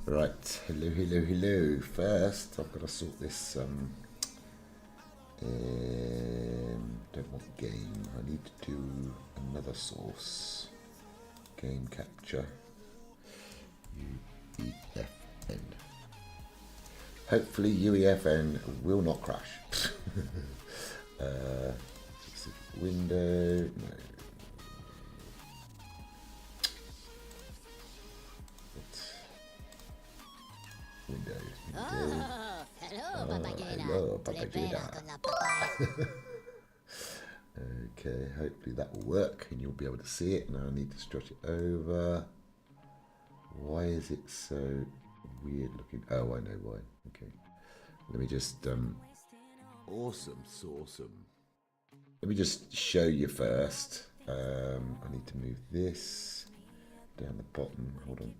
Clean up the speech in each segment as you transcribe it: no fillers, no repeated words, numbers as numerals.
Right, hello. First, I've got to sort this. Don't want game. I need to do another source. Game capture. UEFN. Hopefully, UEFN will not crash. Window. No. Hello, Papageda. Okay, hopefully that will work and you'll be able to see it. Now I need to stretch it over. Why is it so weird looking? Oh, I know why. Okay, let me just awesome. Let me just show you first. I need to move this down the bottom. Hold on.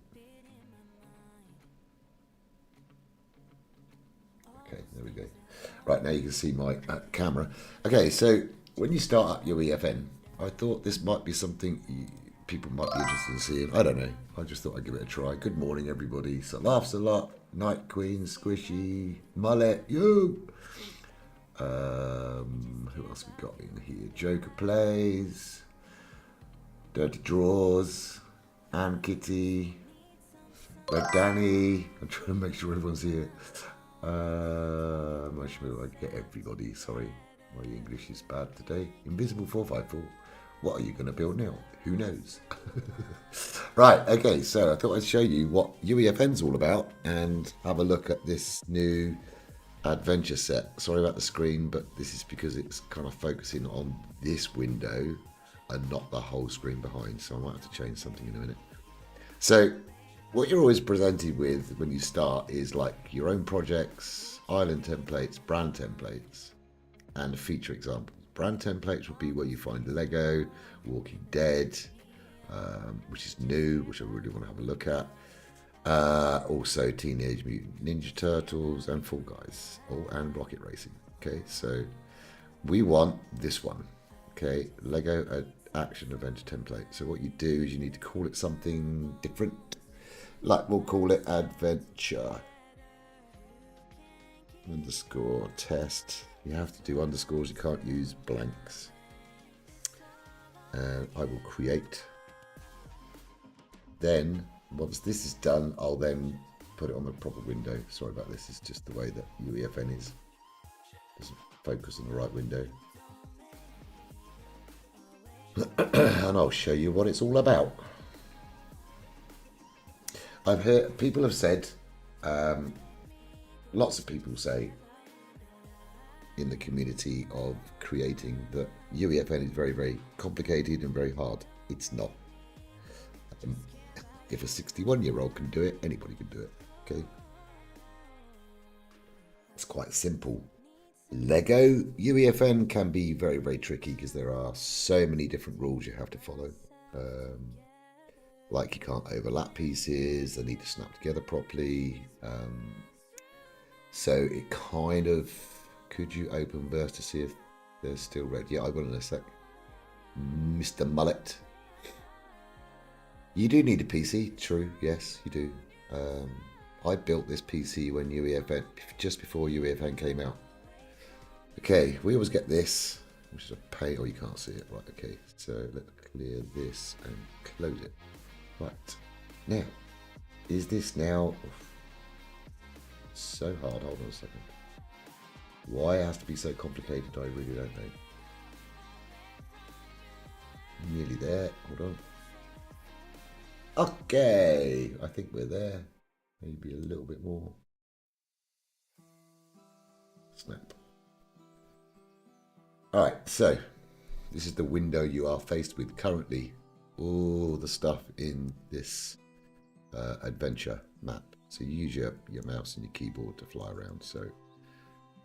Okay, there we go. Right, now you can see my camera. Okay, so when you start up your EFN, I thought this might be something people might be interested in seeing. I don't know. I just thought I'd give it a try. Good morning, everybody. So laughs a lot. Night Queen, Squishy, Mullet, you. Who else we got in here? Joker Plays, Dirty Draws, Ann Kitty, Red Danny. I'm trying to make sure everyone's here. I'm sure I get everybody. Sorry, my English is bad today. Invisible 454. What are you going to build now? Who knows? Right, okay, so I thought I'd show you what UEFN's all about and have a look at this new adventure set. Sorry about the screen, but this is because it's kind of focusing on this window and not the whole screen behind, so I might have to change something in a minute. So what you're always presented with when you start is like your own projects, island templates, brand templates, and feature examples. Brand templates would be where you find Lego, Walking Dead, which is new, which I really want to have a look at. Also Teenage Mutant Ninja Turtles and Fall Guys, and Rocket Racing. Okay, so we want this one. Okay, Lego Action Adventure Template. So what you do is you need to call it something different. Like we'll call it Adventure underscore test. You have to do underscores, you can't use blanks. And I will create. Then once this is done, I'll then put it on the proper window. Sorry about this, it's just the way that UEFN is. Doesn't focus on the right window. And I'll show you what it's all about. I've heard, people have said, lots of people say, in the community of creating that UEFN is very, very complicated and very hard. It's not. If a 61-year-old can do it, anybody can do it. Okay. It's quite simple. LEGO UEFN can be very, very tricky because there are so many different rules you have to follow. Like you can't overlap pieces, they need to snap together properly. So it kind of, could you open verse to see if there's still red? Yeah, I will in a sec. Mr. Mullet. You do need a PC, true, yes, you do. I built this PC when UEFN, just before UEFN came out. Okay, we always get this, which is a pay, oh you can't see it, right, okay. So let's clear this and close it. Right, now, is this now, so hard, hold on a second. Why it has to be so complicated, I really don't know. Nearly there, hold on. Okay, I think we're there. Maybe a little bit more. Snap. Alright, so this is the window you are faced with currently. All the stuff in this adventure map. So you use your mouse and your keyboard to fly around. So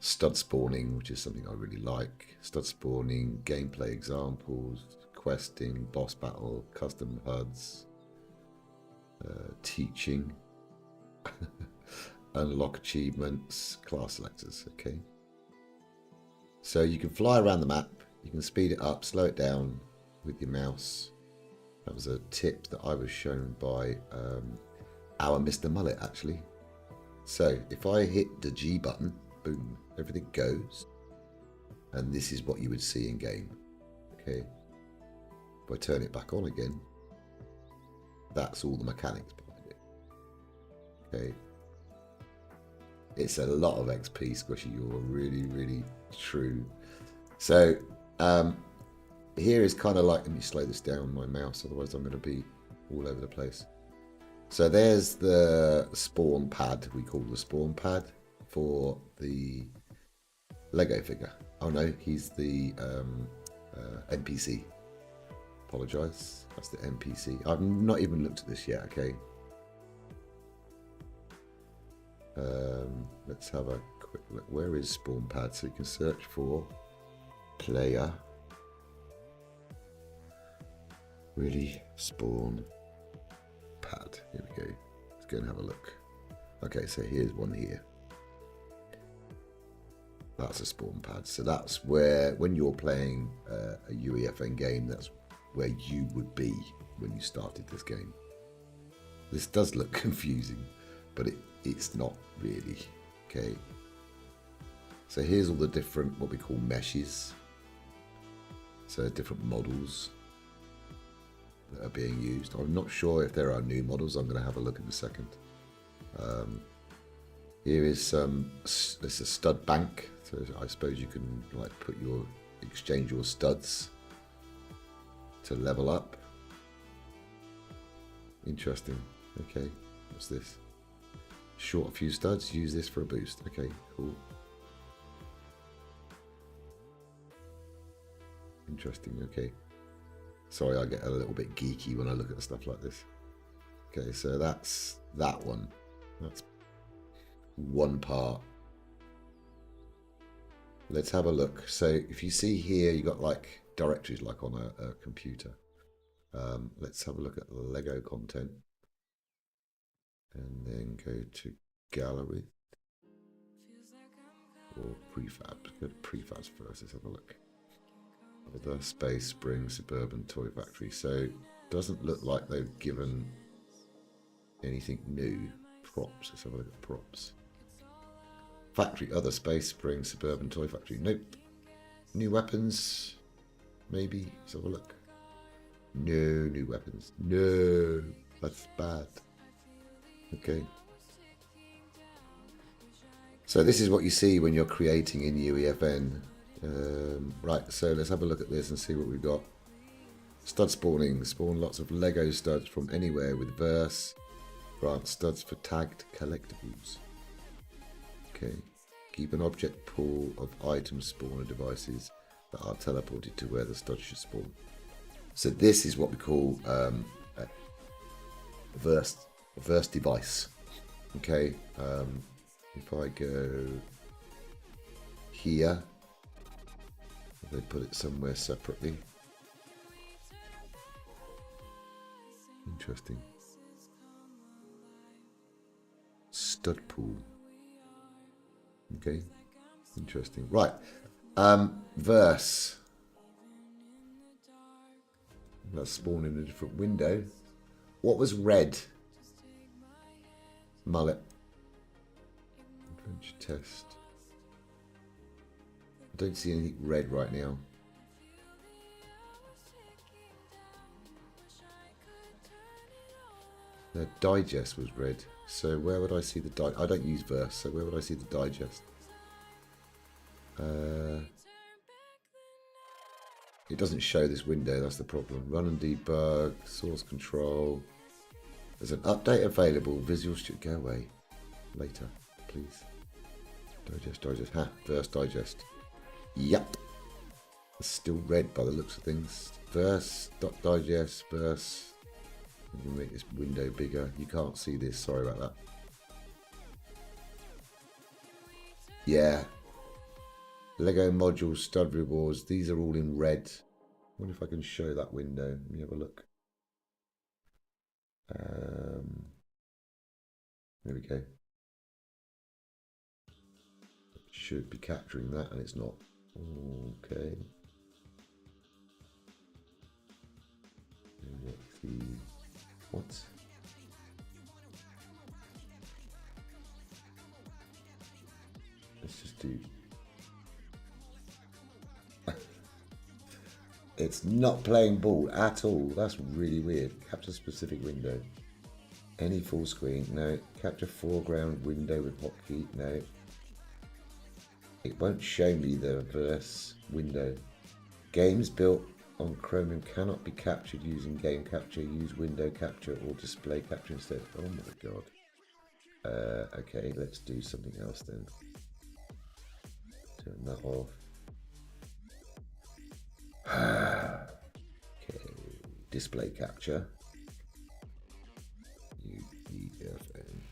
stud spawning, which is something I really like. Stud spawning, gameplay examples, questing, boss battle, custom HUDs, teaching, unlock achievements, class selectors. Okay. So you can fly around the map. You can speed it up, slow it down with your mouse. That was a tip that I was shown by our Mr. Mullet, actually. So if I hit the G button, boom, everything goes. And this is what you would see in game. Okay. If I turn it back on again, that's all the mechanics behind it. Okay. It's a lot of XP, Squishy. You're really, really true. So here is kind of like, let me slow this down my mouse, otherwise I'm going to be all over the place. So there's the spawn pad, we call the spawn pad for the Lego figure. Oh no, he's the NPC. Apologise, that's the NPC. I've not even looked at this yet, okay. Let's have a quick look. Where is spawn pad? So you can search for player. Really, spawn pad. Here we go. Let's go and have a look. Okay, so here's one here. That's a spawn pad. So that's where, when you're playing a UEFN game, that's where you would be when you started this game. This does look confusing, but it's not really. Okay. So here's all the different, what we call meshes. So different models that are being used. I'm not sure if there are new models. I'm going to have a look in a second. Here is this is a stud bank. So I suppose you can like exchange your studs to level up. Interesting. Okay, what's this? Short a few studs, use this for a boost. Okay, cool. Interesting, okay. Sorry, I get a little bit geeky when I look at stuff like this. Okay, so that's that one. That's one part. Let's have a look. So if you see here, you got like directories like on a computer. Let's have a look at Lego content. And then go to gallery. Or prefab. Go to prefabs first. Let's have a look. Other Space Spring Suburban Toy Factory. So doesn't look like they've given anything new. Props. Let's have a look at props. Factory, other Space Spring Suburban Toy Factory. Nope. New weapons. Maybe. Let's have a look. No new weapons. No. That's bad. Okay. So this is what you see when you're creating in UEFN. Right, so let's have a look at this and see what we've got. Stud spawning. Spawn lots of Lego studs from anywhere with verse. Grant studs for tagged collectibles. Okay. Keep an object pool of item spawner devices that are teleported to where the stud should spawn. So this is what we call a verse device. Okay, if I go here, they put it somewhere separately. Interesting. Stud pool. Okay, interesting. Right, verse. Let's spawn in a different window. What was red? Mullet. Adventure test. I don't see anything red right now. The digest was red. So where would I see the digest? I don't use verse, so where would I see the digest? It doesn't show this window, that's the problem. Run and debug, source control. There's an update available. Visuals should go away later, please. Digest. Ha, verse digest. Yep. It's still red by the looks of things. Verse, digest, verse. I'm going to make this window bigger. You can't see this, sorry about that. Yeah. Lego modules, stud rewards, these are all in red. I wonder if I can show that window. Let me have a look. There we go. Should be capturing that, and it's not. Okay. Let's see. What? Let's just do. It's not playing ball at all. That's really weird. Capture specific window. Any full screen? No. Capture foreground window with hotkey? No. It won't show me the verse window. Games built on Chromium cannot be captured using game capture. Use window capture or display capture instead. Oh my god. Okay, let's do something else then. Turn that off. Okay, display capture. UEFN.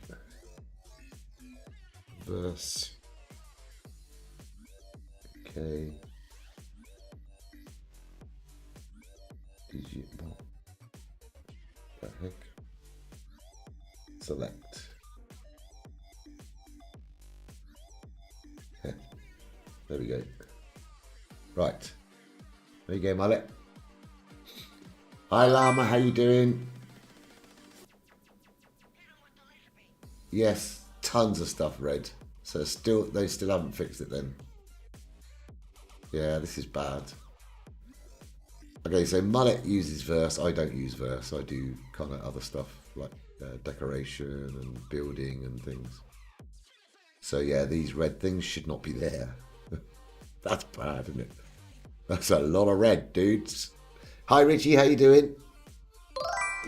Verse. Okay. What the heck? Select. There we go. Right. There you go, mullet. Hi Llama, how you doing? Yes, tons of stuff red. So they still haven't fixed it then. Yeah, this is bad. Okay, so mullet uses verse. I don't use verse. I do kind of other stuff like decoration and building and things. So yeah, these red things should not be there. That's bad, isn't it? That's a lot of red, dudes. Hi Richie, how you doing?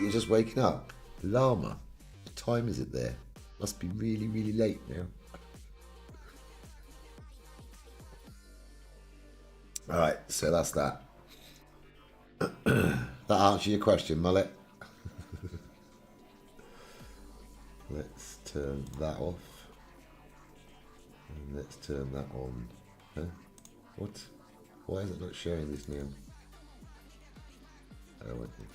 You're just waking up. Llama, what time is it there? Must be really, really late now. Alright, so that's that. That answers your question, mullet. Let's turn that off. And let's turn that on. Huh? What? Why is it not showing this now? Oh, I think.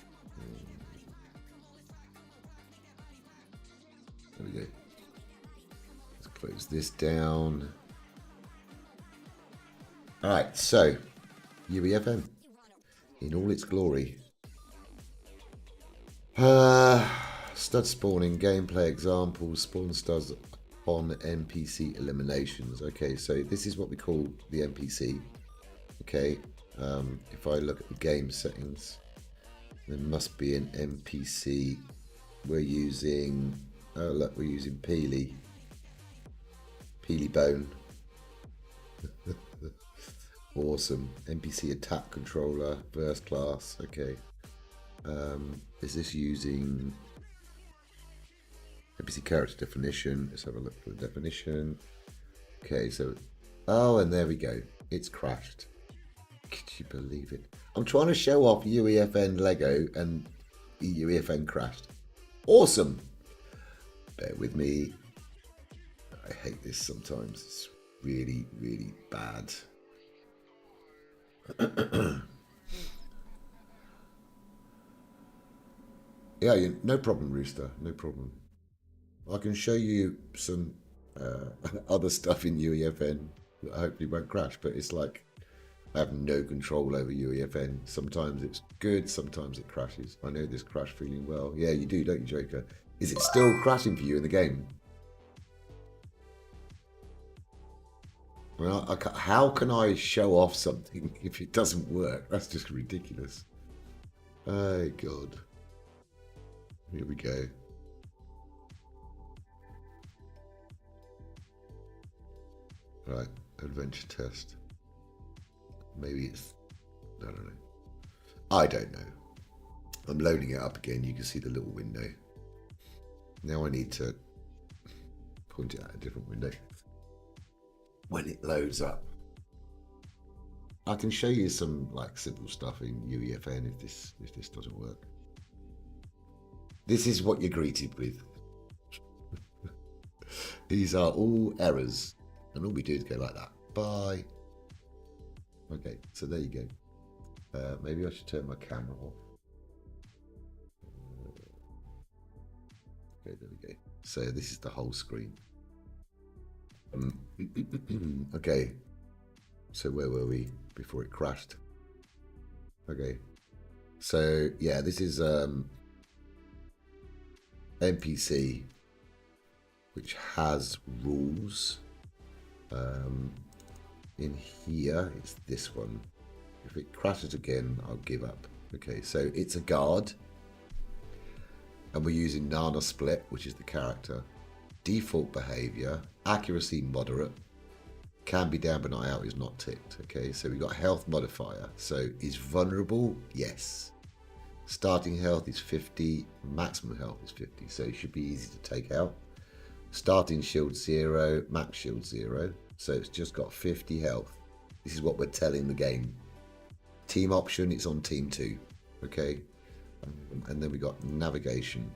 There we go. Let's close this down. Alright, so UEFN in all its glory. Stud spawning, gameplay examples, spawn studs on NPC eliminations. Okay, so this is what we call the NPC. Okay, if I look at the game settings, there must be an NPC. We're using, oh look, we're using Peely Bone. Awesome. NPC attack controller, verse class. Okay. Is this using NPC character definition? Let's have a look for the definition. Okay, so, oh, and there we go. It's crashed. Could you believe it? I'm trying to show off UEFN Lego and UEFN crashed. Awesome. Bear with me. I hate this sometimes. It's really, really bad. Yeah, no problem, Rooster. No problem. I can show you some other stuff in UEFN that hopefully won't crash, but it's like I have no control over UEFN. Sometimes it's good, sometimes it crashes. I know this crash feeling well. Yeah, you do, don't you, Joker? Is it still crashing for you in the game? Well, how can I show off something if it doesn't work? That's just ridiculous. Oh, God. Here we go. Right, adventure test. Maybe it's, I don't know. I don't know. I'm loading it up again. You can see the little window. Now I need to point it at a different window. When it loads up, I can show you some like simple stuff in UEFN if this doesn't work. This is what you're greeted with. These are all errors, and all we do is go like that. Bye. Okay, so there you go. Maybe I should turn my camera off. Okay, there we go. So this is the whole screen. Okay, so where were we before it crashed? Okay, so yeah, this is NPC, which has rules. In here, it's this one. If it crashes again, I'll give up. Okay, so it's a guard, and we're using Nana Split, which is the character. Default behavior, accuracy moderate, can be down but not out is not ticked. Okay, so we got health modifier. So is vulnerable? Yes. Starting health is 50, maximum health is 50, so it should be easy to take out. Starting shield 0, max shield 0, so it's just got 50 health. This is what we're telling the game. Team option, it's on team 2. Okay, and then we got navigation.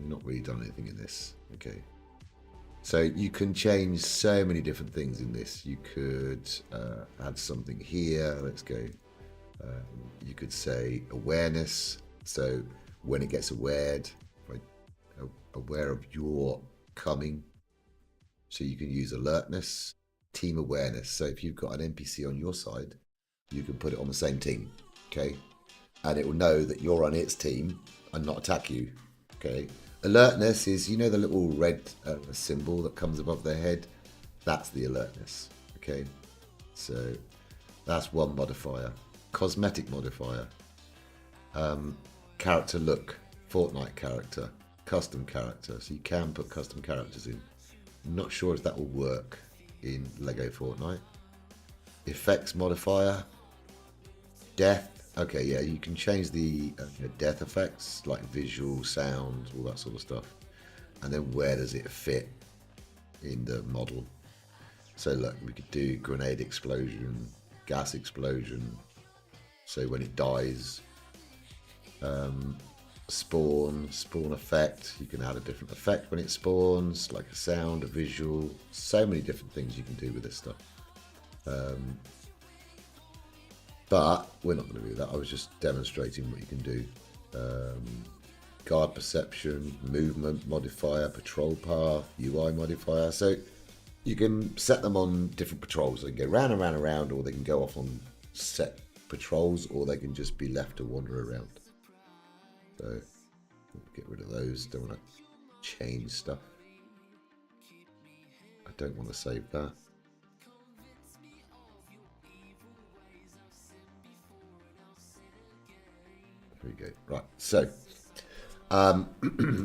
Not really done anything in this. Okay, so you can change so many different things in this. You could add something here. Let's go. You could say awareness. So when it gets aware of your coming. So you can use alertness, team awareness. So if you've got an NPC on your side, you can put it on the same team. Okay, and it will know that you're on its team and not attack you. Okay, alertness is, you know, the little red symbol that comes above their head. That's the alertness. Okay, so that's one modifier. Cosmetic modifier. Character look, Fortnite character, custom character. So you can put custom characters in. I'm not sure if that will work in LEGO Fortnite. Effects modifier. Death. Okay, yeah, you can change the death effects, like visual, sound, all that sort of stuff. And then where does it fit in the model? So look, we could do grenade explosion, gas explosion. So when it dies, spawn effect. You can add a different effect when it spawns, like a sound, a visual. So many different things you can do with this stuff. But we're not going to do that. I was just demonstrating what you can do. Guard perception, movement modifier, patrol path, UI modifier. So you can set them on different patrols. They can go round and round and round, or they can go off on set patrols, or they can just be left to wander around. So get rid of those. Don't want to change stuff. I don't want to save that. There we go. Right, so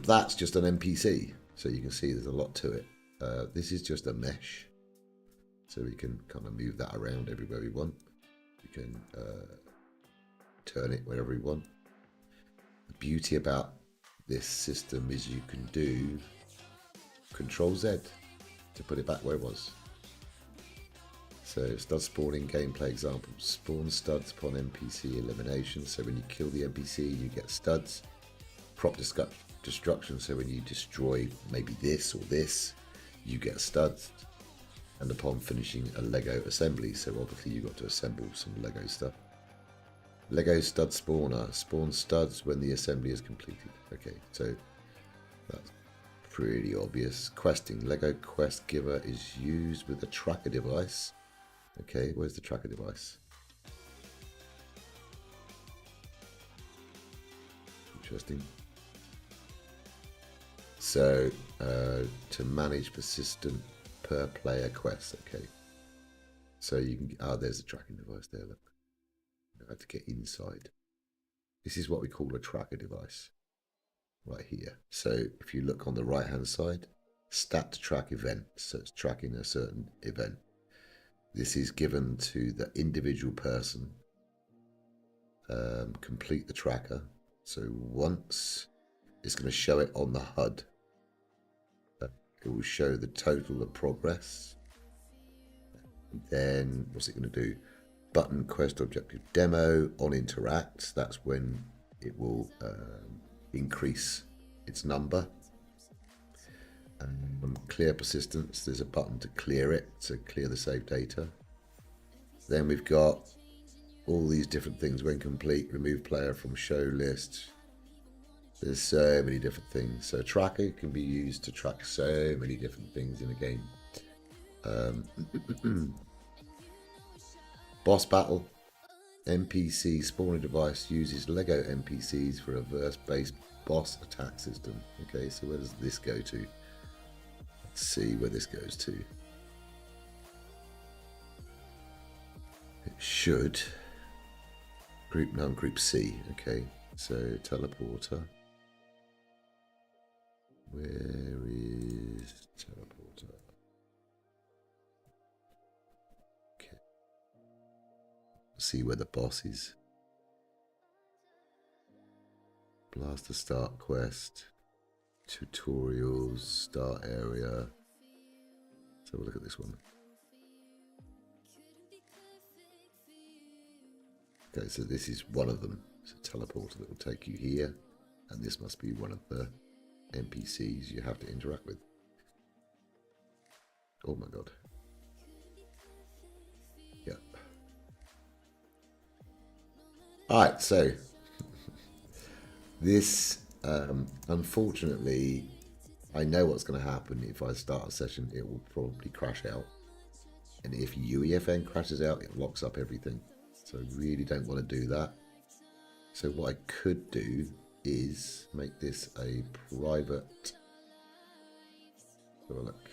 that's just an NPC. So you can see there's a lot to it. This is just a mesh. So we can kind of move that around everywhere we want. We can turn it wherever we want. The beauty about this system is you can do Control Z. to put it back where it was. So stud spawning gameplay example. Spawn studs upon NPC elimination. So when you kill the NPC, you get studs. Prop destruction. So when you destroy maybe this or this, you get studs. And upon finishing a Lego assembly, so obviously you've got to assemble some Lego stuff. Lego stud spawner. Spawn studs when the assembly is completed. Okay, so that's pretty obvious. Questing. Lego quest giver is used with a tracker device. Okay, where's the tracker device? Interesting. So, to manage persistent per player quests. Okay. So you can, there's the tracking device there, look. I had to get inside. This is what we call a tracker device. Right here. So if you look on the right hand side, stat to track event. So it's tracking a certain event. This is given to the individual person. Complete the tracker. So once it's going to show it on the HUD, it will show the total of progress. Then what's it going to do? Button quest objective demo on interact. That's when it will increase its number. Clear persistence, there's a button to clear it, to clear the saved data. Then we've got all these different things. When complete, remove player from show list. There's so many different things. So a tracker can be used to track so many different things in a game. Boss battle. NPC spawner device uses Lego NPCs for a verse-based boss attack system. Okay, so where does this go to? Let's see where this goes to. It should. Group C. Okay, so teleporter. Where is teleporter? Okay. See where the boss is. Blaster start quest. Tutorials, start area. Let's have a look at this one. Okay, so this is one of them. It's a teleporter that will take you here, and this must be one of the NPCs you have to interact with. Oh my god. Yeah. Alright, so this unfortunately, I know what's going to happen. If I start a session, it will probably crash out, and if UEFN crashes out, it locks up everything. So I really don't want to do that. So what I could do is make this a private. Have a look.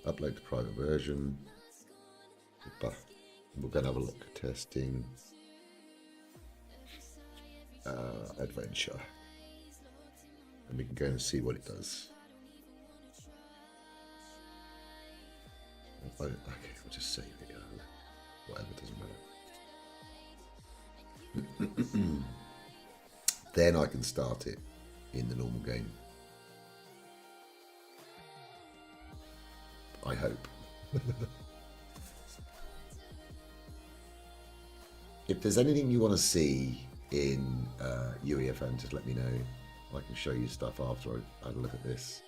Upload to private version. But we're going to have a look. Testing. Adventure. And we can go and see what it does. Okay, we'll just save it. Whatever, doesn't matter. Then I can start it in the normal game. I hope. If there's anything you want to see in UEFN, just let me know. I can show you stuff after I had a look at this.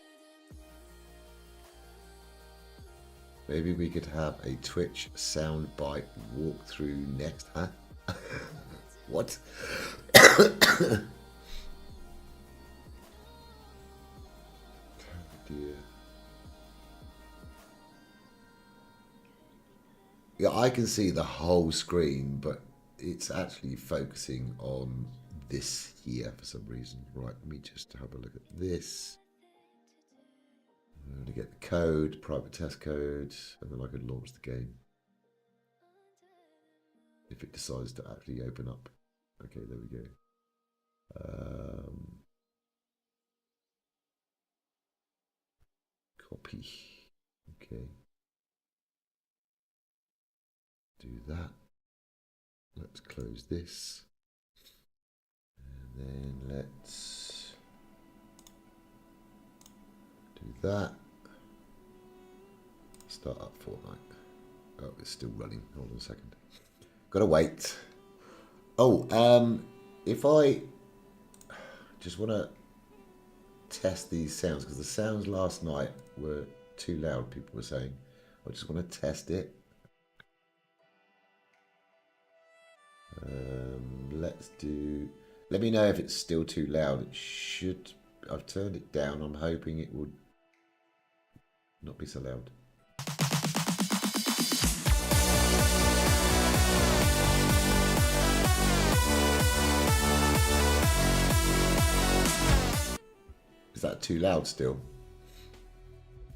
Maybe we could have a Twitch soundbite walkthrough next, huh? What? Oh dear. Yeah, I can see the whole screen, but it's actually focusing on this here for some reason. Right, let me just have a look at this. I'm going to get the code, private test code, and then I can launch the game. If it decides to actually open up. Okay, there we go. Copy. Okay. Do that. Let's close this. And then let's do that. Start up Fortnite. Oh, it's still running. Hold on a second. Gotta wait. Oh, if I just want to test these sounds, because the sounds last night were too loud, people were saying. I just want to test it. Let's do... Let me know if it's still too loud. It should... I've turned it down. I'm hoping it would not be so loud. Is that too loud still?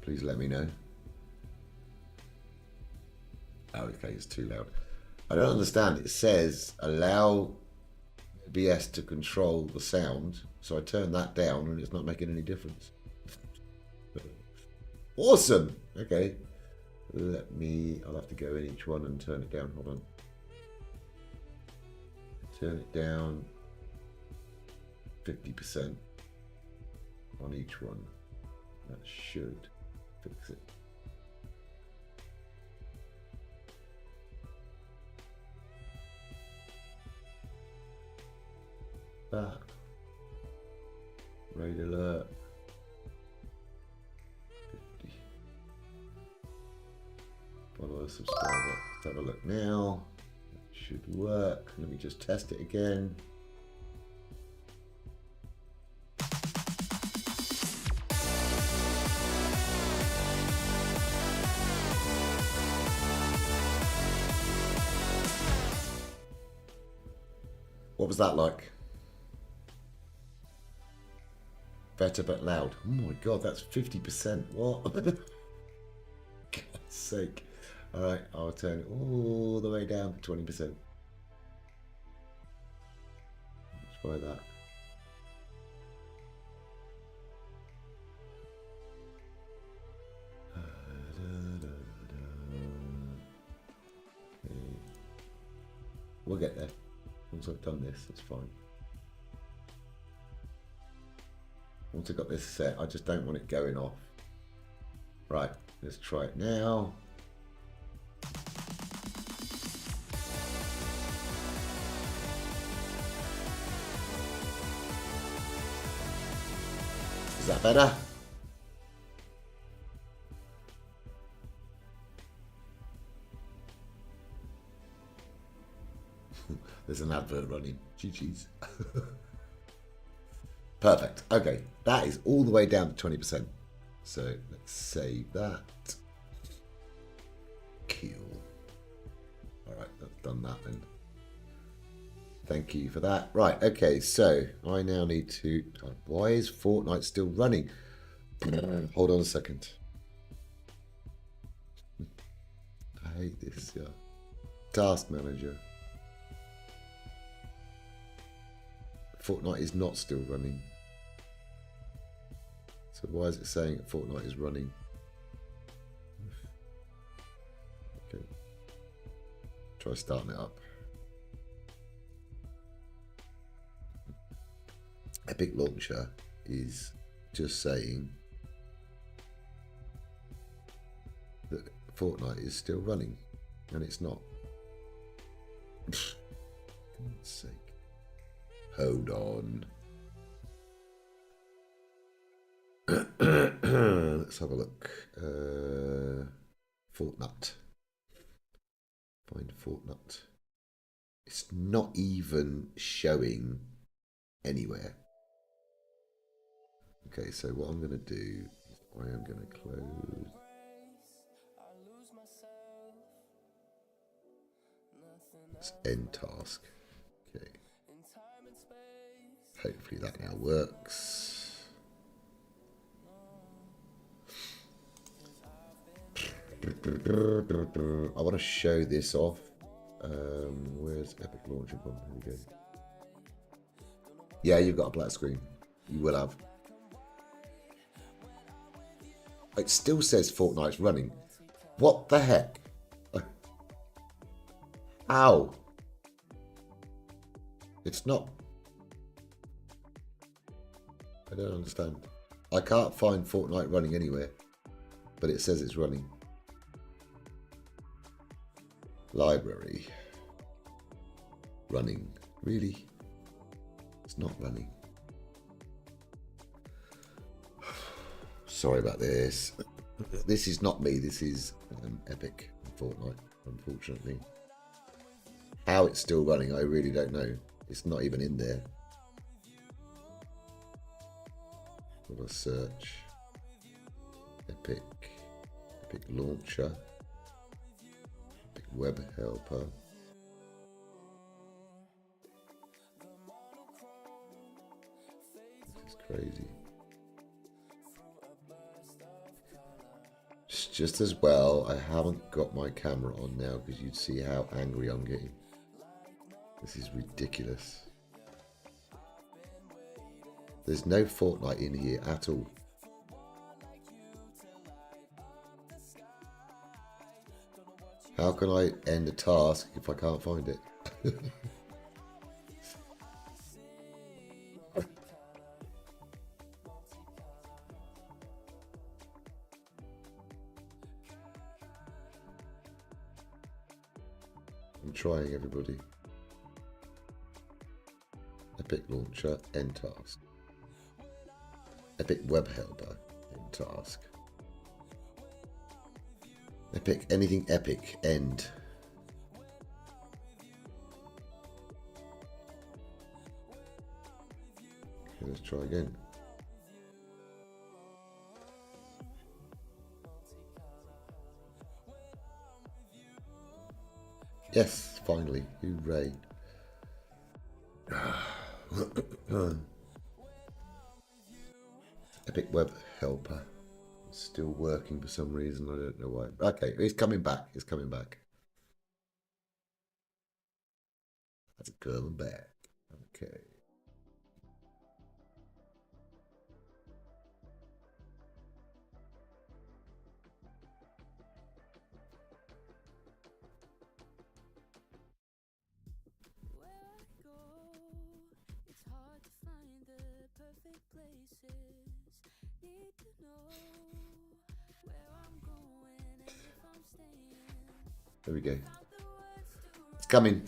Please let me know. Oh, okay, it's too loud. I don't understand. It says allow OBS to control the sound. So I turned that down and it's not making any difference. Awesome. Okay. I'll have to go in each one and turn it down. Hold on. Turn it down 50% on each one. That should fix it. Back. Raid alert. 50. Follow a subscriber. Let's have a look now. That should work. Let me just test it again. What was that like? Better but loud. Oh my god, that's 50%. What? God's sake. Alright, I'll turn it all the way down to 20%. Let's try that. We'll get there. Once I've done this, that's fine. Once I've got this set, I just don't want it going off. Right, let's try it now. Is that better? There's an advert running. GG's. Perfect. Okay, that is all the way down to 20%. So let's save that. Cool. All right, I've done that then. Thank you for that. Right, okay, so I now need to... Why is Fortnite still running? Hold on a second. I hate this. Task manager. Fortnite is not still running. So why is it saying that Fortnite is running? Okay. Try starting it up. Epic Launcher is just saying that Fortnite is still running, and it's not. For God's sake. Hold on. Let's have a look. Fortnite. Find Fortnite. It's not even showing anywhere. Okay, so what I'm going to do is I am going to close. Let's end task. Okay. Hopefully that now works. I want to show this off. Where's Epic Launcher gone? Here we go. Yeah, you've got a black screen. You will have. It still says Fortnite's running. What the heck? Ow. It's not. I don't understand. I can't find Fortnite running anywhere, but it says it's running. Library. Running. Really? It's not running. Sorry about this. This is not me. This is Epic Fortnite, unfortunately. How it's still running, I really don't know. It's not even in there. What a search. Epic Launcher. Epic Web Helper. This is crazy. Just as well, I haven't got my camera on now because you'd see how angry I'm getting. This is ridiculous. There's no Fortnite in here at all. How can I end a task if I can't find it? I'm trying, everybody. Epic Launcher, end task. Epic Web Helper, end task. Epic, anything epic, end. Okay, let's try again. Yes, finally, hooray. Epic Web Helper. It's still working for some reason, I don't know why. Okay, it's coming back, it's coming back. That's coming back. Okay. There we go. It's coming.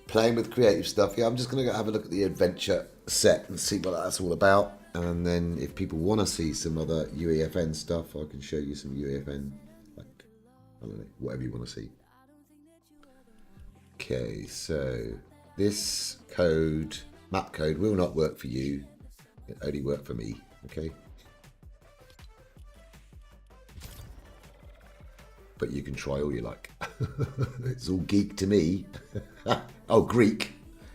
Playing with creative stuff. Yeah, I'm just going to go have a look at the adventure set and see what that's all about. And then if people want to see some other UEFN stuff, I can show you some UEFN, like, I don't know, whatever you want to see. Okay, so this code, map code, will not work for you. It only worked for me, okay? But you can try all you like. It's all geek to me. Oh, Greek.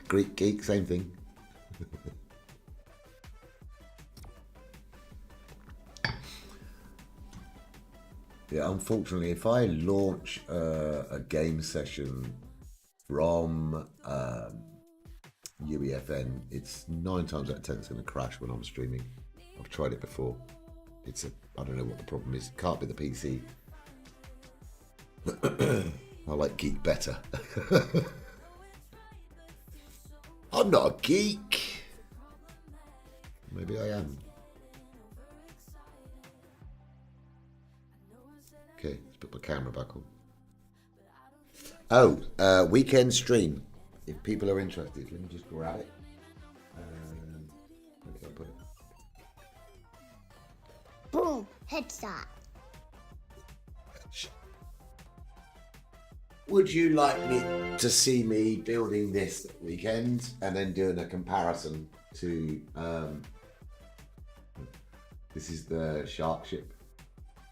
Greek geek, same thing. Yeah, unfortunately, if I launch a game session from UEFN, it's 9 times out of 10 it's going to crash when I'm streaming. I've tried it before. It's I don't know what the problem is. It can't be the PC. I like geek better. I'm not a geek. Maybe I am. Okay, let's put my camera back on. Oh, weekend stream. If people are interested, let me just grab it. Where did I put it? Boom, headshot. Would you like me to see me building this weekend and then doing a comparison to this is the shark ship.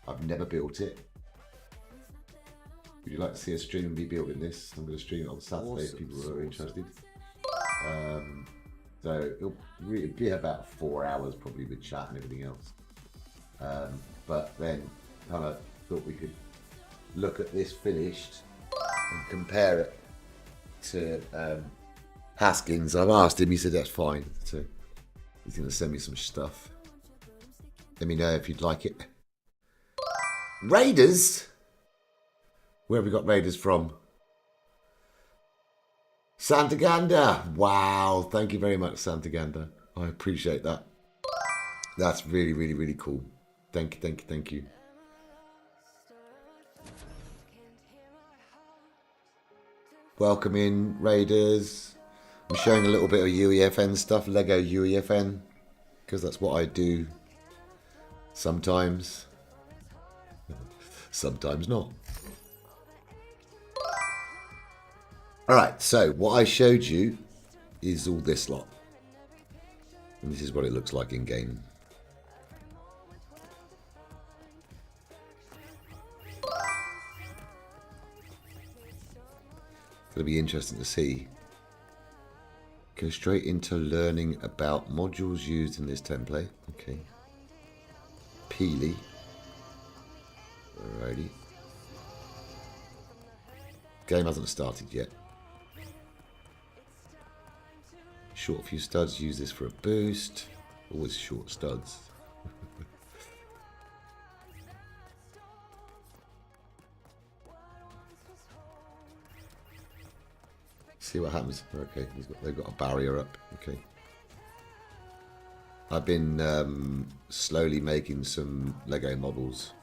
I've never built it. Would you like to see a stream and be building this? I'm going to stream it on Saturday if people are interested. So it'll be about 4 hours probably with chat and everything else. But then kind of thought we could look at this finished and compare it to Haskins. I've asked him, he said that's fine. So he's going to send me some stuff. Let me know if you'd like it. Raiders? Where have we got Raiders from? Santaganda. Wow. Thank you very much, Santaganda. I appreciate that. That's really, really, really cool. Thank you, thank you, thank you. Welcome in, Raiders. I'm showing a little bit of UEFN stuff, LEGO UEFN, because that's what I do sometimes. Sometimes not. Alright, so what I showed you is all this lot. And this is what it looks like in game. It's going to be interesting to see. Go straight into learning about modules used in this template. Okay. Peely. Alrighty. Game hasn't started yet. Short few studs, use this for a boost. Always short studs. See what happens. Okay, they've got a barrier up. Okay. I've been slowly making some Lego models.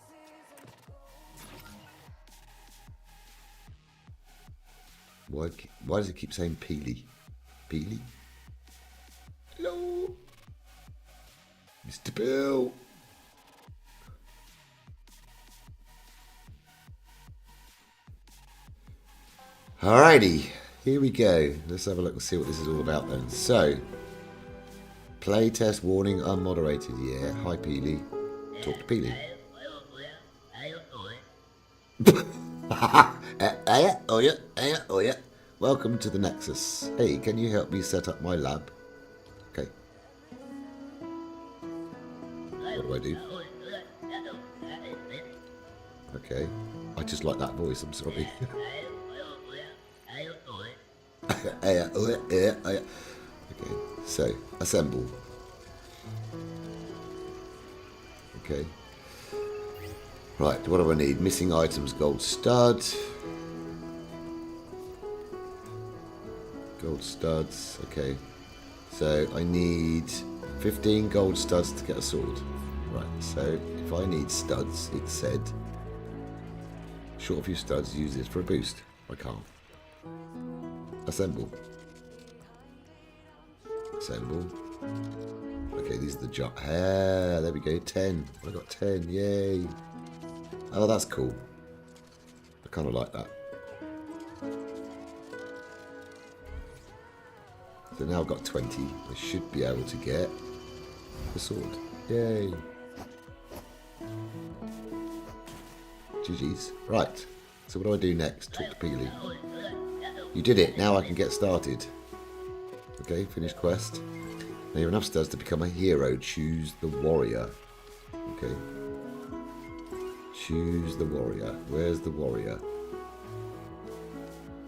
Why does it keep saying Peely? Peely? Hello? Mr. Bill? Alrighty. Here we go. Let's have a look and see what this is all about then. So, playtest warning unmoderated. Yeah, hi Peely. Talk to Peely. Oh yeah. Welcome to the Nexus. Hey, can you help me set up my lab? Okay. What do? Okay. I just like that voice, I'm sorry. Okay, so assemble. Okay. Right, what do I need? Missing items, gold stud. Gold studs, okay. So I need 15 gold studs to get a sword. Right, so if I need studs, it said short a few studs, use this for a boost. I can't. Assemble. Assemble. Okay, these are the jump. Ah, there we go. 10. I got 10. Yay. Oh, that's cool. I kind of like that. So now I've got 20. I should be able to get the sword. Yay. GG's. Right. So what do I do next? Talk to Peely. You did it. Now I can get started. Okay, finish quest. Now you have enough studs to become a hero. Choose the warrior. Okay. Choose the warrior. Where's the warrior?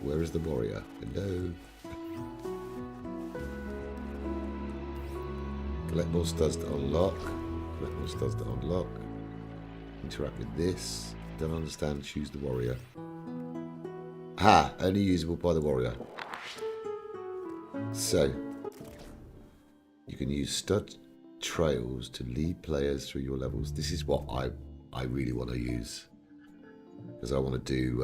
Where is the warrior? Hello. Collect more studs to unlock. Collect more studs to unlock. Interact with this. Don't understand. Choose the warrior. Ah, only usable by the warrior. So, you can use stud trails to lead players through your levels. This is what I really want to use, because I want to do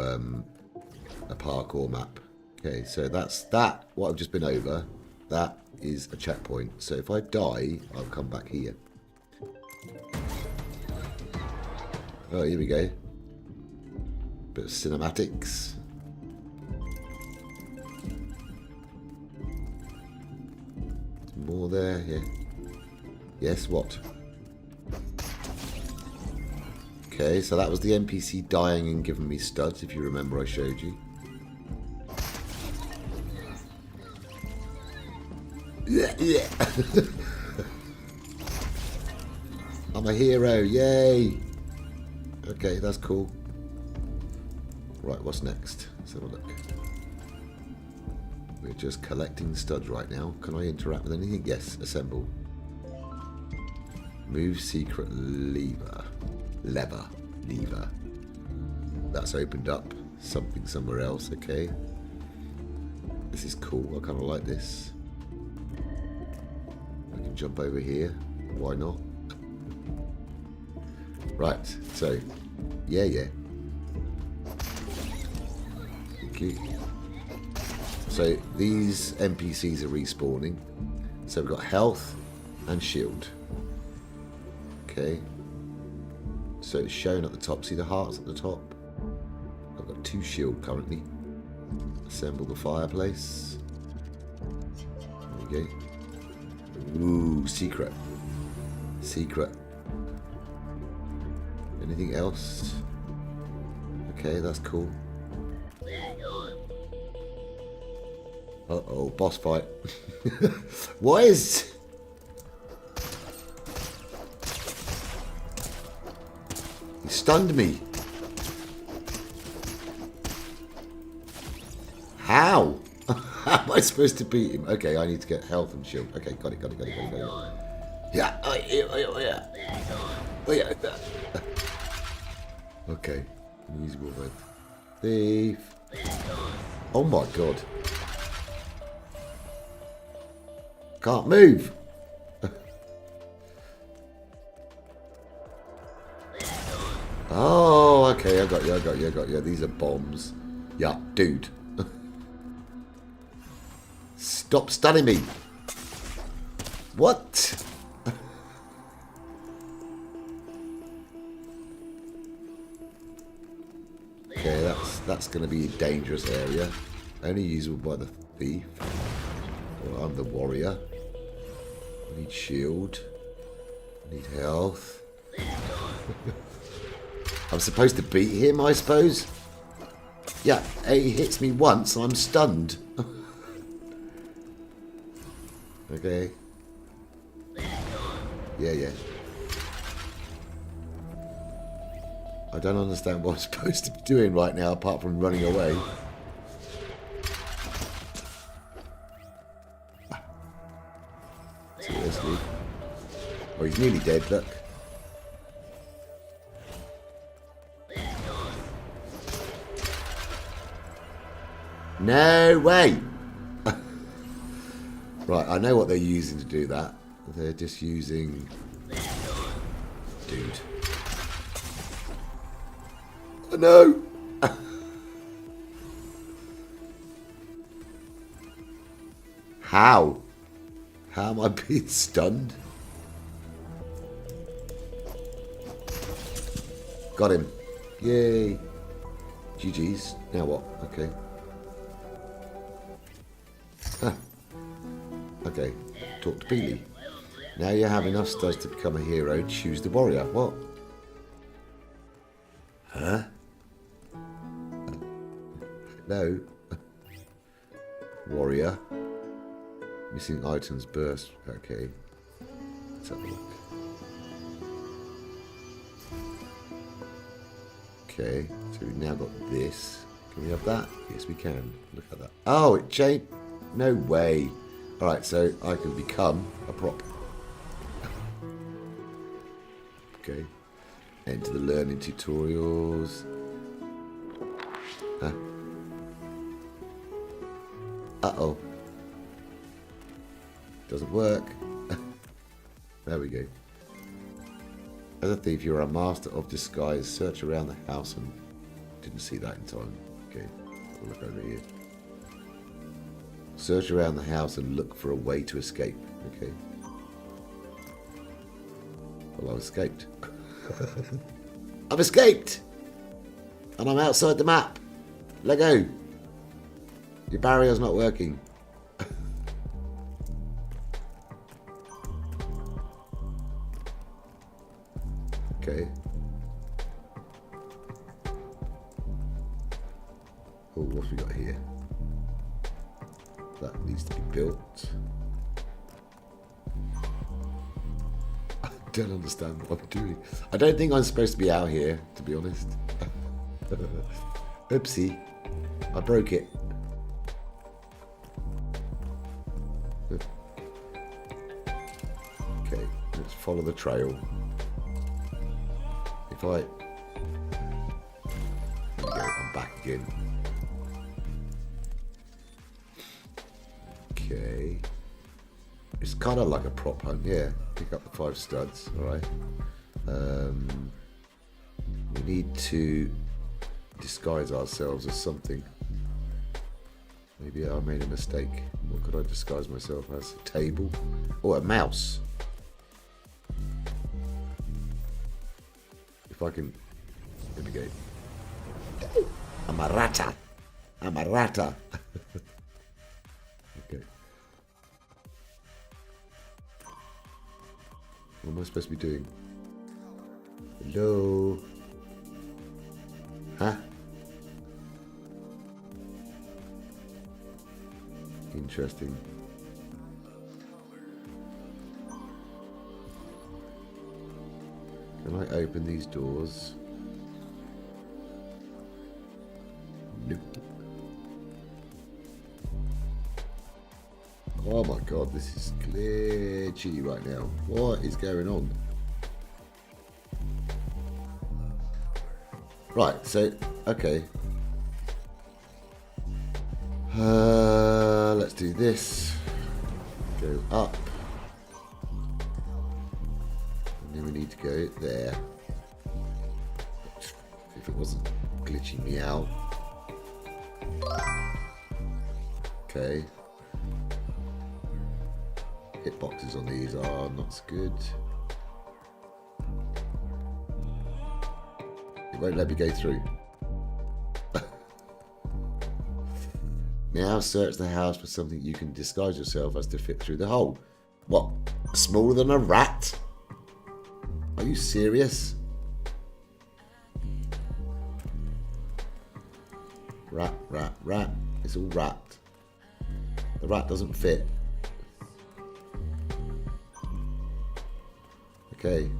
a parkour map. Okay, so that's that. What I've just been over, that is a checkpoint. So if I die, I'll come back here. Oh, here we go. Bit of cinematics. More there, yeah. Yes, what? Okay, so that was the NPC dying and giving me studs, if you remember I showed you. Yeah. I'm a hero, yay! Okay, that's cool. Right, what's next? Let's have a look. We're just collecting studs right now. Can I interact with anything? Yes, assemble. Move secret lever. Lever. That's opened up. Something somewhere else, okay. This is cool, I kind of like this. I can jump over here. Why not? Right, so, yeah. Thank you. So these NPCs are respawning. So we've got health and shield. Okay. So it's shown at the top. See the hearts at the top? I've got 2 shield currently. Assemble the fireplace. There we go. Ooh, secret. Secret. Anything else? Okay, that's cool. Uh-oh, boss fight. What is... He stunned me. How? How am I supposed to beat him? Okay, I need to get health and shield. Okay, got it. Yeah. Oh, yeah. Oh, yeah. Okay. Unusable red thief. Oh my god. Can't move. Oh, okay. I got you. These are bombs. Yeah, dude. Stop stunning me. What? Okay, that's going to be a dangerous area. Only usable by the thief. Well, I'm the warrior. I need shield. I need health. I'm supposed to beat him, I suppose? Yeah, he hits me once and I'm stunned. Okay. Yeah. I don't understand what I'm supposed to be doing right now apart from running away. Seriously. Oh, he's nearly dead, look. No way! Right, I know what they're using to do that. They're just using... Dude. Oh, no! How? How am I being stunned? Got him. Yay. GG's. Now what? Okay. Huh. Okay. Talk to Peely. Now you have enough studs to become a hero. Choose the warrior. What? Huh? No. Warrior. Missing items burst. Okay. Let's have a look. Okay. So we've now got this. Can we have that? Yes, we can. Look at that. Oh, it changed. No way. Alright, so I can become a prop. Okay. Enter the learning tutorials. Huh. Uh-oh. Doesn't work. There we go. As a thief, you're a master of disguise. Search around the house and... Didn't see that in time. Okay. I'll look over here. Search around the house and look for a way to escape. Okay. Well, I've escaped. I've escaped! And I'm outside the map. Lego! Your barrier's not working. Okay. Oh, what have we got here? That needs to be built. I don't understand what I'm doing. I don't think I'm supposed to be out here, to be honest. Oopsie. I broke it. Okay, let's follow the trail. If I... There we go, I'm back again. Okay. It's kind of like a prop hunt, yeah. Pick up the 5 studs, alright. We need to disguise ourselves as something. Maybe I made a mistake. What could I disguise myself as? A table? Or a mouse? If I can... There we go. I'm a rata. I'm a rata. Okay. What am I supposed to be doing? Hello? Huh? Interesting. Can I open these doors? Nope. Oh my god, this is glitchy right now. What is going on? Right, so, okay. Let's do this. Go up. And then we need to go there. If it wasn't glitching me out. Okay. Hitboxes on these are not so good. It won't let me go through. Now search the house for something you can disguise yourself as to fit through the hole. What? Smaller than a rat? Are you serious? Rat, rat, rat. It's all rat. The rat doesn't fit. Okay.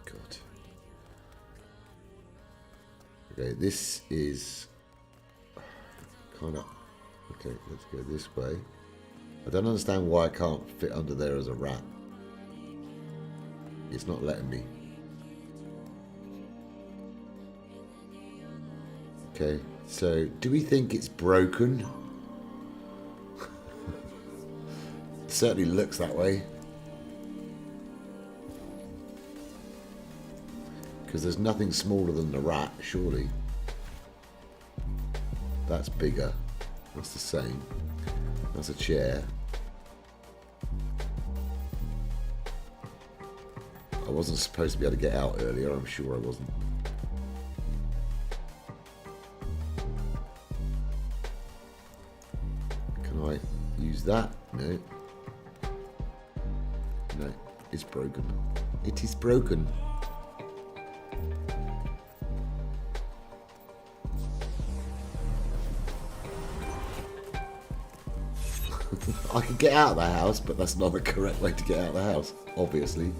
God. Okay, this is kind of... Okay, let's go this way. I don't understand why I can't fit under there as a rat. It's not letting me. Okay, so do we think it's broken? It certainly looks that way. Because there's nothing smaller than the rat, surely. That's bigger. That's the same. That's a chair. I wasn't supposed to be able to get out earlier, I'm sure I wasn't. Can I use that? No. No, it's broken. It is broken. I can get out of the house, but that's not the correct way to get out of the house, obviously.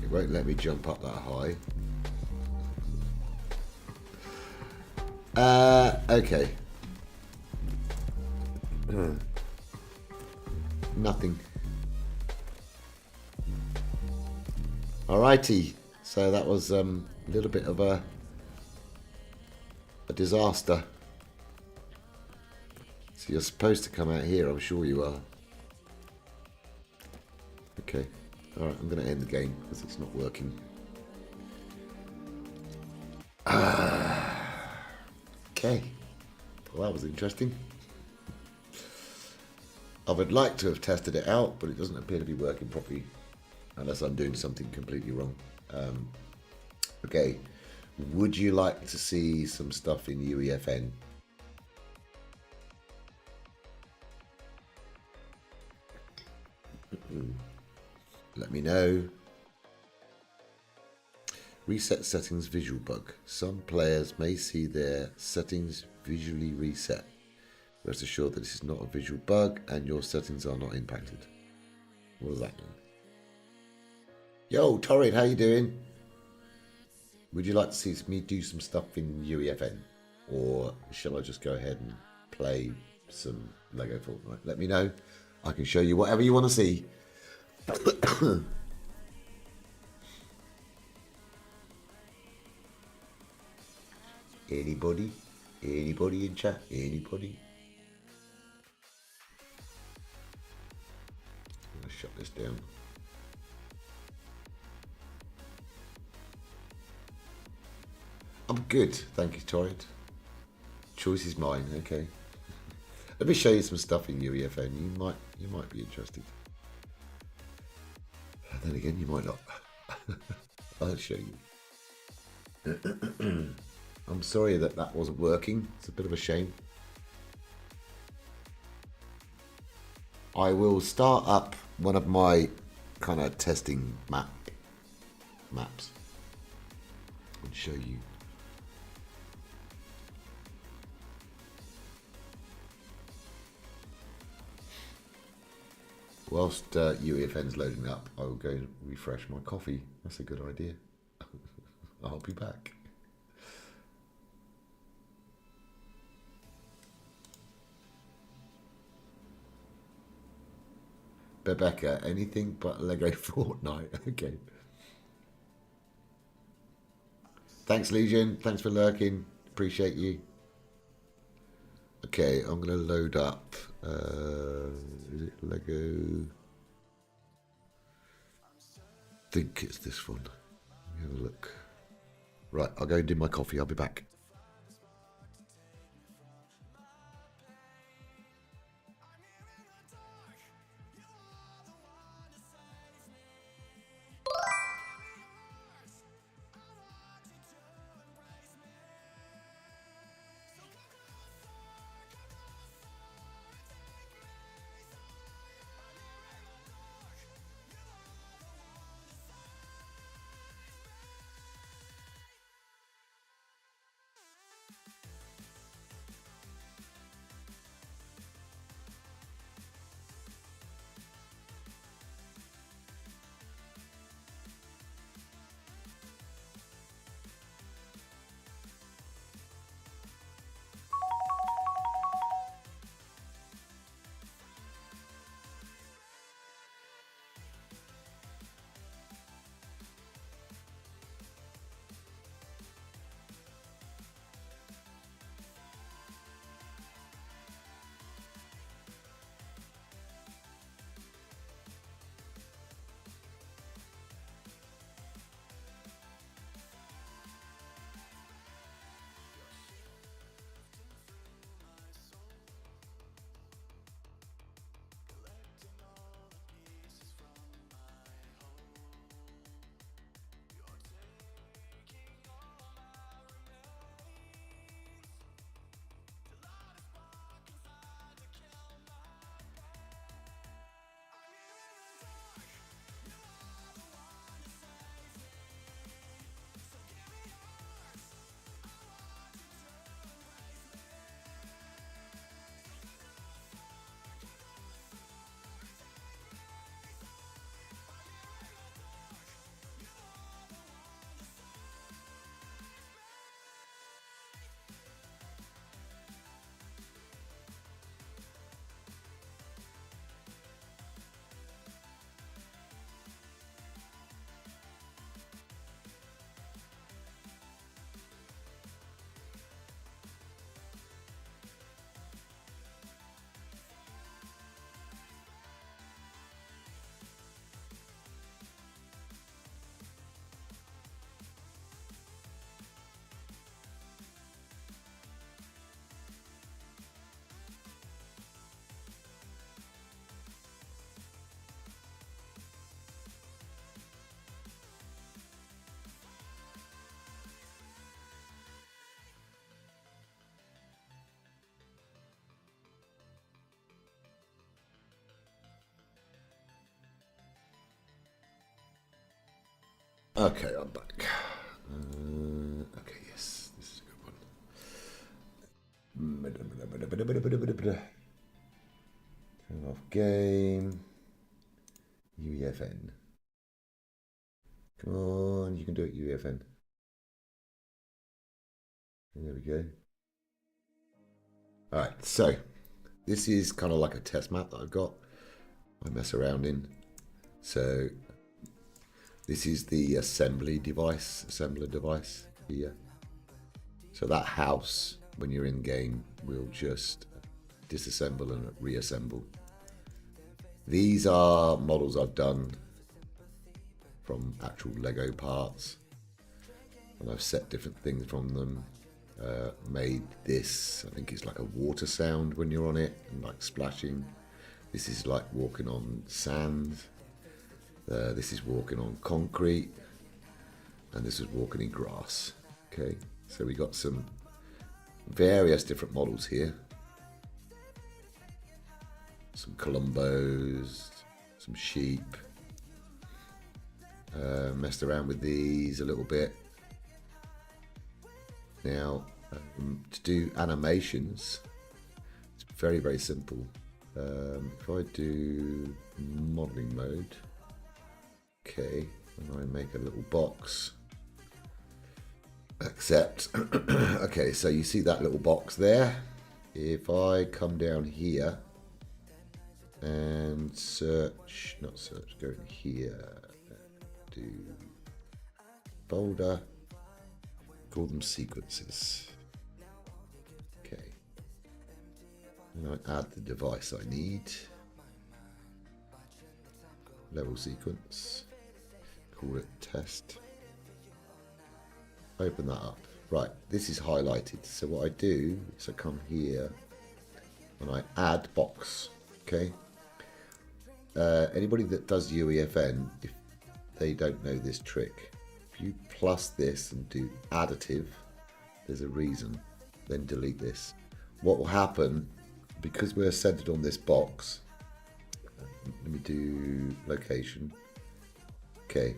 It won't let me jump up that high. Okay. Nothing. Alrighty, so that was a little bit of a disaster. So you're supposed to come out here, I'm sure you are. Okay, alright, I'm going to end the game because it's not working. Okay, well that was interesting. I would like to have tested it out, but it doesn't appear to be working properly. Unless I'm doing something completely wrong. Okay, would you like to see some stuff in UEFN? Let me know. Reset settings visual bug. Some players may see their settings visually reset. Rest assured that this is not a visual bug and your settings are not impacted. What does that mean? Yo, Torrid, how you doing? Would you like to see me do some stuff in UEFN? Or shall I just go ahead and play some LEGO Fortnite? Let me know. I can show you whatever you want to see. Anybody? Anybody in chat? Anybody? I'm gonna shut this down. I'm good, thank you, Torrid. Choice is mine. Okay. Let me show you some stuff in UEFN. You might be interested. And then again, you might not. I'll show you. I'm sorry that wasn't working. It's a bit of a shame. I will start up one of my kind of testing maps and show you. Whilst UEFN's loading up, I will go and refresh my coffee. That's a good idea. I'll be back. Rebecca, anything but LEGO Fortnite. Okay. Thanks, Legion. Thanks for lurking. Appreciate you. Okay, I'm going to load up. Is it LEGO? I think it's this one. Let me have a look. Right, I'll go and do my coffee. I'll be back. Okay, I'm back. Okay, yes, this is a good one. Turn off game. UEFN. Come on, you can do it, UEFN. There we go. Alright, so this is kind of like a test map that I've got. I mess around in. So this is the assembler device here. So that house when you're in game, will just disassemble and reassemble. These are models I've done from actual Lego parts, and I've set different things from them. Made this, I think it's like a water sound when you're on it, and like splashing. This is like walking on sand. This is walking on concrete, and this is walking in grass. Okay, so we got some various different models here. Some Columbos, some sheep. Messed around with these a little bit. Now, to do animations, it's very, very simple. If I do modeling mode, okay, and I make a little box, accept. Okay, so you see that little box there. If I come down here and search, not search, go in here, do folder, call them sequences. Okay, and I add the device I need, level sequence, call it test, open that up. Right, this is highlighted, so what I do is I come here and I add box. Okay, anybody that does UEFN, if they don't know this trick, if you plus this and do additive, there's a reason, then delete this. What will happen, because we're centered on this box, let me do location. Okay,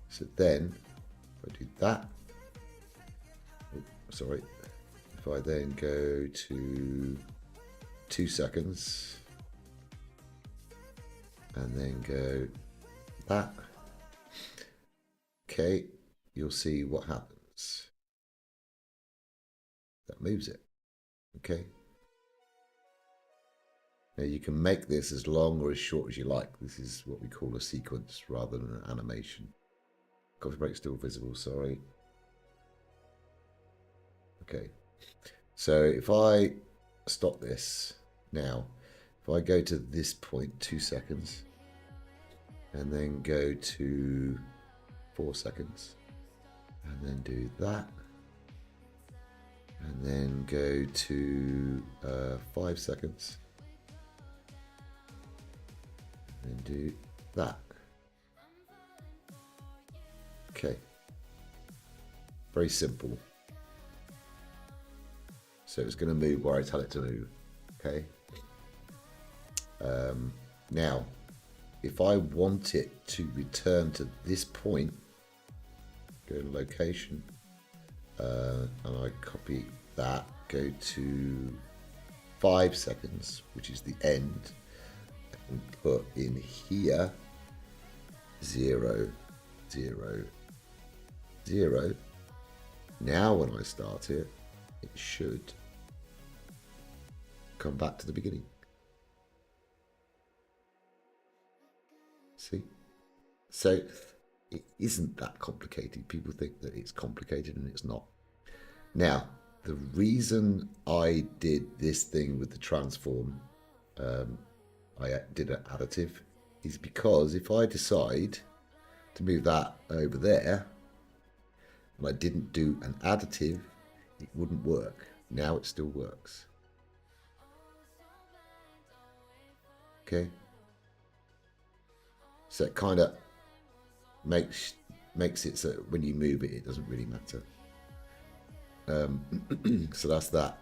so then if I do that, oh, sorry, if I then go to 2 seconds and then go that, okay, you'll see what happens. That moves it. Okay. Now you can make this as long or as short as you like. This is what we call a sequence rather than an animation. Coffee break still visible, sorry. Okay. So if I stop this now, if I go to this point, 2 seconds, and then go to 4 seconds, and then do that, and then go to 5 seconds, and do that. Okay, very simple. So it's going to move where I tell it to move. Okay. Now, if I want it to return to this point, go to location, and I copy that, go to 5 seconds, which is the end, and put in here 0, 0, 0. Now when I start it, it should come back to the beginning. See? So it isn't that complicated. People think that it's complicated and it's not. Now, the reason I did this thing with the transform, I did an additive, is because if I decide to move that over there and I didn't do an additive, it wouldn't work. Now it still works. Okay. So it kind of makes it so when you move it, it doesn't really matter. So that's that.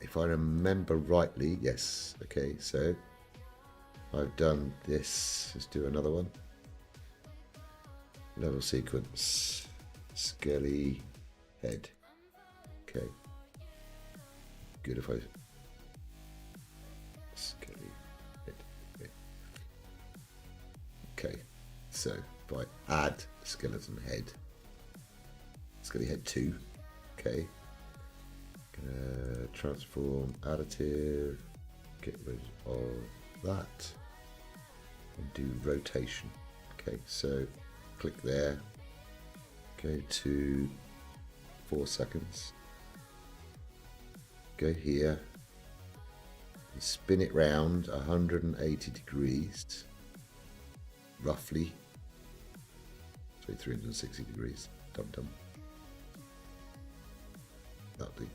If I remember rightly, yes. Okay, so I've done this. Let's do another one. Level sequence, skelly head. Okay. Good if I skelly head. Okay. Okay. So if I add skeleton head, skelly head 2. Okay. Transform additive. Get rid of that and do rotation. Okay, so click there, go to 4 seconds, go here and spin it round 180 degrees, roughly. So 360 degrees. Dum dum. That'll do.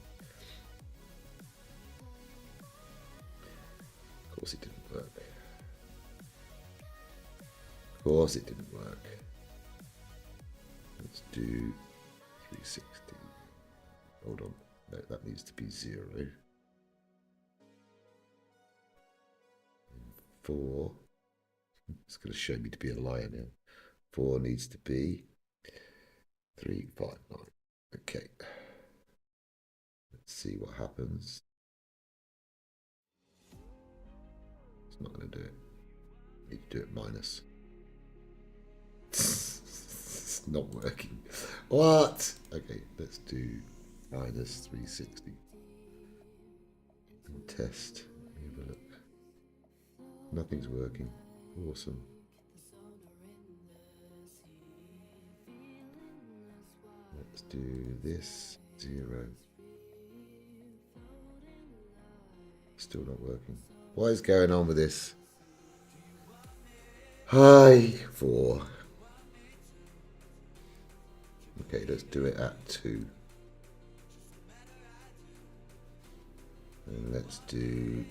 Of course it didn't work. Of course it didn't work. Let's do 360. Hold on. No, that needs to be 0. 4. It's going to show me to be a liar now. 4 needs to be 3, 5, 9. Okay. Let's see what happens. It's not going to do it. Need to do it minus. It's not working. What? Okay, let's do minus 360. And test. Have a look. Nothing's working. Awesome. Let's do this. 0. Still not working. What is going on with this? Hi, 4. Okay, let's do it at 2. And let's do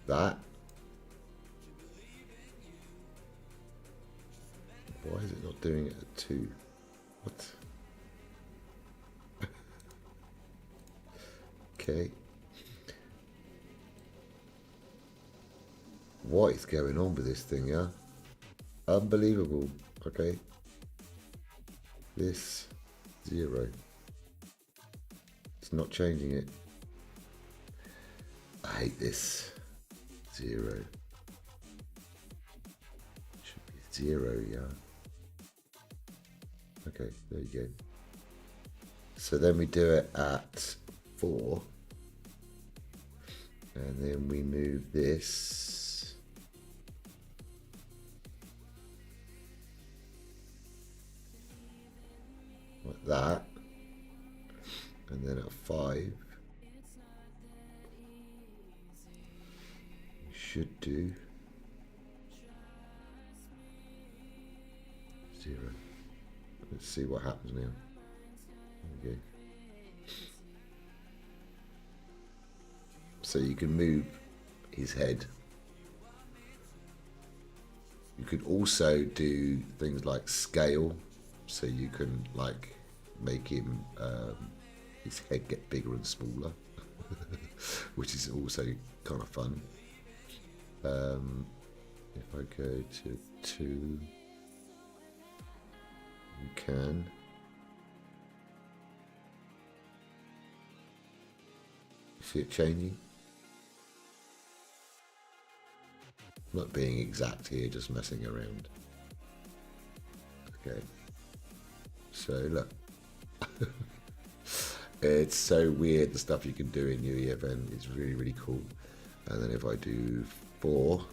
that. Why is it not doing it at 2? What? Okay. What is going on with this thing, yeah? Unbelievable. Okay. This 0. It's not changing it. I hate this. 0. Should be 0, yeah. Okay, there you go. So then we do it at 4. And then we move this. Like that. And then at 5. We should do 0. Let's see what happens now. There we go. So you can move his head. You could also do things like scale, so you can like make him his head get bigger and smaller, which is also kind of fun. If I go to 2, you can. See it changing? Not being exact here, just messing around. Okay. So look. It's so weird the stuff you can do in UEFN. It's really, really cool. And then if I do 4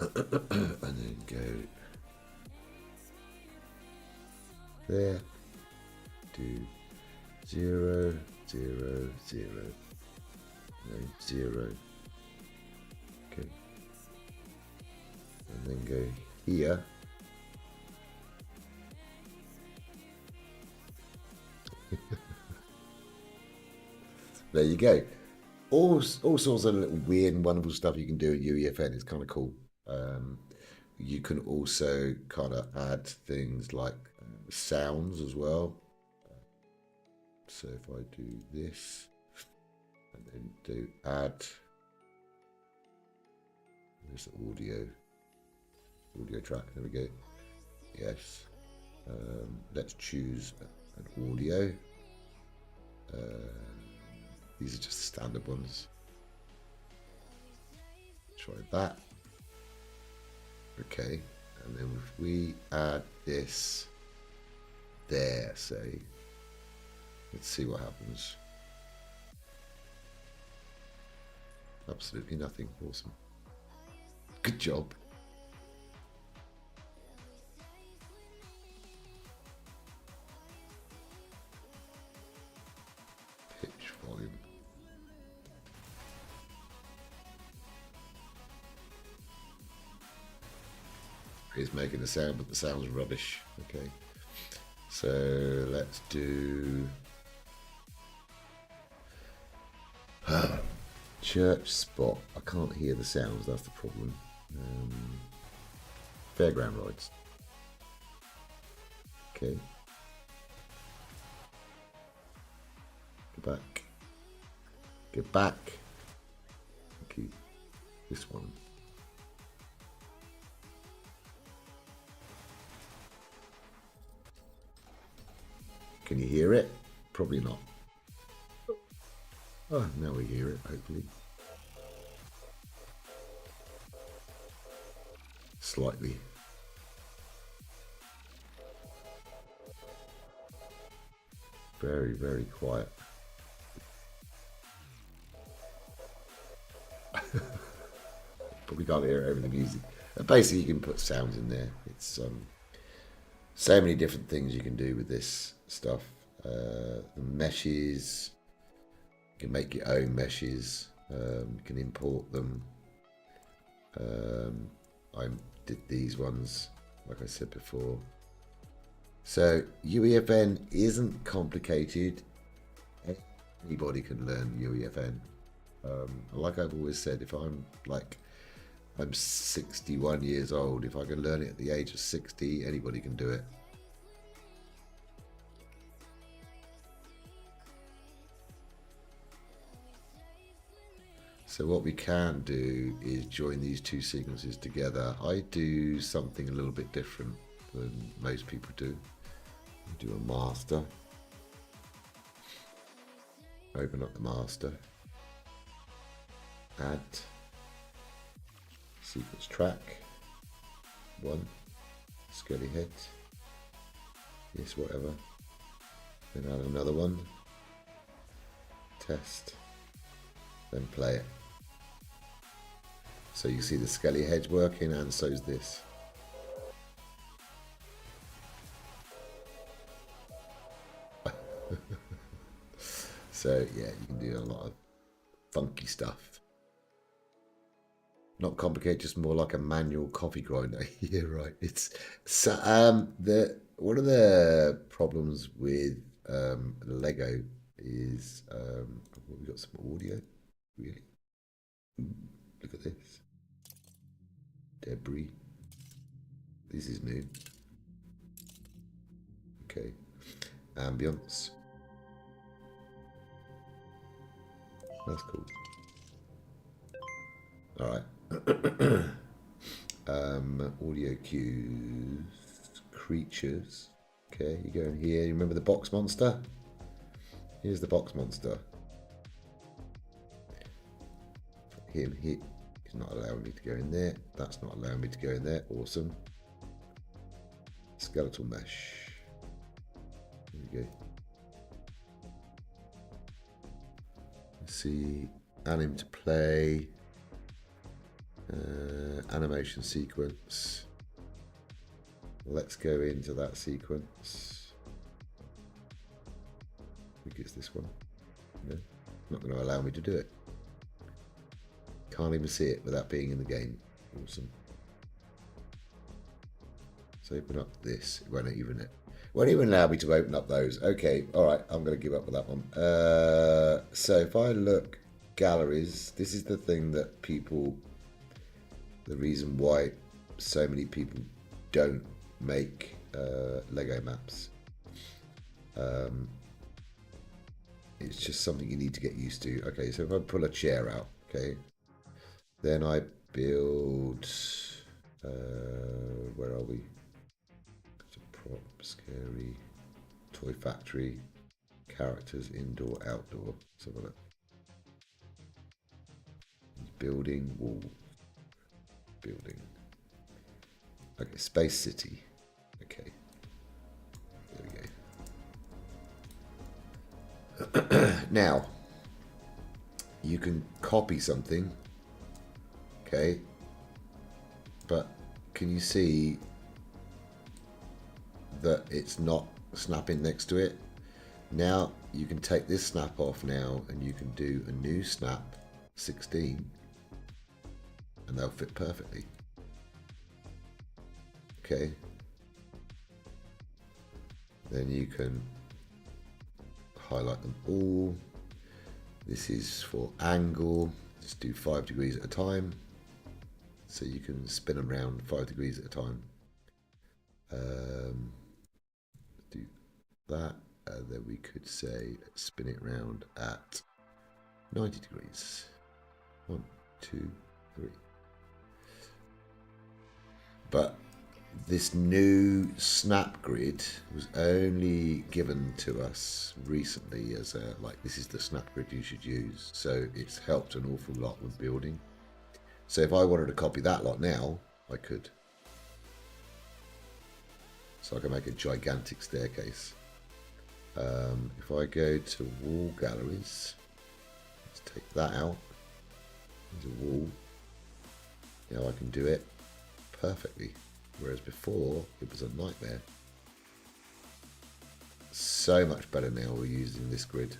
and then go there, do 0, 0, 0, no, 0. Okay. And then go here. There you go. All sorts of little weird and wonderful stuff you can do at UEFN. It's kind of cool. You can also kind of add things like sounds as well. So if I do this and then do add, there's the audio track. There we go. Yes. Let's choose an audio. These are just the standard ones. Try that. Okay, and then if we add this there, say, let's see what happens. Absolutely nothing. Awesome. Good job. volume. It's making a sound, but the sound's rubbish. Okay, so let's do church spot. I can't hear the sounds, that's the problem. Fairground rides. Okay. Go back. Get back. Okay. This one. Can you hear it? Probably not. Oh, now we hear it, hopefully. Slightly. Very, very quiet. Probably can't hear it over the music. Basically, you can put sounds in there. It's so many different things you can do with this stuff. The meshes. You can make your own meshes. You can import them. I did these ones, like I said before. So UEFN isn't complicated. Anybody can learn UEFN. Like I've always said, if I'm 61 years old, if I can learn it at the age of 60, anybody can do it. So what we can do is join these two sequences together. I do something a little bit different than most people do. I do a master. Open up the master. Add sequence track. 1. Skelly head. Yes, whatever. Then add another one. Test. Then play it. So you see the skelly hedge working, and so's this. So yeah, you can do a lot of funky stuff. Not complicated, just more like a manual coffee grinder. Yeah, right. It's so one of the problems with Lego is we got some audio. Really, look at this. Debris. This is new. Okay. Ambience. That's cool. All right. Audio cues. Creatures. Okay, you go in here. You remember the box monster? Here's the box monster. Put him here. He's not allowing me to go in there. That's not allowing me to go in there. Awesome. Skeletal mesh. There we go. Let's see. Anim to play. Animation sequence. Let's go into that sequence. I think it's this one. No, not going to allow me to do it. Can't even see it without being in the game. Awesome. Let's open up this. It won't even allow me to open up those. Okay, all right. I'm going to give up with that one. So if I look galleries, this is the thing that people. The reason why so many people don't make Lego maps. It's just something you need to get used to. Okay, so if I pull a chair out, okay, then I build, where are we? It's a prop, scary, toy factory, characters, indoor, outdoor. Let's have a look. Building, wall. Building. Okay, Space City. Okay. There we go. Now, you can copy something. Okay. But can you see that it's not snapping next to it? Now, you can take this snap off now and you can do a new snap 16 and they'll fit perfectly. Okay. Then you can highlight them all. This is for angle. Just do 5 degrees at a time. So you can spin them around 5 degrees at a time. Do that. Then we could say spin it around at 90 degrees. 1, 2, 3. But this new snap grid was only given to us recently as a, like, this is the snap grid you should use. So it's helped an awful lot with building. So if I wanted to copy that lot now, I could. So I can make a gigantic staircase. If I go to wall galleries, let's take that out. There's a wall. Now I can do it perfectly. Whereas before, it was a nightmare. So much better now we're using this grid.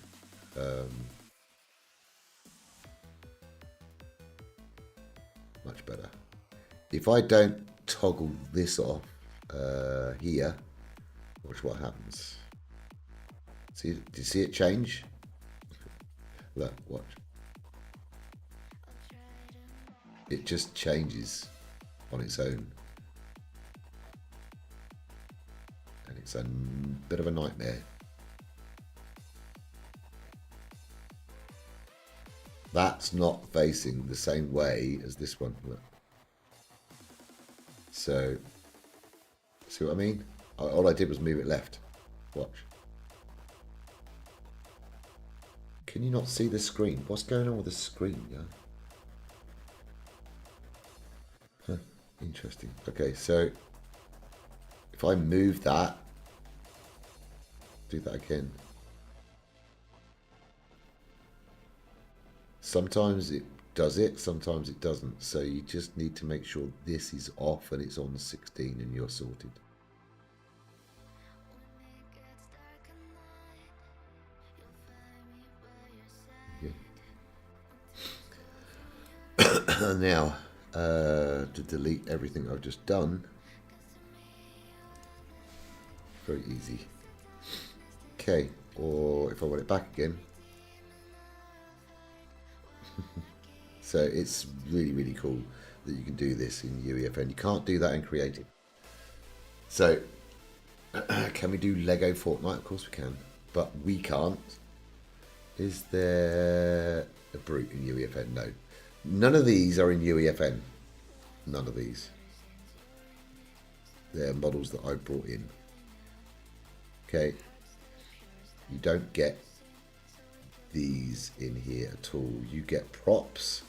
Much better. If I don't toggle this off here, watch what happens. See, do you see it change? Look, watch. It just changes on its own. And it's a bit of a nightmare. That's not facing the same way as this one. Look. So, see what I mean? All I did was move it left. Watch. Can you not see the screen? What's going on with the screen? Yeah. Huh, interesting. Okay, so if I move that, do that again. Sometimes it does it, sometimes it doesn't. So you just need to make sure this is off and it's on 16 and you're sorted. Yeah. Now, to delete everything I've just done, very easy. Okay, or if I want it back again. So it's really, really cool that you can do this in UEFN. You can't do that in Creative. So, can we do LEGO Fortnite? Of course we can, but we can't. Is there a brute in UEFN? No. None of these are in UEFN. None of these. They're models that I brought in. Okay. You don't get these in here at all. You get props,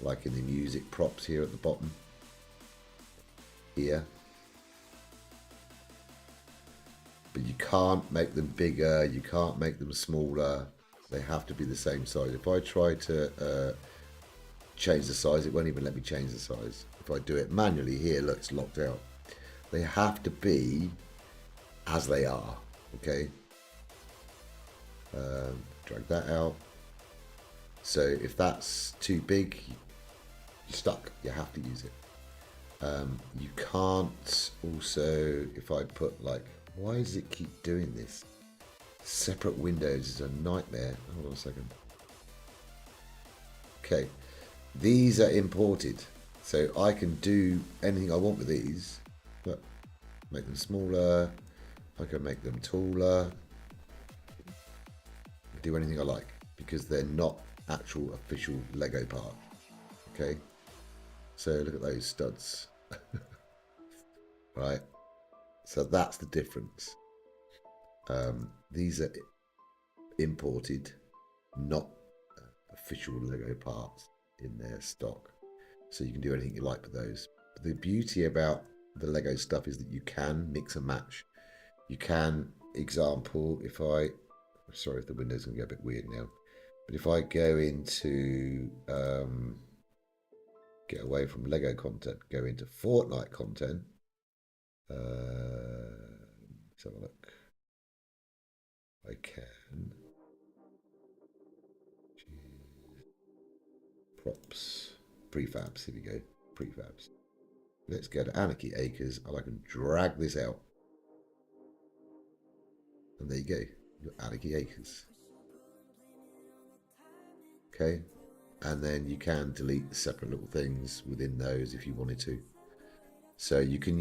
like in the music props here at the bottom. Here. But you can't make them bigger, you can't make them smaller. They have to be the same size. If I try to change the size, it won't even let me change the size. If I do it manually here, look, it's locked out. They have to be as they are, okay? Drag that out. So if that's too big, you're stuck, you have to use it. You can't also, if I put like, why does it keep doing this? Separate windows is a nightmare. Hold on a second. Okay, these are imported, so I can do anything I want with these. But make them smaller. I can make them taller. Do anything I like because they're not actual official Lego part. Okay, so look at those studs. Right, so that's the difference. These are imported, not official Lego parts in their stock. So you can do anything you like with those. But the beauty about the Lego stuff is that you can mix and match. You can, example, if I, sorry if the window's going to get a bit weird now, but if I go into, get away from Lego content, go into Fortnite content, let's have a look. I can props, prefabs. Here we go, prefabs. Let's go to Anarchy Acres, and I can drag this out. And there you go, your Anarchy Acres. Okay, and then you can delete separate little things within those if you wanted to. So you can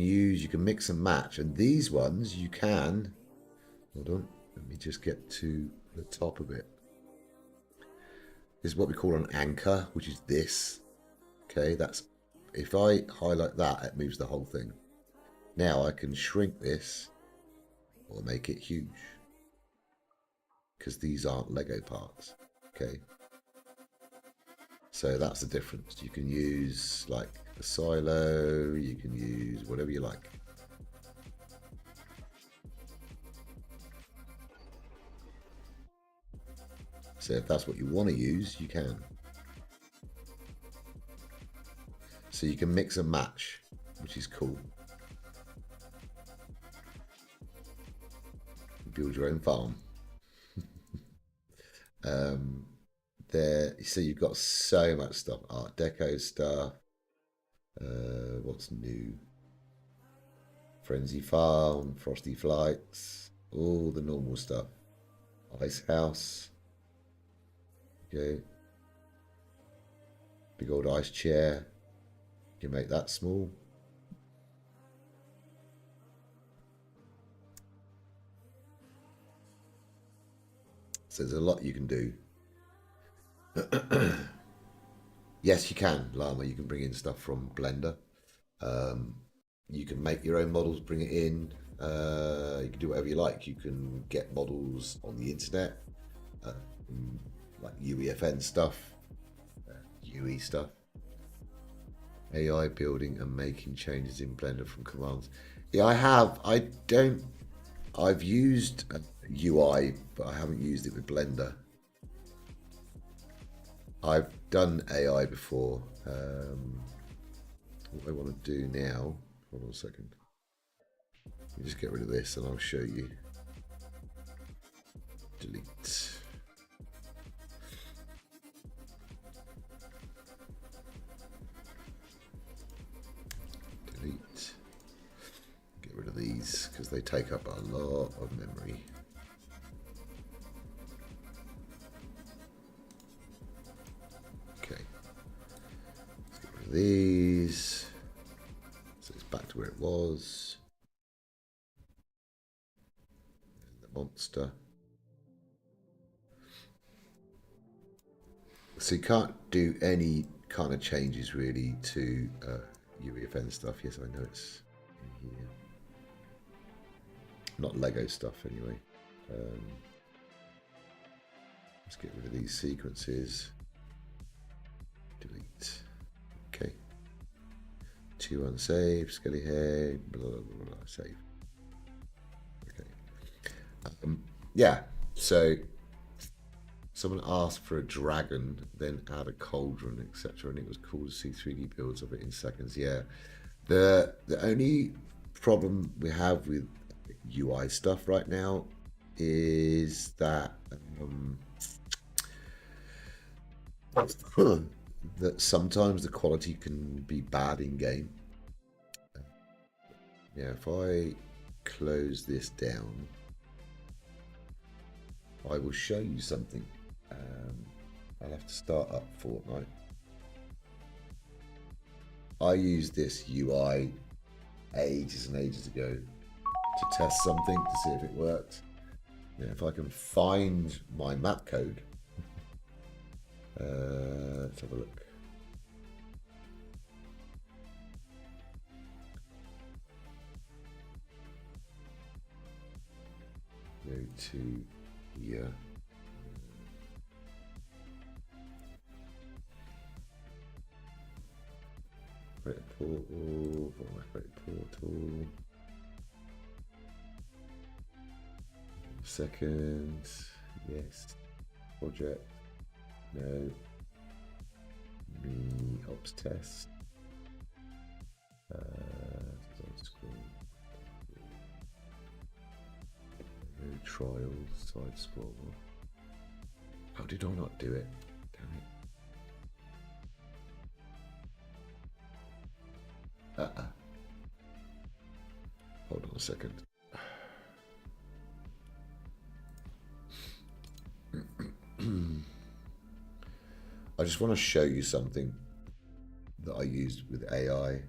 mix and match, and these ones you can, hold on, let me just get to the top of it. This is what we call an anchor, which is this. Okay, that's, if I highlight that, it moves the whole thing. Now I can shrink this or make it huge, because these aren't Lego parts. Okay, so that's the difference. You can use like a silo, you can use whatever you like. So if that's what you want to use, you can. So you can mix and match, which is cool. Build your own farm. There, so you've got so much stuff. Art Deco stuff. What's new? Frenzy Farm, Frosty Flights, all the normal stuff. Ice House. Okay. Big old ice chair. You can make that small. So there's a lot you can do. Yes, you can, Llama. You can bring in stuff from Blender. You can make your own models, bring it in. You can do whatever you like. You can get models on the internet, like UEFN stuff, UE stuff. AI building and making changes in Blender from commands. Yeah, I have. I've used UI, but I haven't used it with Blender. I've done AI before. What I want to do now, hold on a second. Let me just get rid of this and I'll show you. Delete. Delete. Get rid of these because they take up a lot of memory. Okay. Let's get rid of these. So it's back to where it was. And the monster. So you can't do any kind of changes really to UEFN stuff. Yes, I know it's in here. Not Lego stuff anyway. Let's get rid of these sequences. Delete. Okay. 2 unsaved, skelly head, blah, blah, blah, blah, save. Okay. Yeah, so someone asked for a dragon, then add a cauldron, etc. And it was cool to see 3D builds of it in seconds. Yeah. The only problem we have with UI stuff right now is that that sometimes the quality can be bad in game. Yeah, if I close this down, I will show you something. I'll have to start up Fortnite. I used this UI ages and ages ago to test something to see if it worked. Yeah, if I can find my map code. Let's have a look. Go to here. Create a portal. Create a portal. Second. Yes. Project. No. Me ops test. trials, side scroll. How did I not do it? Damn it. Hold on a second. I just want to show you something that I used with AI.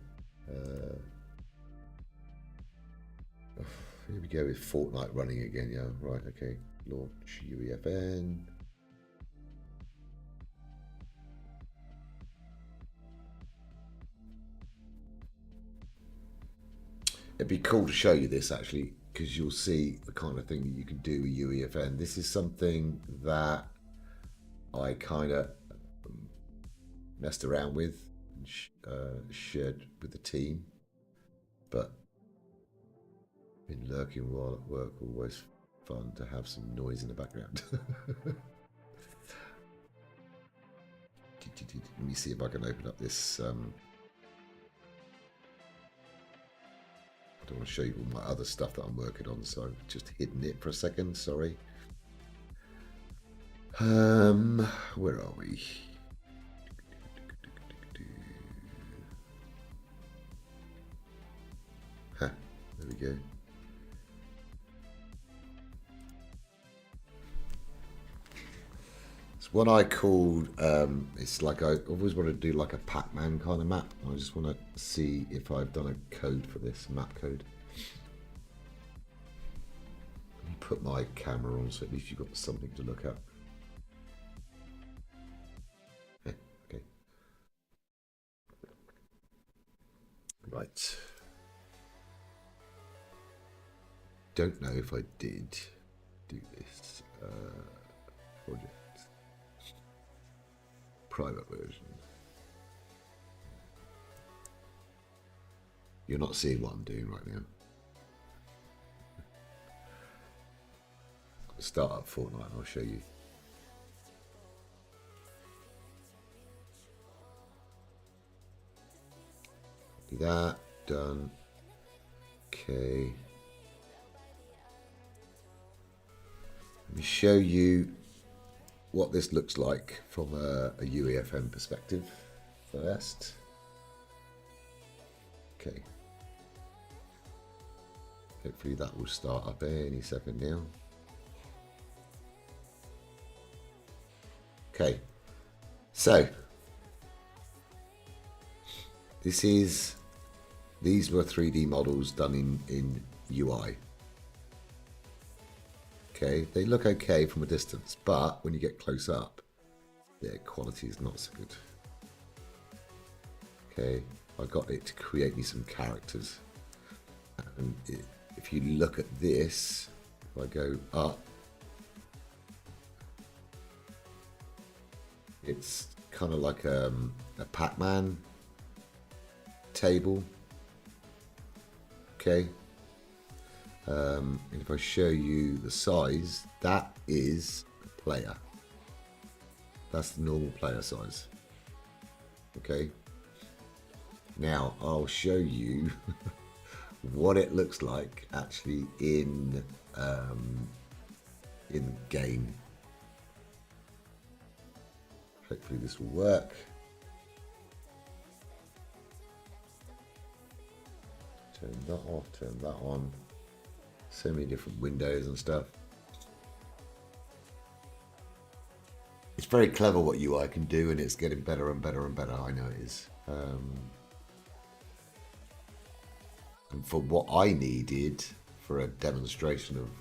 Here we go with Fortnite running again, yeah, right, okay. Launch UEFN. It'd be cool to show you this actually, because you'll see the kind of thing that you can do with UEFN. This is something that I kind of messed around with and shared with the team, but been lurking while at work. Always fun to have some noise in the background. Let me see if I can open up this. I don't want to show you all my other stuff that I'm working on, so I've just hidden it for a second. Sorry. Where are we? Huh, there we go. It's what I called, it's like I always want to do like a Pac-Man kind of map. I just want to see if I've done a code for this, map code. Let me put my camera on so at least you've got something to look at. Okay. Right. Don't know if I did do this. Project. Private version. You're not seeing what I'm doing right now. Start up Fortnite and I'll show you. Do that, done. Okay. Let me show you what this looks like from a UEFN perspective first. Okay. Hopefully that will start up any second now. Okay. So these were 3D models done in UI. Okay, they look okay from a distance, but when you get close up, their quality is not so good. Okay, I got it to create me some characters. And if you look at this, if I go up, it's kind of like a Pac-Man table. Okay. And if I show you the size, that is a player. That's the normal player size. Okay. Now I'll show you what it looks like actually in game. Hopefully this will work. Turn that off, turn that on. So many different windows and stuff. It's very clever what UI can do, and it's getting better and better and better. I know it is. And for what I needed for a demonstration of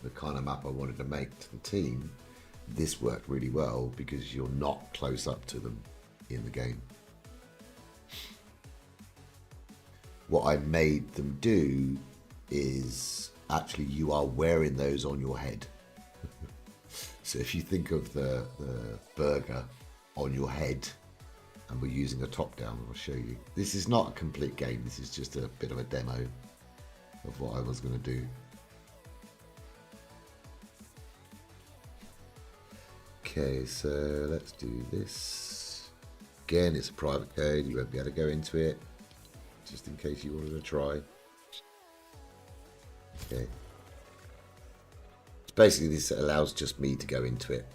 the kind of map I wanted to make to the team, this worked really well because you're not close up to them in the game. What I made them do is actually you are wearing those on your head. So if you think of the burger on your head, and we're using a top down, I'll show you. This is not a complete game, this is just a bit of a demo of what I was going to do. Okay, so let's do this. Again, it's a private code, you won't be able to go into it, just in case you wanted to try. Okay. It's Basically, this allows just me to go into it.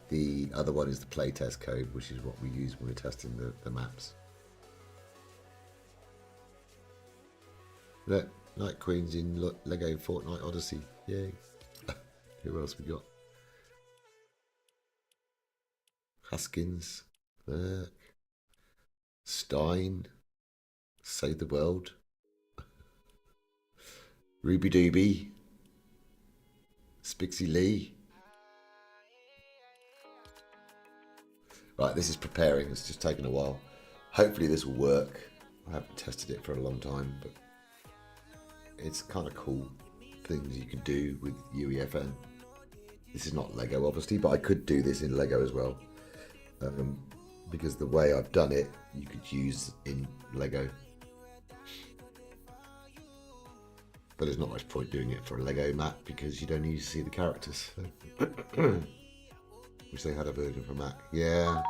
The other one is the playtest code, which is what we use when we're testing the maps. Look, Night Queen's in LEGO Fortnite Odyssey. Yay. Who else we got? Huskins. Look. Stein. Save the World. Ruby Dooby. Spixie Lee. Right, this is preparing. It's just taken a while. Hopefully this will work. I haven't tested it for a long time, but it's kind of cool things you can do with UEFN. This is not Lego, obviously, but I could do this in Lego as well. Because the way I've done it, you could use in Lego. But there's not much point doing it for a Lego map because you don't need to see the characters. Wish they had a version for Mac. Yeah.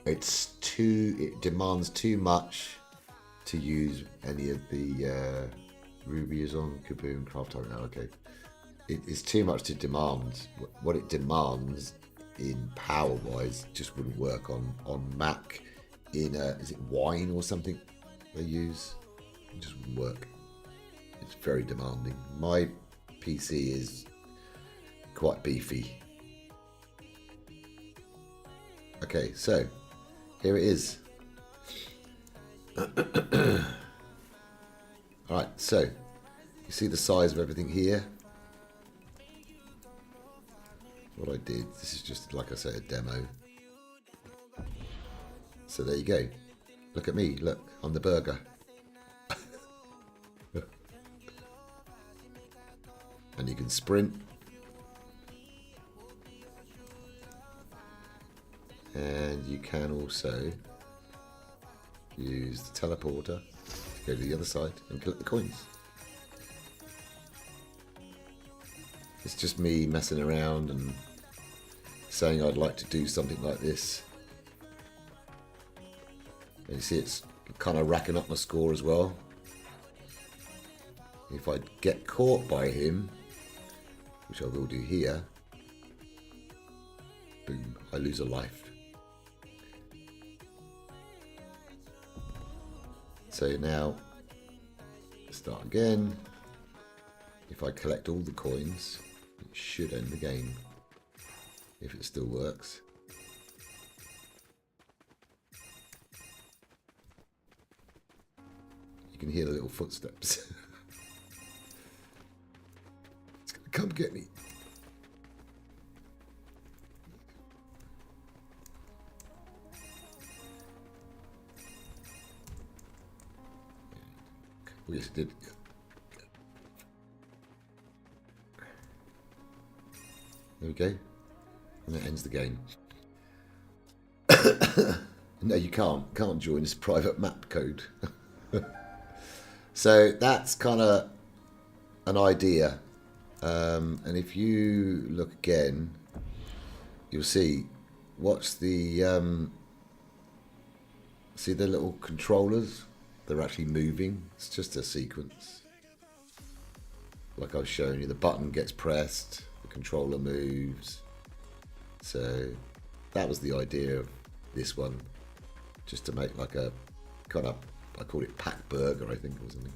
It demands too much to use any of the Ruby is on Kaboom Craft Time now. Okay. It's too much to demand. What it demands in power wise just wouldn't work on Mac in is it Wine or something they use? It just wouldn't work. It's very demanding. My PC is quite beefy. Okay, so here it is. Alright, so you see the size of everything here. What I did, this is just, like I said, a demo. So there you go. Look at me, look, I'm the burger. And you can sprint. And you can also use the teleporter to go to the other side and collect the coins. It's just me messing around and saying I'd like to do something like this. And you see it's kind of racking up my score as well. If I get caught by him, which I will do here, boom, I lose a life. So now, start again. If I collect all the coins, it should end the game, if it still works. You can hear the little footsteps. It's gonna come get me. Oh, yes, it did. There we go. And that ends the game. No, you can't join this private map code. So that's kind of an idea. And if you look again, you'll see, watch the, see the little controllers? They're actually moving. It's just a sequence. Like I was showing you, the button gets pressed, the controller moves. So that was the idea of this one. Just to make like a kind of, I call it pack burger, I think, or something.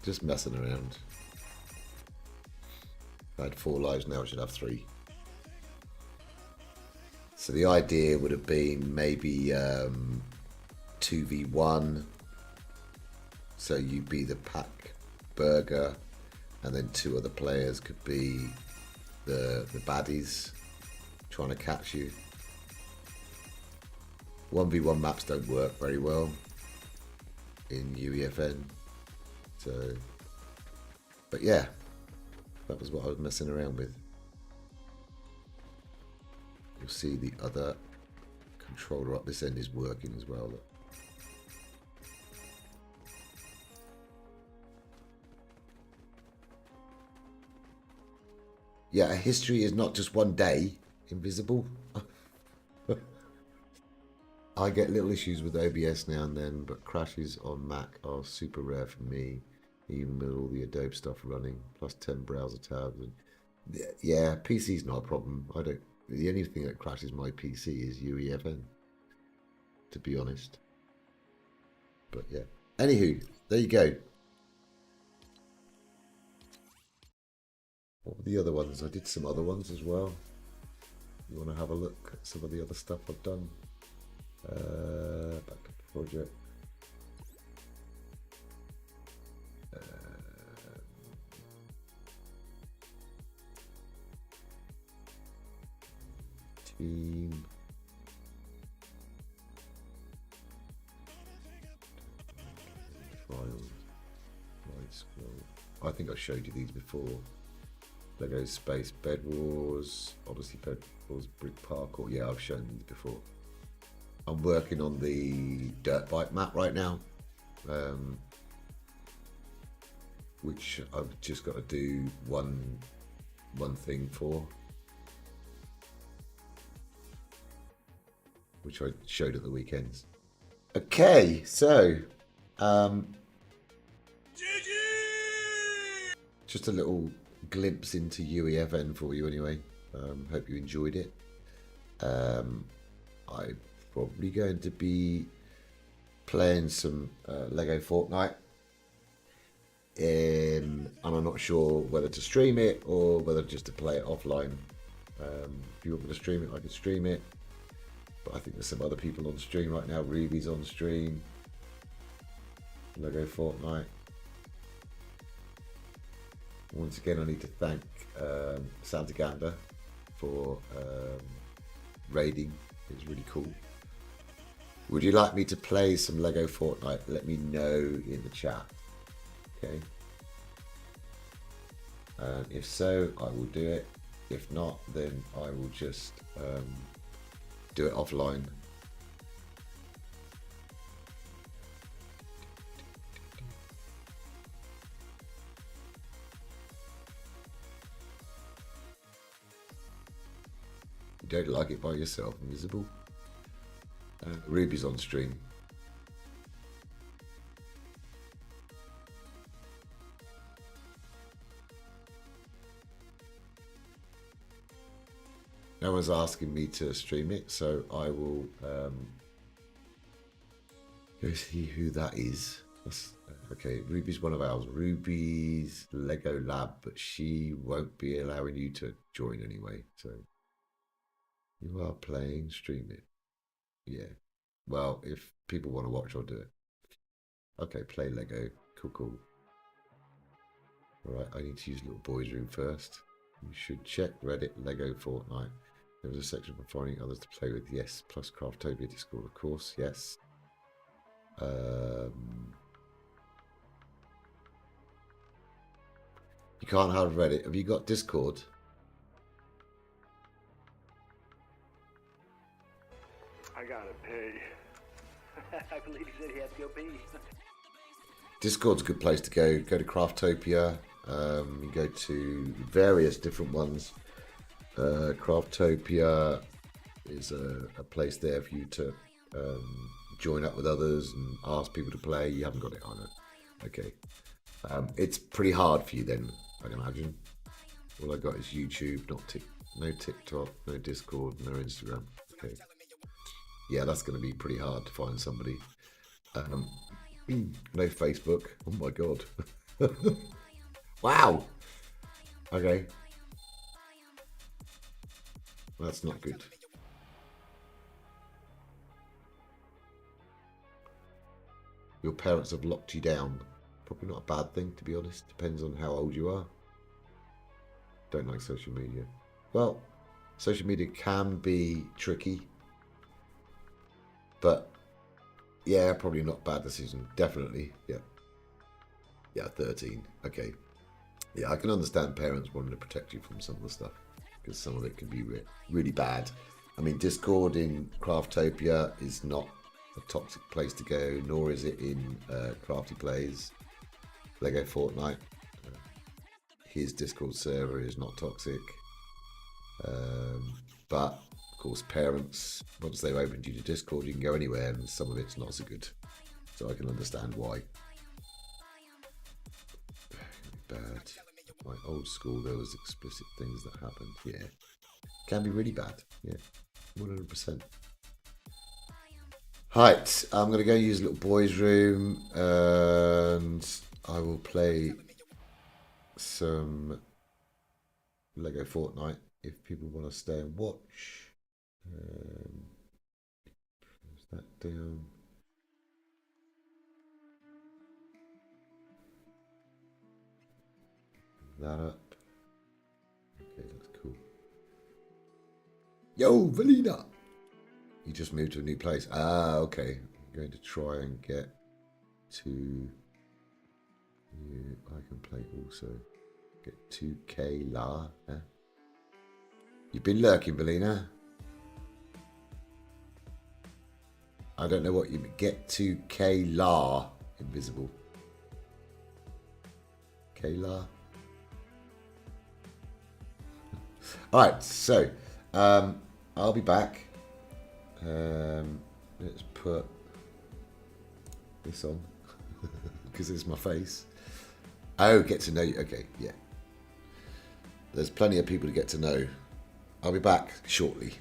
Just messing around. I had 4 lives, now I should have 3. So the idea would have been maybe 2v1. So you'd be the pack burger, and then 2 other players could be the baddies trying to catch you. 1v1 maps don't work very well in UEFN. So, but yeah, that was what I was messing around with. You'll see the other controller up this end is working as well. Look. Yeah, history is not just one day invisible. I get little issues with OBS now and then, but crashes on Mac are super rare for me, even with all the Adobe stuff running, plus 10 browser tabs. And yeah, PC's not a problem. The only thing that crashes my PC is UEFN, to be honest. But yeah. Anywho, there you go. What were the other ones? I did some other ones as well. You want to have a look at some of the other stuff I've done? Back to the project. Team. Files. Right scroll. I think I showed you these before. LEGO Space Bed Wars, Odyssey Bed Wars, Brick Parkour. Yeah, I've shown these before. I'm working on the dirt bike map right now, which I've just got to do one thing for, which I showed at the weekends. Okay, so just a little glimpse into UEFN for you anyway. Hope you enjoyed it. I'm probably going to be playing some LEGO Fortnite, and I'm not sure whether to stream it or whether just to play it offline. If you want me to stream it, I can stream it, but I think there's some other people on stream right now. Ruby's on stream. LEGO Fortnite. Once again, I need to thank Santagander for raiding. It was really cool. Would you like me to play some LEGO Fortnite? Let me know in the chat. Okay. If so, I will do it. If not, then I will just do it offline. You don't like it by yourself, Invisible. Ruby's on stream. No one's asking me to stream it, so I will go see who that is. Okay, Ruby's one of ours. Ruby's Lego Lab, but she won't be allowing you to join anyway. So you are playing, stream it. Yeah. Well, if people want to watch, I'll do it. Okay, play Lego. Cool, cool. All right, I need to use little boy's room first. You should check Reddit Lego Fortnite. There was a section for finding others to play with. Yes, plus Craftopia Discord, of course. Yes. You can't have Reddit. Have you got Discord? I gotta pay. I believe he said he had to go pee. Discord's a good place to go. Go to Craftopia. You go to various different ones. Craftopia is a place there for you to join up with others and ask people to play. You haven't got it on it. Okay. It's pretty hard for you then, I can imagine. All I got is YouTube, no TikTok, no Discord, no Instagram. Okay. Yeah, that's going to be pretty hard to find somebody. No Facebook. Oh my god. Wow. Okay. That's not good. Your parents have locked you down. Probably not a bad thing, to be honest. Depends on how old you are. Don't like social media. Well, social media can be tricky. But yeah, probably not a bad decision. Definitely. Yeah. Yeah, 13. Okay. Yeah, I can understand parents wanting to protect you from some of the stuff, because some of it can be really bad. I mean, Discord in Craftopia is not a toxic place to go, nor is it in Crafty Plays. LEGO Fortnite. His Discord server is not toxic. But Of course, parents, once they've opened you to Discord, you can go anywhere, and some of it's not so good. So I can understand why. Bad. My old school, there was explicit things that happened. Yeah. Can be really bad. Yeah. 100%. Right, I'm going to go use a little boys' room, and I will play some LEGO Fortnite if people want to stay and watch. Close that down. That up. Okay, that's cool. Yo, Valina! You just moved to a new place. Ah, okay. I'm going to try and get to... Yeah, I can play also. Get 2K La. Huh? You've been lurking, Valina. I don't know what you mean. Get to Kayla. Invisible. Kayla. Alright, so I'll be back. Let's put this on because it's my face. Oh, get to know you. Okay, yeah. There's plenty of people to get to know. I'll be back shortly.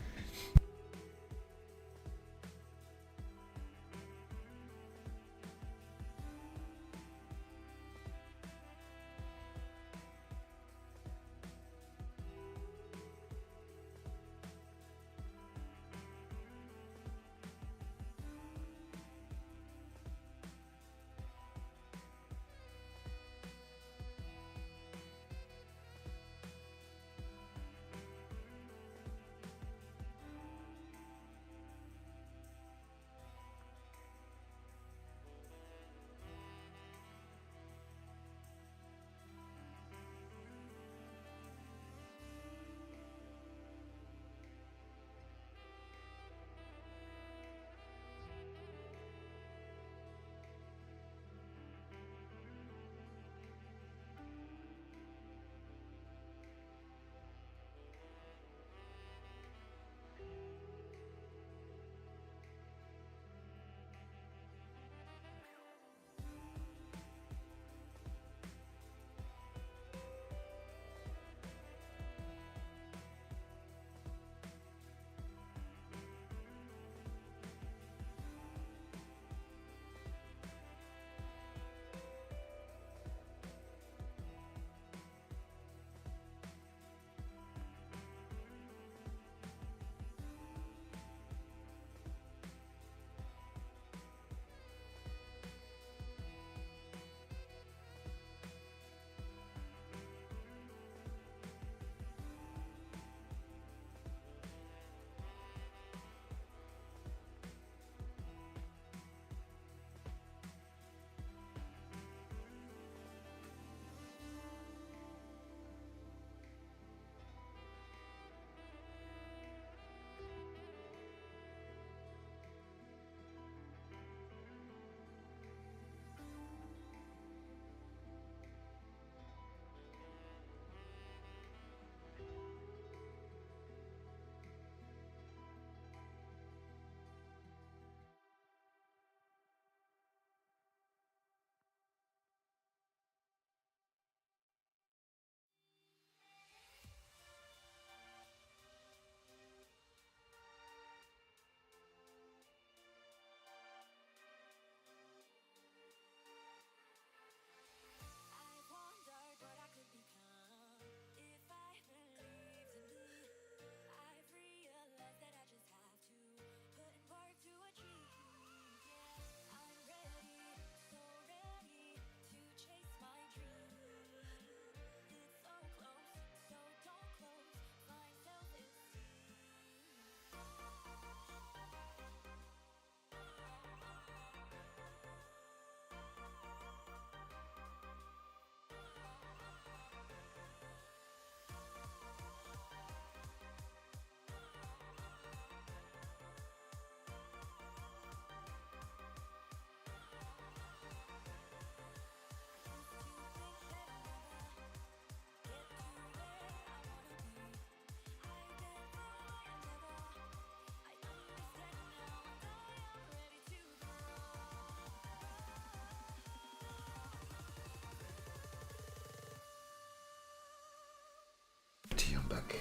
back.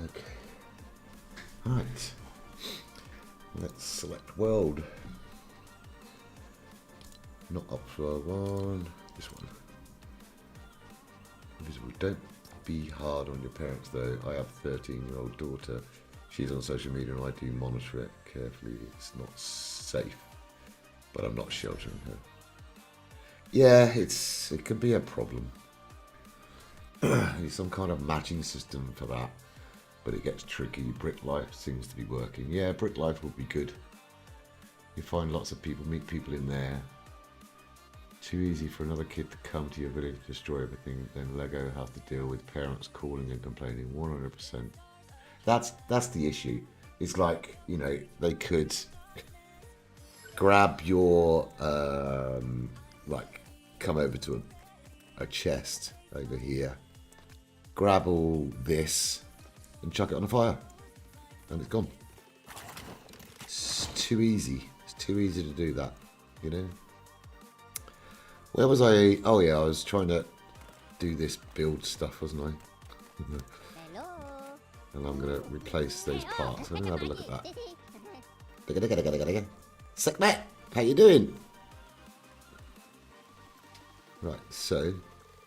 Okay. Right. Let's select world. Not Ops World 1. This one. Invisible. Don't be hard on your parents though. I have a 13-year-old daughter. She's on social media and I do monitor it carefully. It's not safe. But I'm not sheltering her. Yeah, it can be a problem. There's some kind of matching system for that. But it gets tricky. Brick Life seems to be working. Yeah, Brick Life would be good. You find lots of people, meet people in there. Too easy for another kid to come to your village to destroy everything. Then LEGO have to deal with parents calling and complaining. 100%. That's the issue. It's like, you know, they could grab your like come over to a chest over here, grab all this and chuck it on a fire and it's gone. It's too easy. It's too easy to do that, you know. Where was I? Oh yeah, I was trying to do this build stuff, wasn't I? Hello. And I'm going to replace those parts. I'm going to have a look at that. Sick mate, how you doing? Right, so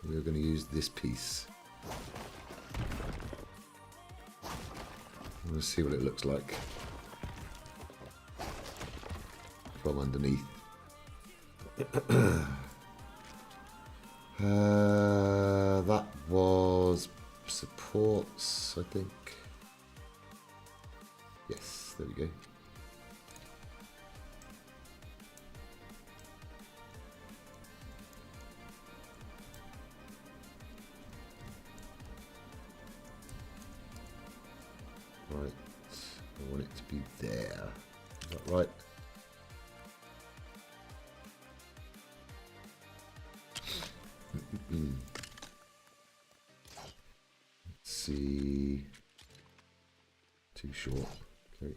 we're going to use this piece. I'm going to see what it looks like from underneath. That was supports, I think. Yes, there we go. Right, I want it to be there. Is that right? Let's see. Too short. Okay.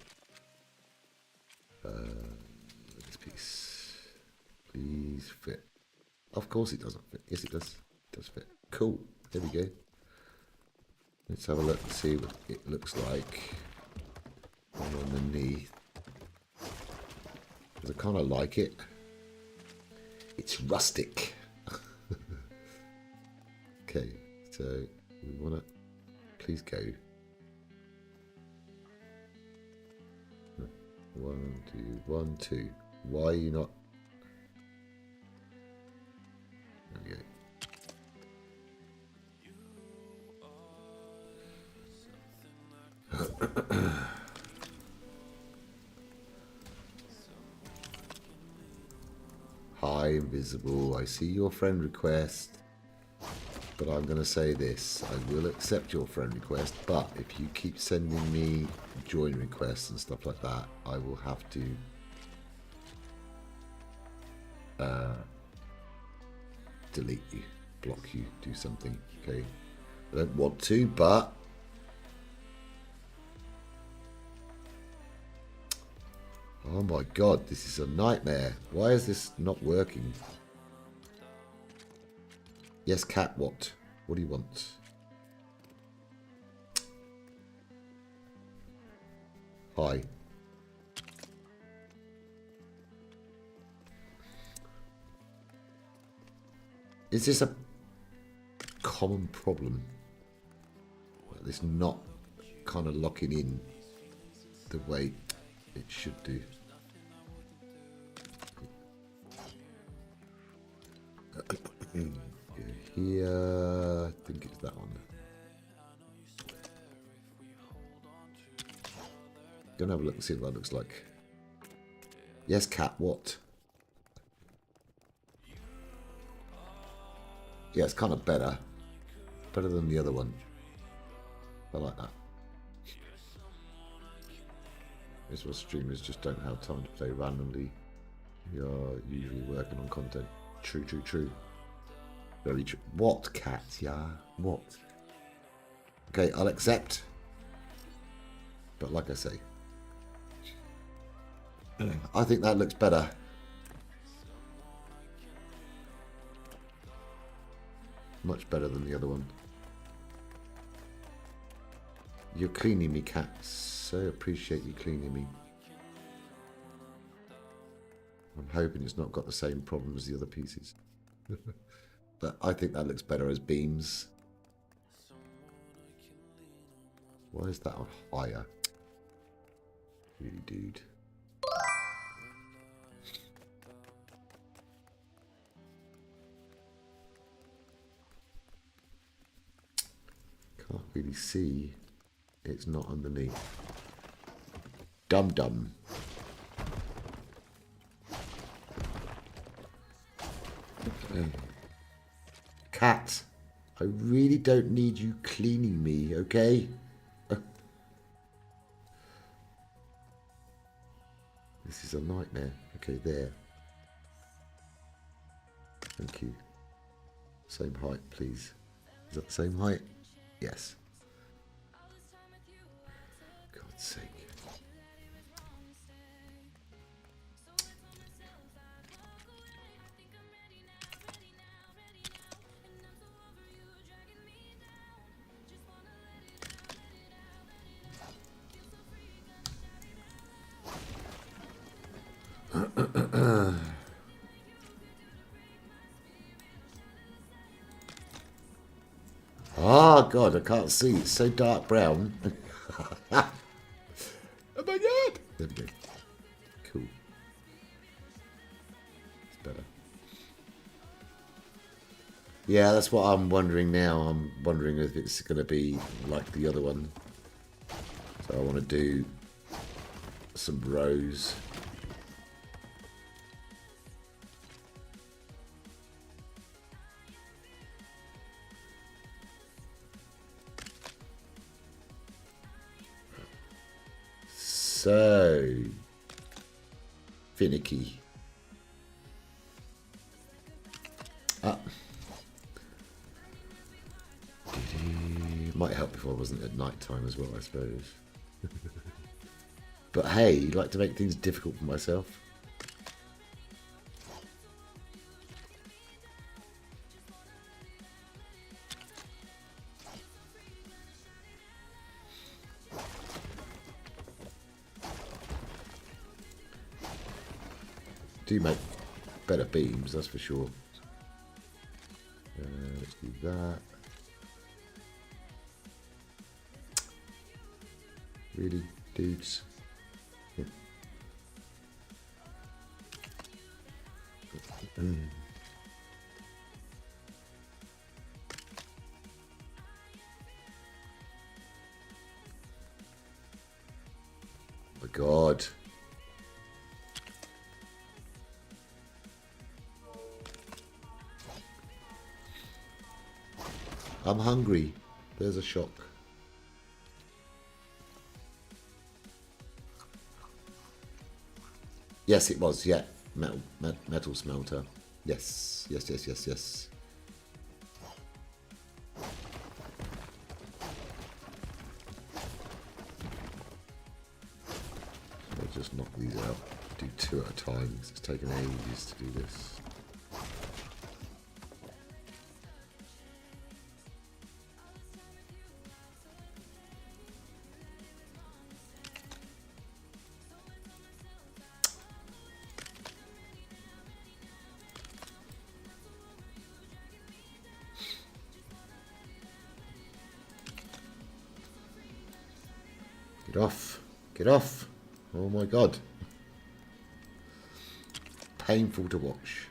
This piece. Please fit. Of course it doesn't fit. Yes, it does. It does fit. Cool. There we go. Let's have a look and see what it looks like underneath. Because I kind of like it. It's rustic. Okay, so we want to please go. 1, 2, 1, 2. Why are you not? There we go. Hi, Invisible. I see your friend request. But I'm going to say this, I will accept your friend request, but if you keep sending me join requests and stuff like that, I will have to delete you, block you, do something, okay? I don't want to, but oh my god, this is a nightmare. Why is this not working? Yes, cat, what? What do you want? Hi. Is this a common problem? It's not kind of locking in the way it should do. Here, I think it's that one. Go and have a look and see what that looks like. Yes, cat, what? Yeah, it's kind of better. Better than the other one. I like that. This what streamers just don't have time to play randomly. You're usually working on content. True, true, true. Very true. What, cat? Yeah, what? Okay, I'll accept. But like I say, I think that looks better. Much better than the other one. You're cleaning me, cat. So appreciate you cleaning me. I'm hoping it's not got the same problem as the other pieces. But I think that looks better as beams. Why is that on higher? Really, dude. Can't really see. It's not underneath. Dum dum. Cat, I really don't need you cleaning me, okay? This is a nightmare. Okay, there. Thank you. Same height, please. Is that the same height? Yes. God's sake. Oh God, I can't see. It's so dark brown. Oh my God! There we go. Cool. It's better. Yeah, that's what I'm wondering now. I'm wondering if it's going to be like the other one. So I want to do some rows. So finicky. Might help if I wasn't at night time as well, I suppose. But hey, I like to make things difficult for myself. Do make better beams, that's for sure. Let's do that. Really, dudes? Yeah. My God. I'm hungry. There's a shock. Yes, it was. Yeah, metal smelter. Yes, yes, yes, yes, yes. I'll just knock these out. Do two at a time because it's taken ages to do this. Get off. Get off. Oh my God. Painful to watch.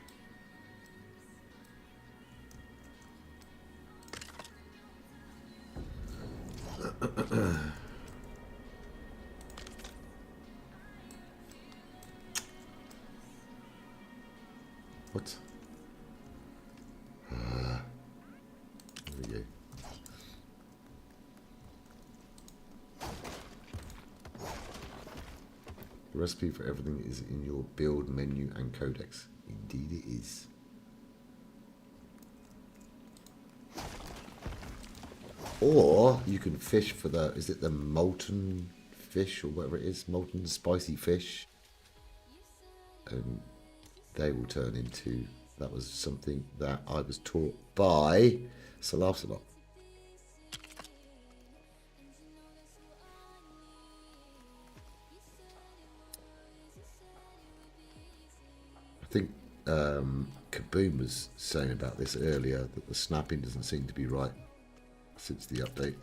What? There we go. The recipe for everything is in your build menu and codex. Indeed it is. Or you can fish for the, is it the molten fish or whatever it is? Molten spicy fish. And they will turn into, that was something that I was taught by Sir Lancelot. think Kaboom was saying about this earlier, that the snapping doesn't seem to be right since the update.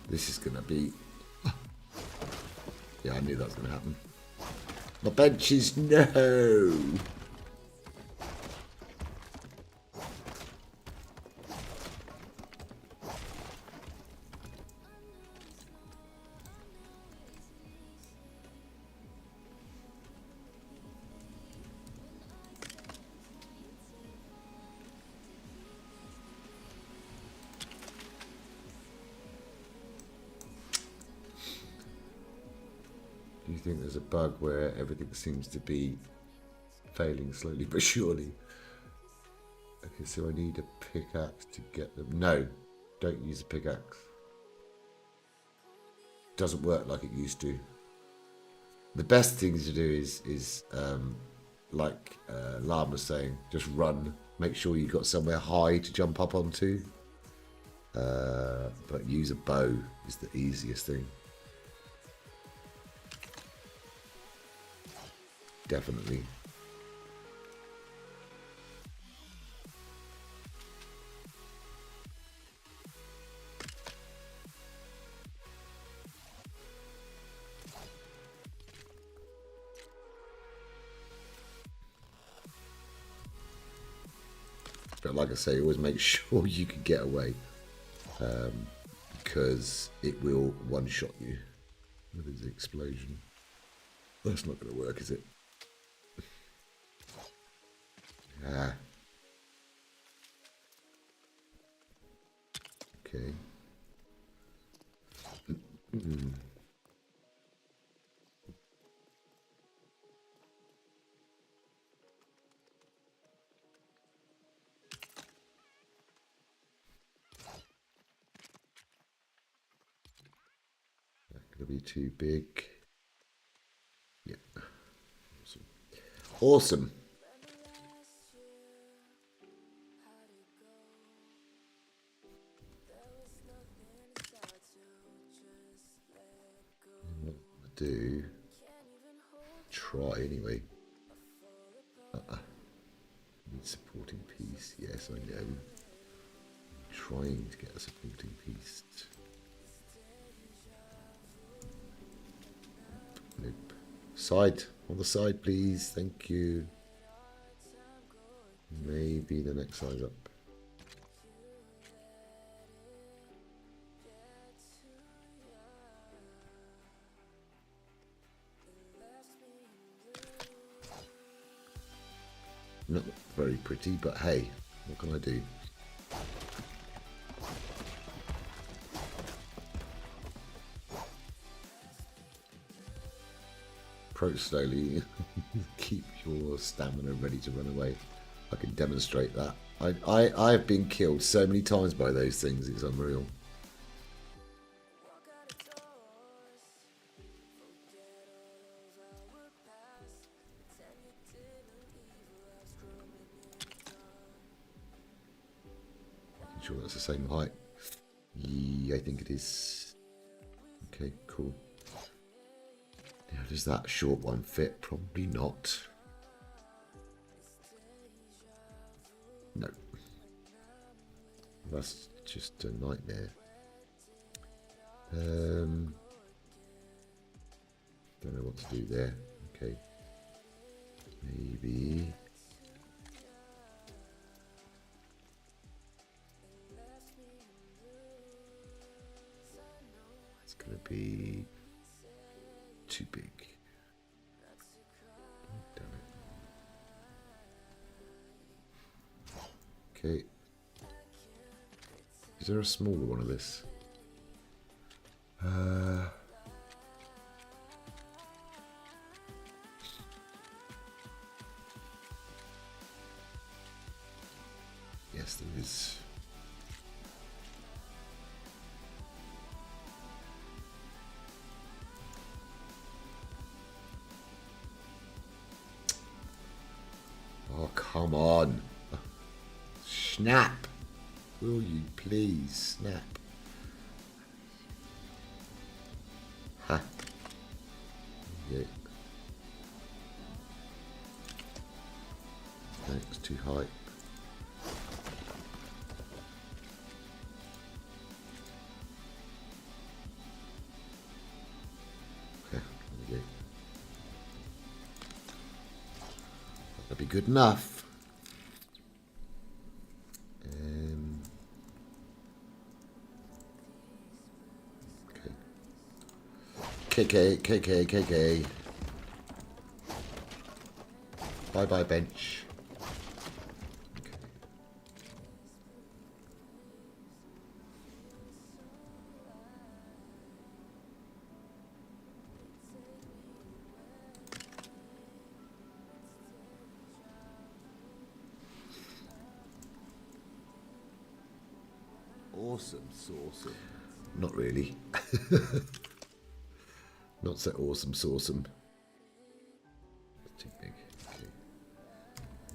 This is going to be... Yeah, I knew that was going to happen. My benches, no! Do you think there's a bug where everything seems to be failing slowly but surely? Okay, so I need a pickaxe to get them. No, don't use a pickaxe. Doesn't work like it used to. The best thing to do is like Lam was saying, just run. Make sure you've got somewhere high to jump up onto. But use a bow is the easiest thing. Definitely. But like I say, always make sure you can get away, because it will one-shot you with its explosion. That's not going to work, is it? Ah. Okay. Not going to be too big. Yeah. Awesome. Awesome. Do try anyway. Need supporting piece. Yes, I know. Trying to get a supporting piece. Nope. Side, on the side, please. Thank you. Maybe the next side up. Not very pretty, but hey, what can I do? Approach slowly. Keep your stamina ready to run away. I can demonstrate that. I've been killed so many times by those things, it's unreal. Sure that's the same height. Yeah, I think it is. Okay, cool. Now, does that short one fit? Probably not. No. That's just a nightmare. Don't know what to do there. Okay. Maybe. It's going to be too big. Damn Okay. Is there a smaller one of this? Yes, there is. Oh, come on. Snap. Will you please snap? Ha. Yeah. No, it's too high. Okay, there we go. That'll be good enough. KK. Bye bye bench. Okay. Awesome, awesome. Not really. Not so awesome, awesome. Too big. Okay.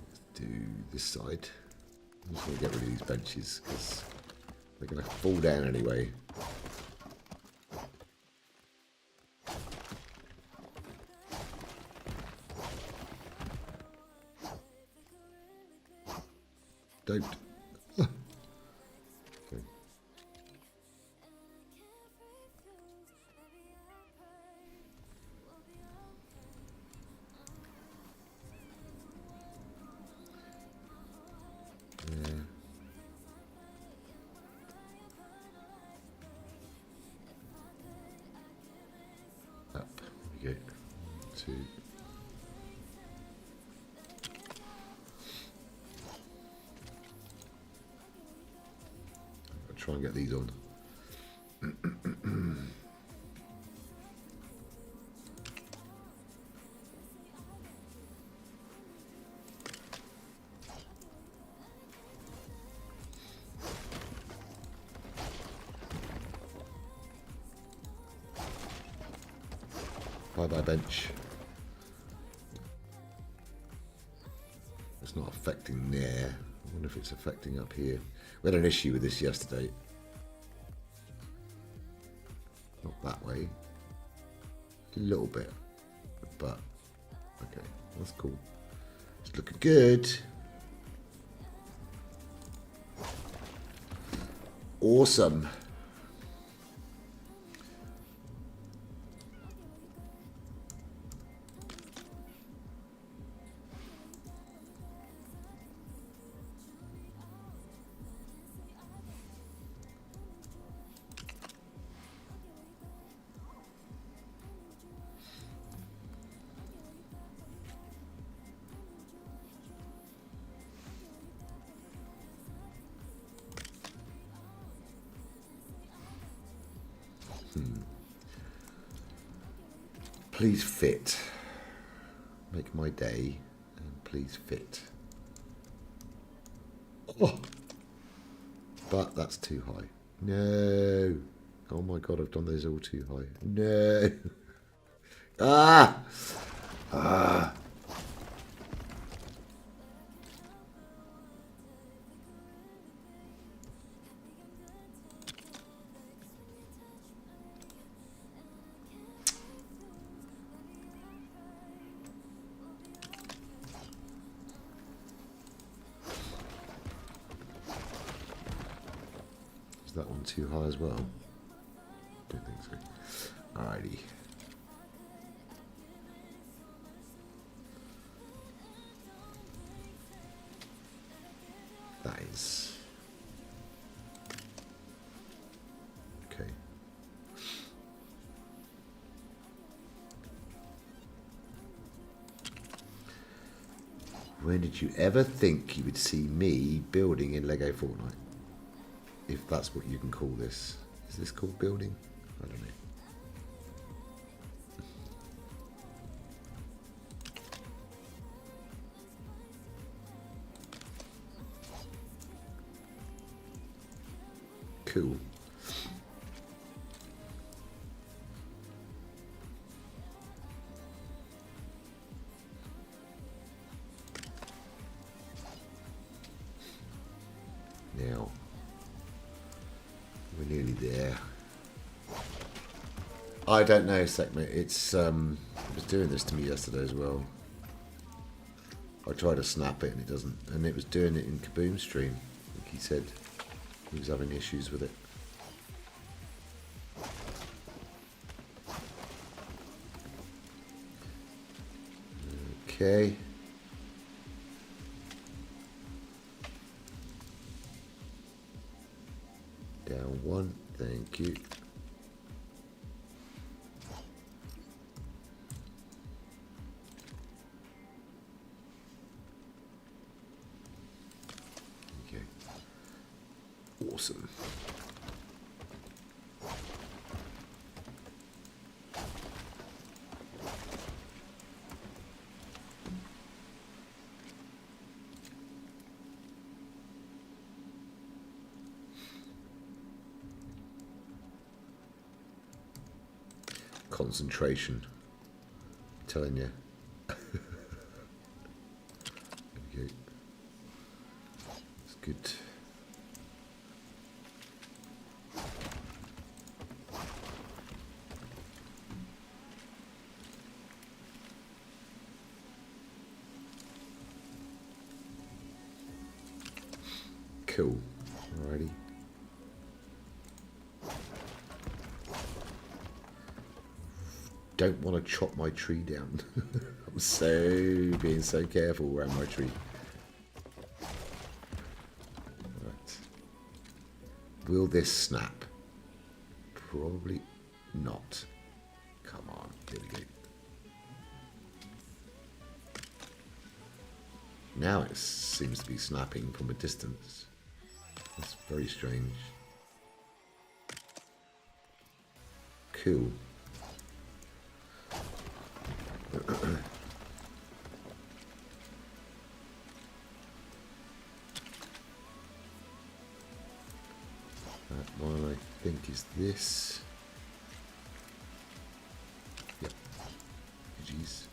Let's do this side. I'm just going to get rid of these benches because they're going to fall down anyway. Don't. Okay. Up. There we go. 2. I'll try and get these on. Bye-bye bench. It's not affecting there. I wonder if it's affecting up here. We had an issue with this yesterday. Not that way. A little bit. But, okay, that's cool. It's looking good. Awesome. Please fit. Make my day. And please fit. Oh! But that's too high. No. Oh my god, I've done those all too high. No. Ah! Ah! Is that one too high as well? Don't think so. Alrighty. That is okay. When did you ever think you would see me building in LEGO Fortnite? If that's what you can call this. Is this called building? I don't know. Cool. Now, we're nearly there. I don't know, Sekhmet. It's it was doing this to me yesterday as well. I tried to snap it and it doesn't, and it was doing it in Kaboom's stream. I think he said he was having issues with it. Okay. Down one, thank you. Okay. Awesome. Concentration. I'm telling you. Okay. It's good. Cool. Alrighty. Don't want to chop my tree down. I'm being so careful around my tree. Right. Will this snap? Probably not. Come on, here we go. Now it seems to be snapping from a distance. That's very strange. Cool. That one I think is this. Yep. Jeez.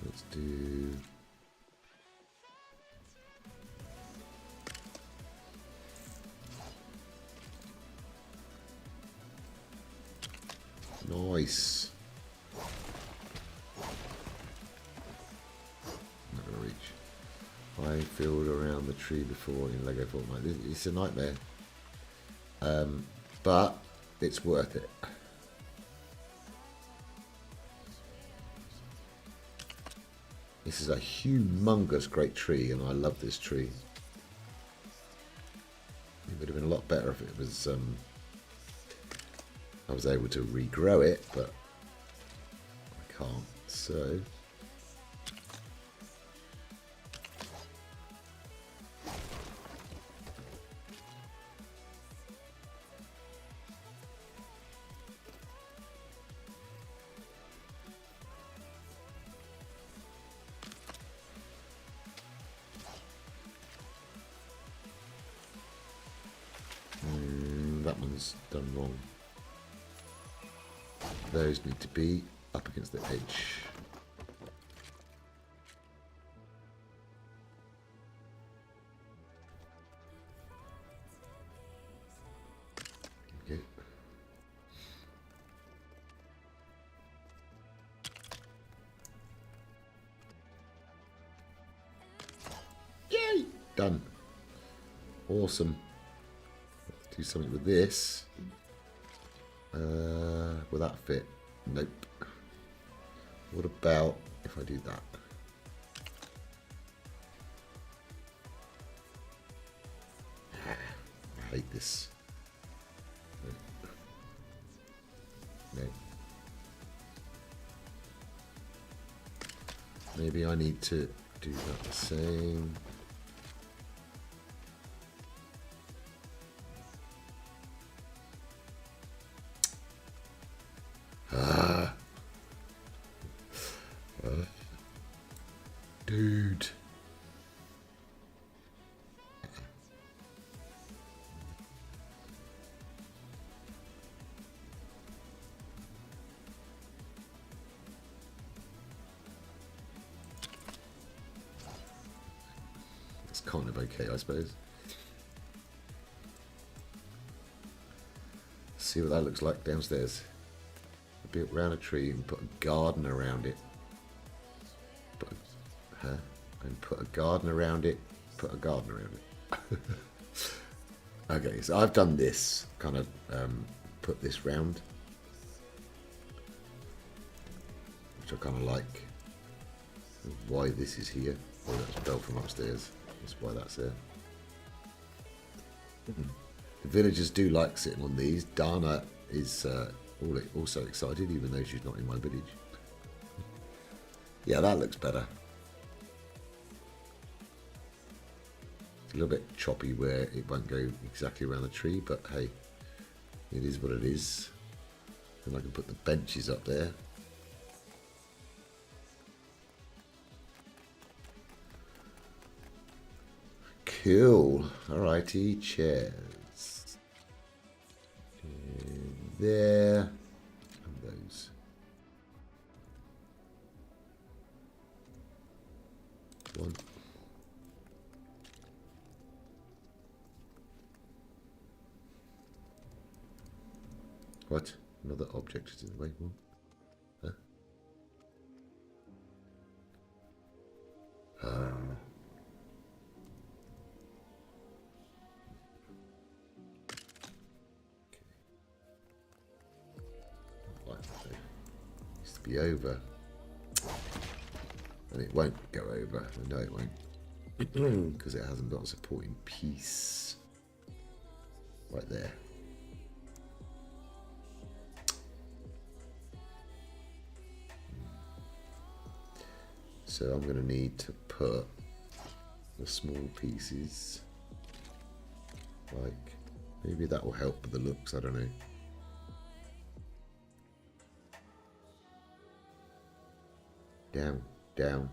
Let's do. Nice. Not gonna reach. I filled around the tree before in LEGO Fortnite. It's a nightmare, but it's worth it. This is a humongous great tree, and I love this tree. It would have been a lot better if it was. I was able to regrow it, but I can't. So. That one's done wrong. Those need to be up against the edge. Okay. Yay! Done. Awesome. Let's do something with this. Will that fit? Nope. What about if I do that? I hate this. No. Maybe I need to do that the same. Dude. It's kind of okay, I suppose. See what that looks like downstairs. Built around a tree and put a garden around it. And put a garden around it. Put a garden around it. Okay, so I've done this. Kind of put this round. Which I kind of like. Why this is here. Oh, that's a bell from upstairs. That's why that's there. The villagers do like sitting on these. Dana is also excited, even though she's not in my village. Yeah, that looks better. It's a little bit choppy where it won't go exactly around the tree, but hey, it is what it is. And I can put the benches up there. Cool. Alrighty, chairs. And there. And those. One. What? Another object is in the way. One. Huh? Needs to be over. And it won't go over. No, it won't. Because it hasn't got a supporting piece. Right there. So I'm going to need to put the small pieces, like, maybe that will help with the looks, I don't know. Down, down.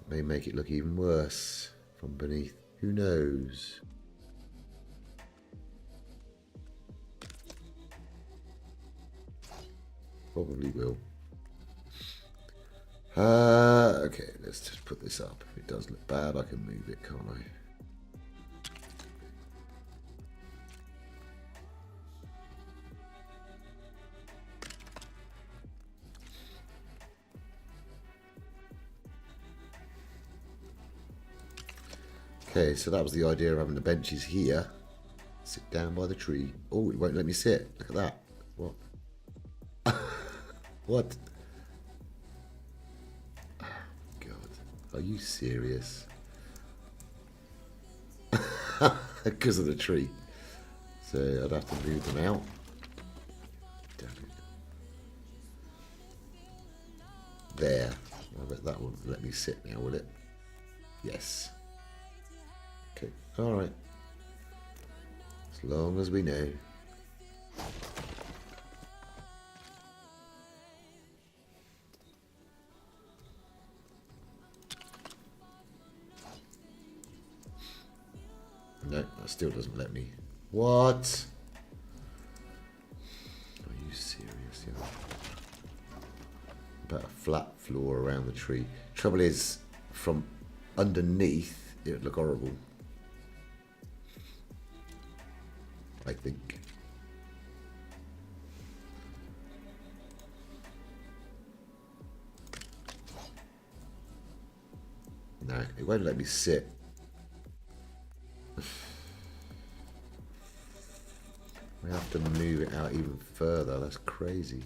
May make it look even worse from beneath. Who knows? Probably will. Okay, let's just put this up. If it does look bad, I can move it, can't I? Okay, so that was the idea of having the benches here. Sit down by the tree. Oh, it won't let me sit. Look at that. What? What? Oh, God. Are you serious? Because of the tree. So I'd have to move them out. Damn it. There. I bet that won't let me sit now, will it? Yes. Okay, alright. As long as we know. No, that still doesn't let me. What? Are you serious? Yeah. About a flat floor around the tree. Trouble is, from underneath, it would look horrible. I think. No, it won't let me sit. I have to move it out even further. That's crazy.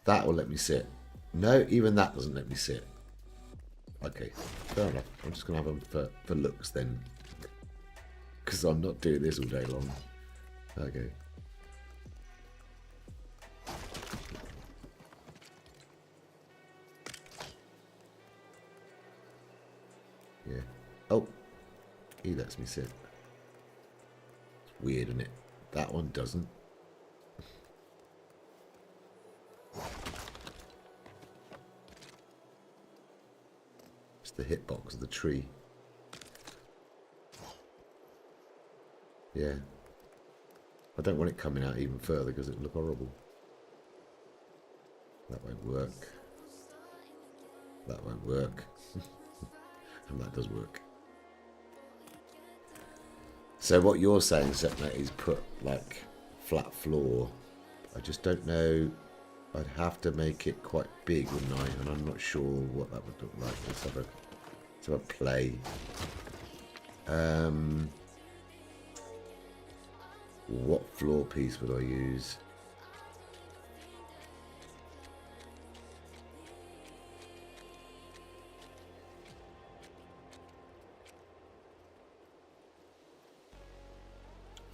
That will let me sit. No, even that doesn't let me sit. Okay, fair enough. I'm just going to have them for looks then. Because I'm not doing this all day long. Okay. Yeah. Oh, he lets me sit. It's weird, isn't it? That one doesn't. It's the hitbox of the tree. Yeah. I don't want it coming out even further because it'll look horrible. That won't work. That won't work. And that does work. So what you're saying, Setmate, is put like flat floor. I just don't know. I'd have to make it quite big, wouldn't I? And I'm not sure what that would look like. Let's have a play. What floor piece would I use?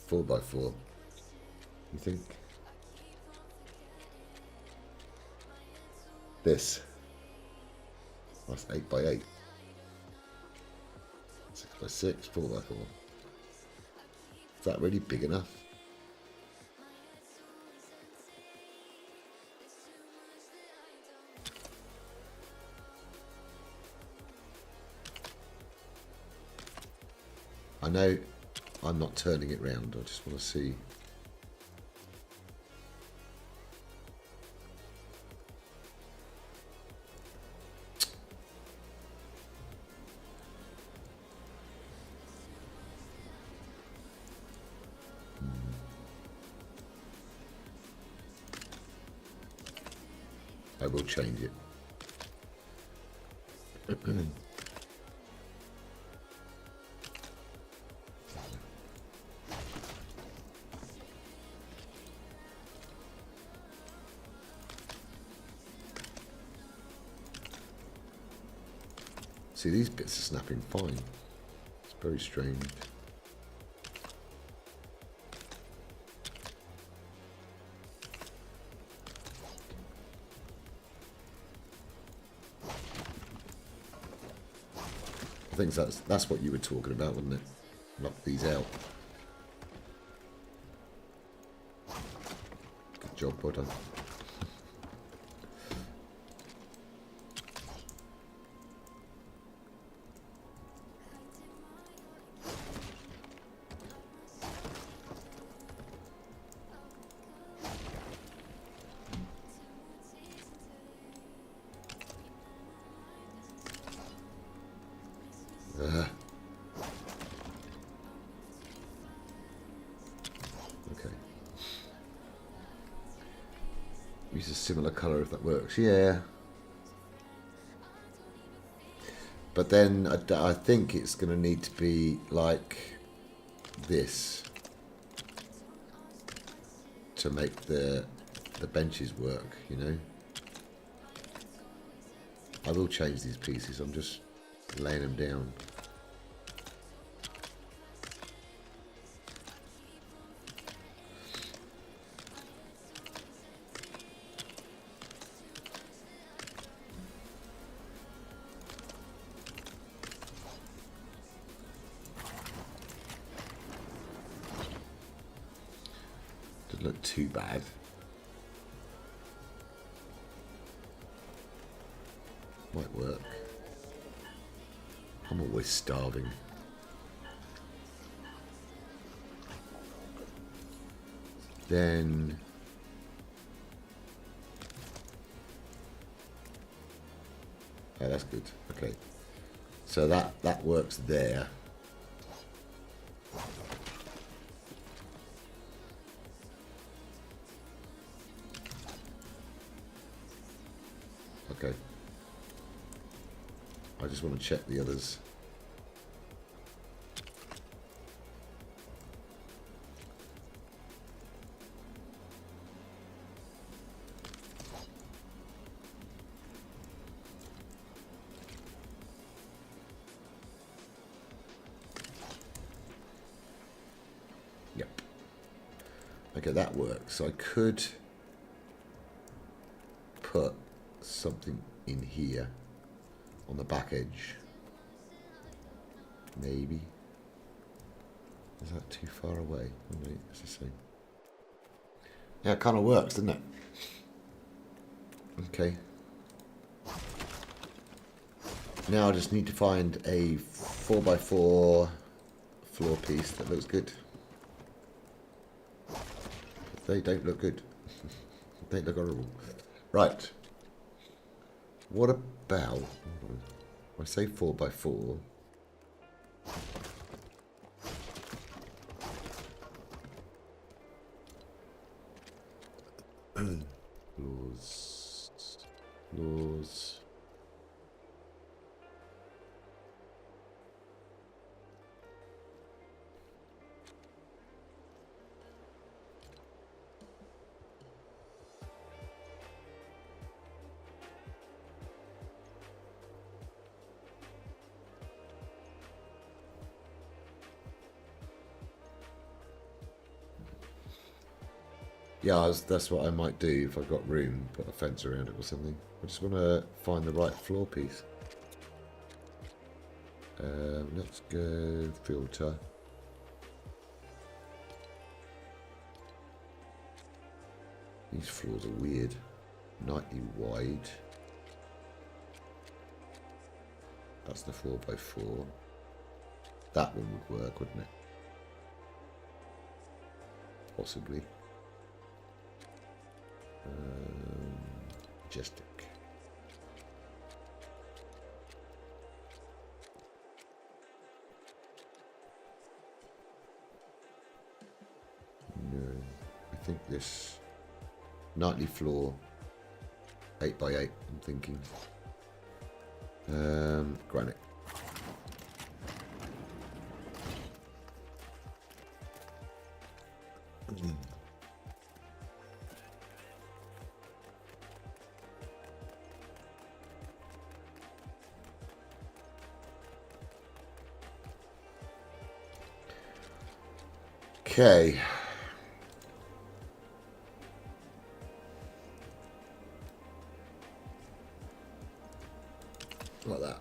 Four by four. You think? This. That's 8 by 8. 6 by 6, 4 by 4. Is that really big enough? I know I'm not turning it round, I just want to see. I will change it. See, these bits are snapping fine. It's very strange. I think that's what you were talking about, wasn't it? Knock these out. Good job, well done. Okay. Use a similar colour if that works. Yeah. But then I think it's going to need to be like this to make the benches work, you know. I will change these pieces. I'm just laying them down. Doesn't look too bad. Might work. I'm always starving. Then oh, that's good. Okay. So that works there. Okay. I just want to check the others. Okay, that works. So I could put something in here on the back edge. Maybe. Is that too far away? Oh, wait, it's the same. Yeah, it kind of works, doesn't it? Okay. Now I just need to find a 4x4 floor piece that looks good. They don't look good. They look horrible. Right. What about... I say 4x4. Floors. Yeah, that's what I might do if I've got room, put a fence around it or something. I just want to find the right floor piece. Let's go filter. These floors are weird. 90 wide. That's the 4x4. That one would work, wouldn't it? Possibly. Majestic. No, I think this nightly floor 8x8. I'm thinking granite. Okay. Like that.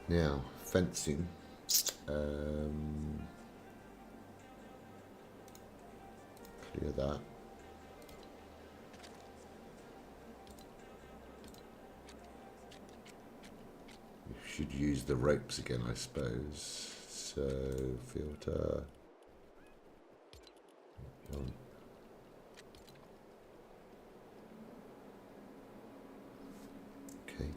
Now, fencing. Clear that. We should use the ropes again, I suppose. So, filter. Okay.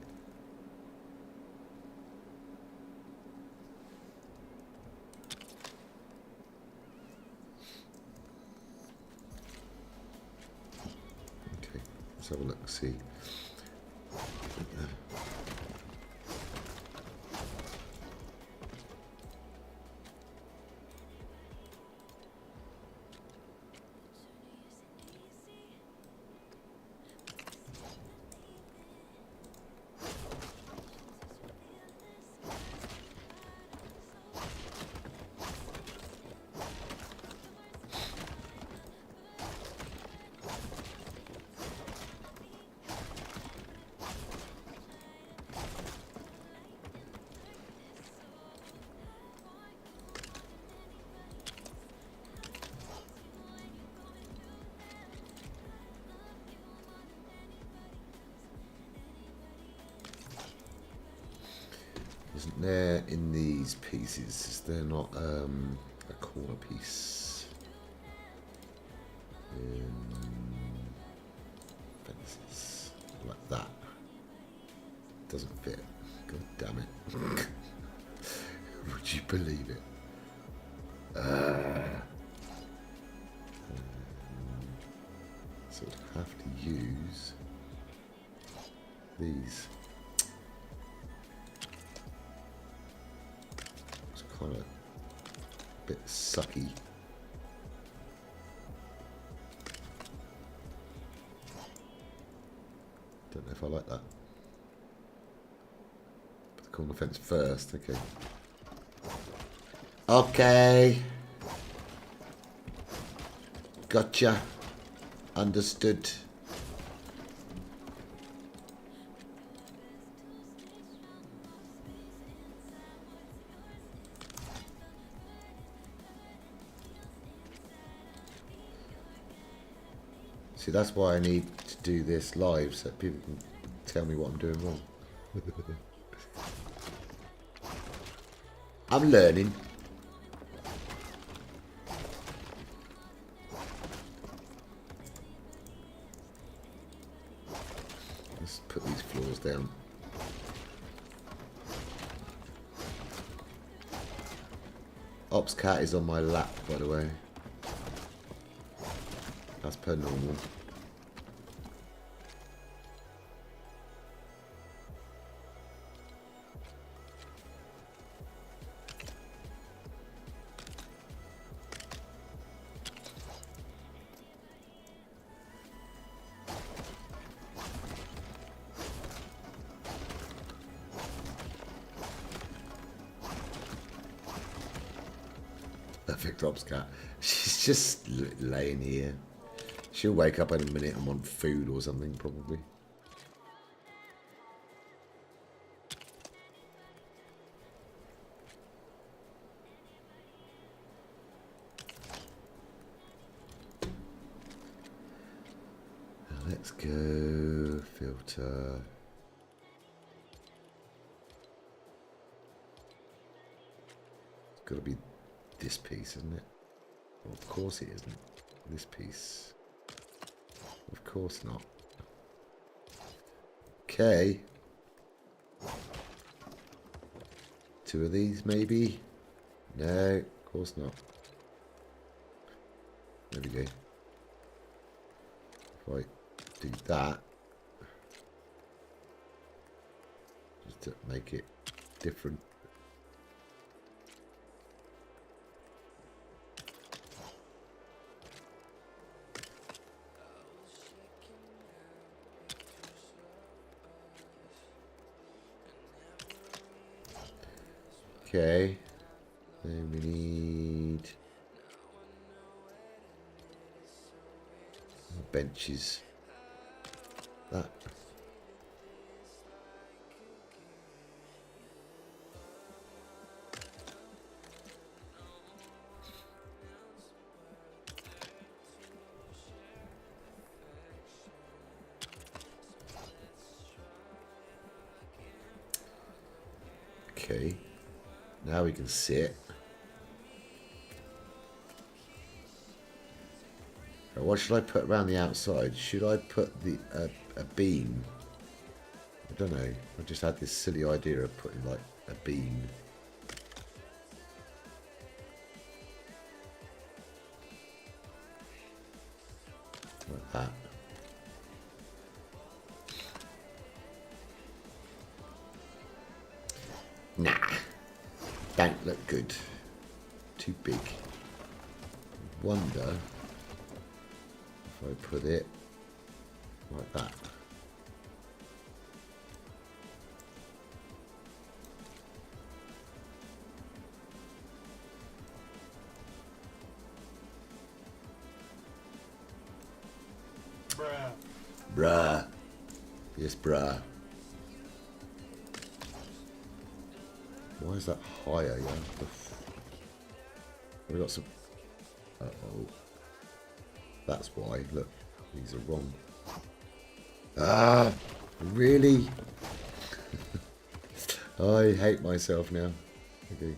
Okay, let's have a look, see. Isn't there in these pieces? Is there not a corner piece? Fences like that. Doesn't fit. God damn it! Would you believe it? So I'd have to use these. Kind of a bit sucky. I like that. Put the corner fence first, okay. Okay. Gotcha. Understood. See, that's why I need to do this live, so that people can tell me what I'm doing wrong. I'm learning. Let's put these floors down. Ops cat is on my lap, by the way. That's per normal. Perfect Ops cat. She's just laying here. She'll wake up in a minute and want food or something, probably. Now let's go filter. It's got to be this piece, isn't it? Well, of course it isn't. This piece. Of course not. Okay. 2 of these, maybe? No, of course not. There we go. If I do that, just to make it different. Okay, then we need benches. That. Okay. Now we can sit. What should I put around the outside? Should I put the a beam? I don't know. I just had this silly idea of putting like a beam. Like that. Nah. Don't look good. Too big. Wonder if I put it like that. Bruh. Bruh. Yes, bruh. Why is that higher? Yeah. We got some. Uh-oh. That's why. Look, these are wrong. Ah, really? I hate myself now. Okay.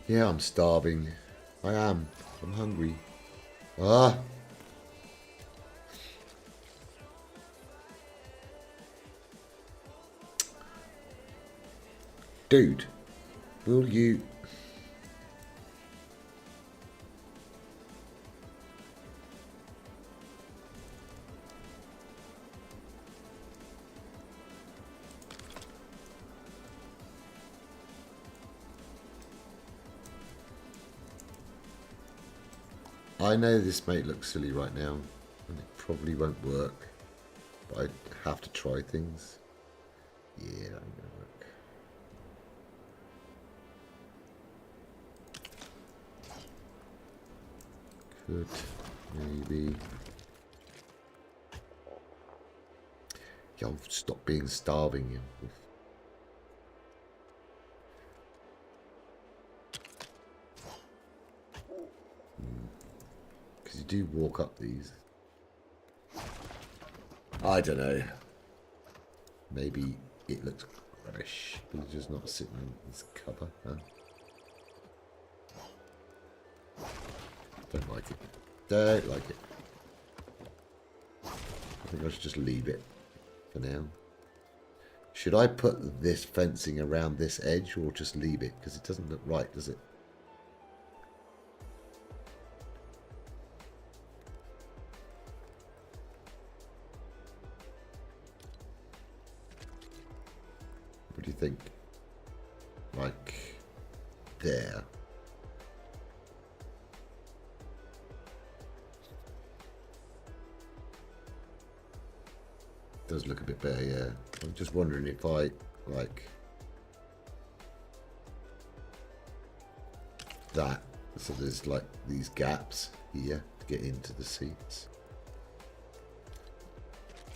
Yeah, I'm starving. I am. I'm hungry. Ah! Dude, will you... I know this may look silly right now, and it probably won't work, but I have to try things. Yeah, that ain't gonna work. Could maybe... Yo, stop being starving, you. Because you do walk up these. I don't know. Maybe it looks rubbish. He's just not sitting in his cover, huh? Don't like it. Don't like it. I think I should just leave it for now. Should I put this fencing around this edge or just leave it? Because it doesn't look right, does it? What do you think? Like there. Does look a bit better, yeah. I'm just wondering if I like that. So there's like these gaps here to get into the seats.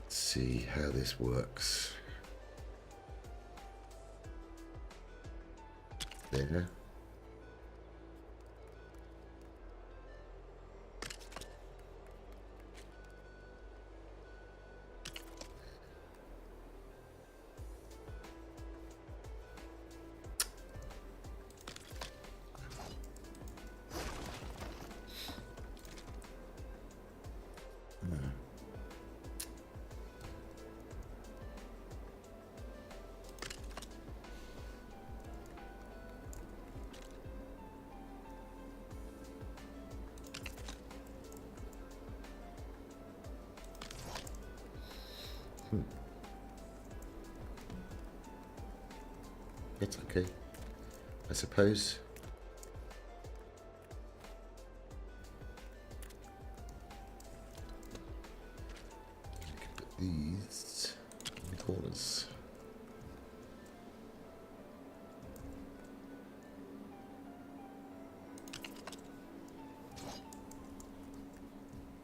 Let's see how this works. There. It's okay, I suppose. You can put these in the corners.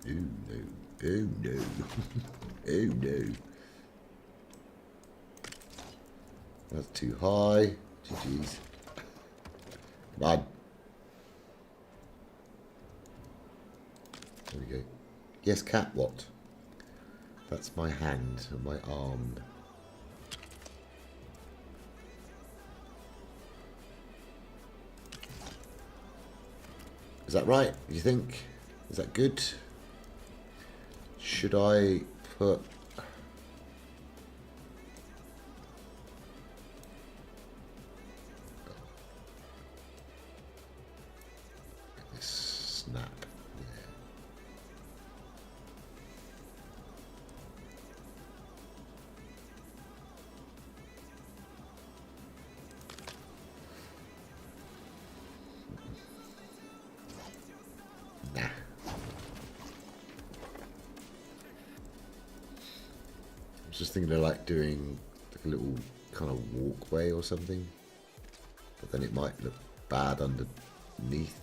Oh no, oh no, oh no. That's too high. GG's. Come on. There we go. Yes, cat, what? That's my hand and my arm. Is that right? Do you think? Is that good? Should I put... snap there. Nah. I was just thinking of like doing like a little kind of walkway or something, but then it might look bad underneath.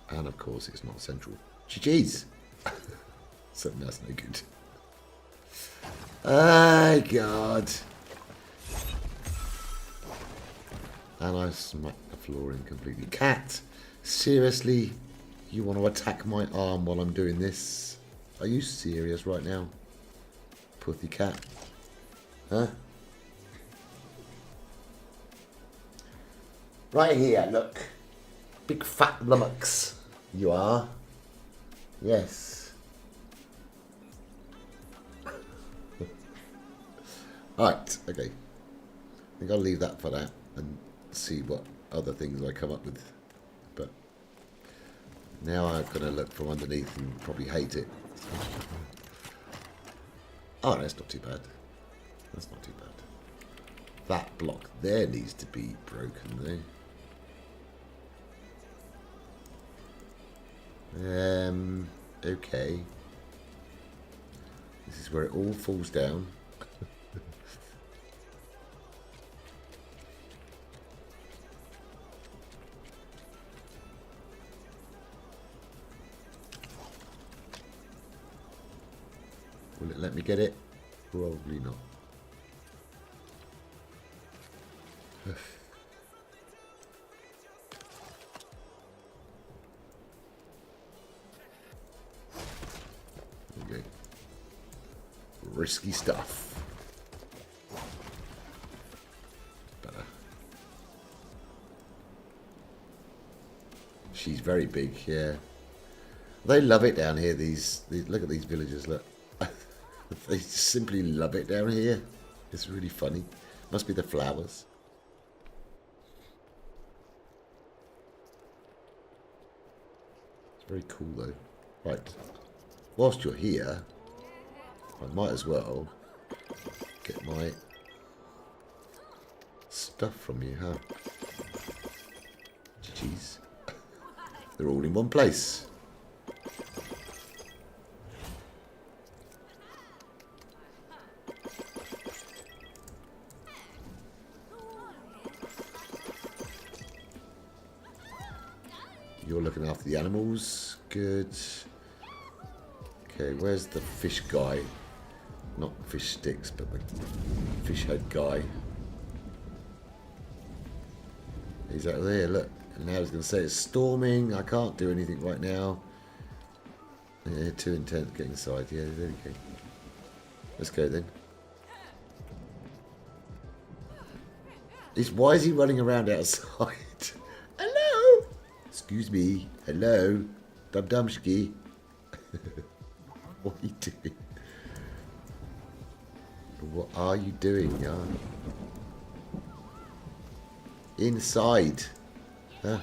And of course it's not central. GG's! So that's no good. Oh god. And I smacked the floor in completely. Cat! Seriously? You want to attack my arm while I'm doing this? Are you serious right now? Putty cat. Huh? Right here, look. Big fat lummox. You are. Yes. Right, okay. I think I'll leave that for now and see what other things I come up with. But now I'm going to look from underneath and probably hate it. Oh, that's not too bad. That's not too bad. That block there needs to be broken, though. Okay. This is where it all falls down. Will it let me get it? Probably not. Okay. Risky stuff. Better. She's very big, yeah. They love it down here, these look at these villagers, look. They simply love it down here. It's really funny. Must be the flowers. It's very cool though. Right. Whilst you're here, I might as well get my stuff from you, huh? Jeez. They're all in one place. You're looking after the animals. Good. Okay, where's the fish guy? Not fish sticks, but the fish head guy. He's out there, look. And now he's going to say it's storming. I can't do anything right now. Yeah, too intense. Get inside. Yeah, there we go. Let's go then. Why is he running around outside? Hello? Excuse me. Hello? Dum-dumshki. What are you doing? What are you doing, yarn? Inside. Huh?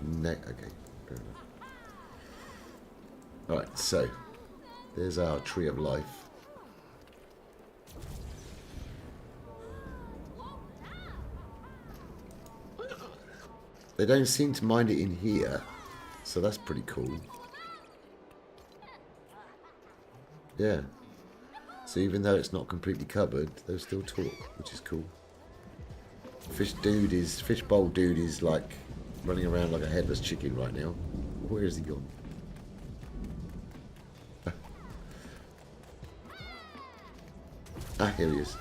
No, okay. Fair enough. Right, so there's our tree of life. They don't seem to mind it in here, so that's pretty cool. Yeah. So even though it's not completely covered, they'll still talk, which is cool. Fish bowl dude is like running around like a headless chicken right now. Where is he gone? Ah, here he is.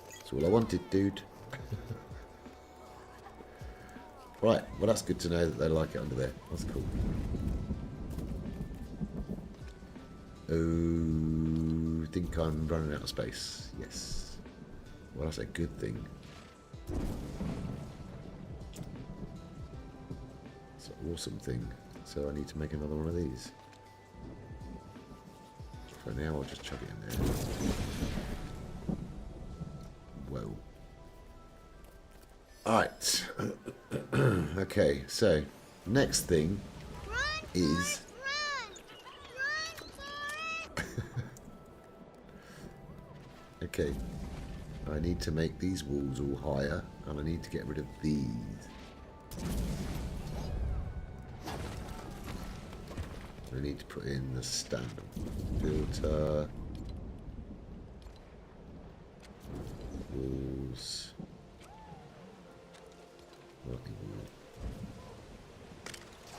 That's all I wanted, dude. Right, well that's good to know that they like it under there. That's cool. Oh, I think I'm running out of space. Yes. Well, that's a good thing. It's an awesome thing. So I need to make another one of these. For now, I'll just chuck it in there. Whoa. Alright. Okay, so next thing is... Okay, I need to make these walls all higher, and I need to get rid of these. I need to put in the standard filter, walls,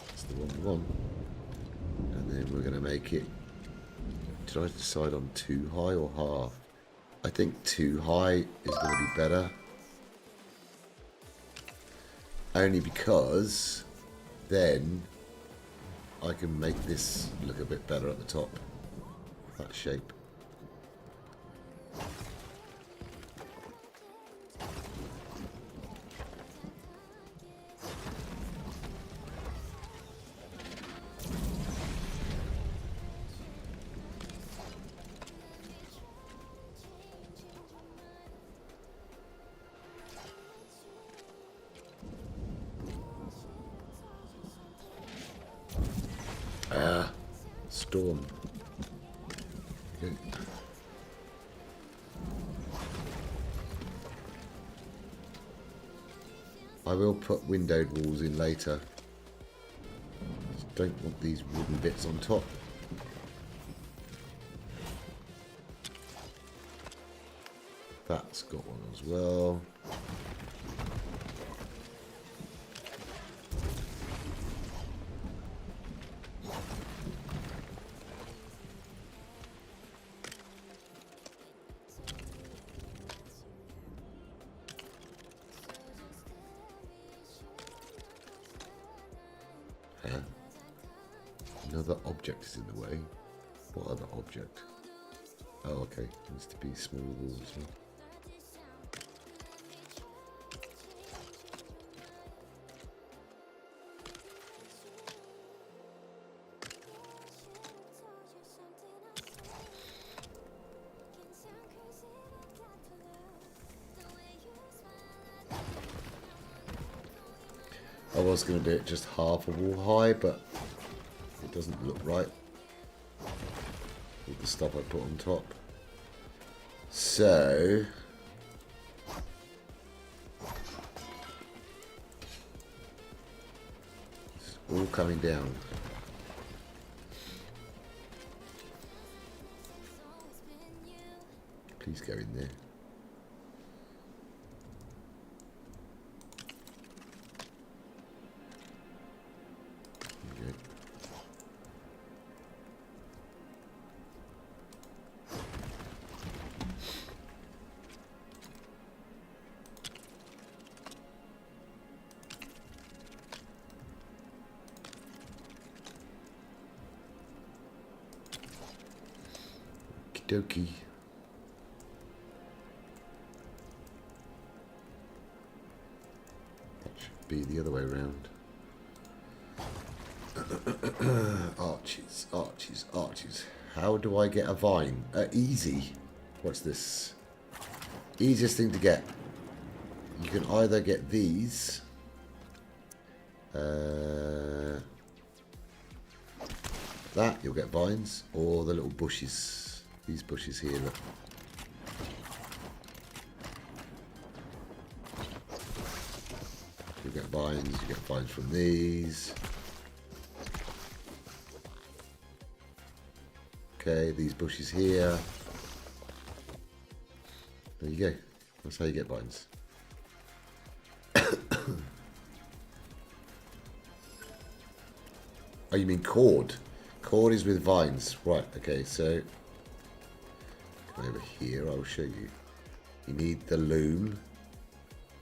that's the one we want, and then we're going to make it, did I decide on too high or half? I think too high is going to be better. Only because then I can make this look a bit better at the top. That shape. storm. Okay. I will put windowed walls in later. Just don't want these wooden bits on top. That's got one as well. Another object is in the way. What other object? Oh, okay. Needs to be small walls. Huh? I was going to do it just half a wall high, but it doesn't look right with the stuff I put on top. So it's all coming down. Please go in there. Dokie. That should be the other way around. Arches, arches, arches. How do I get a vine? Easy. What's this? Easiest thing to get. You can either get these. That, you'll get vines. Or the little bushes. These bushes here, look. You get vines from these. Okay, these bushes here. There you go. That's how you get vines. Oh, you mean cord? Cord is with vines. Right, okay, so over here, I'll show you. You need the loom.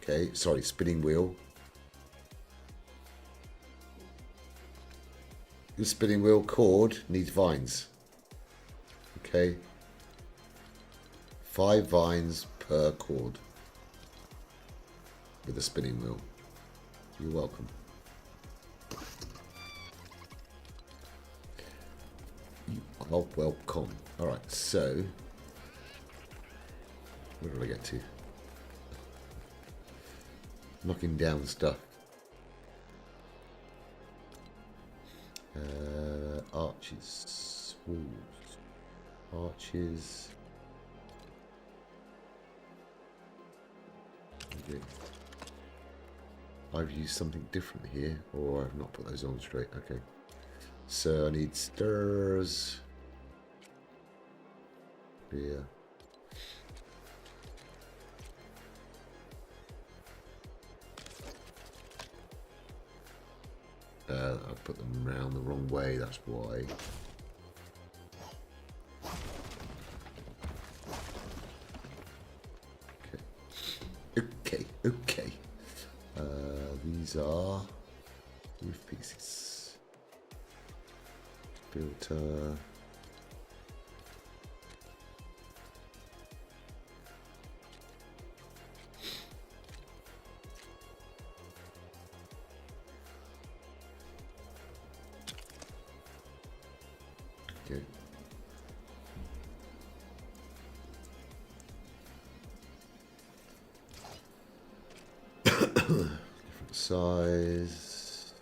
Okay, sorry, spinning wheel. The spinning wheel cord needs vines. Okay. 5 vines per cord with a spinning wheel. You're welcome. You are welcome. Alright, so where did I get to? Knocking down stuff. Arches. Walls. Arches. Okay. I've used something different here, or I've not put those on straight. Okay. So I need stairs. Here. I put them around the wrong way, that's why. Okay. These are roof pieces. Filter. Okay. Different size.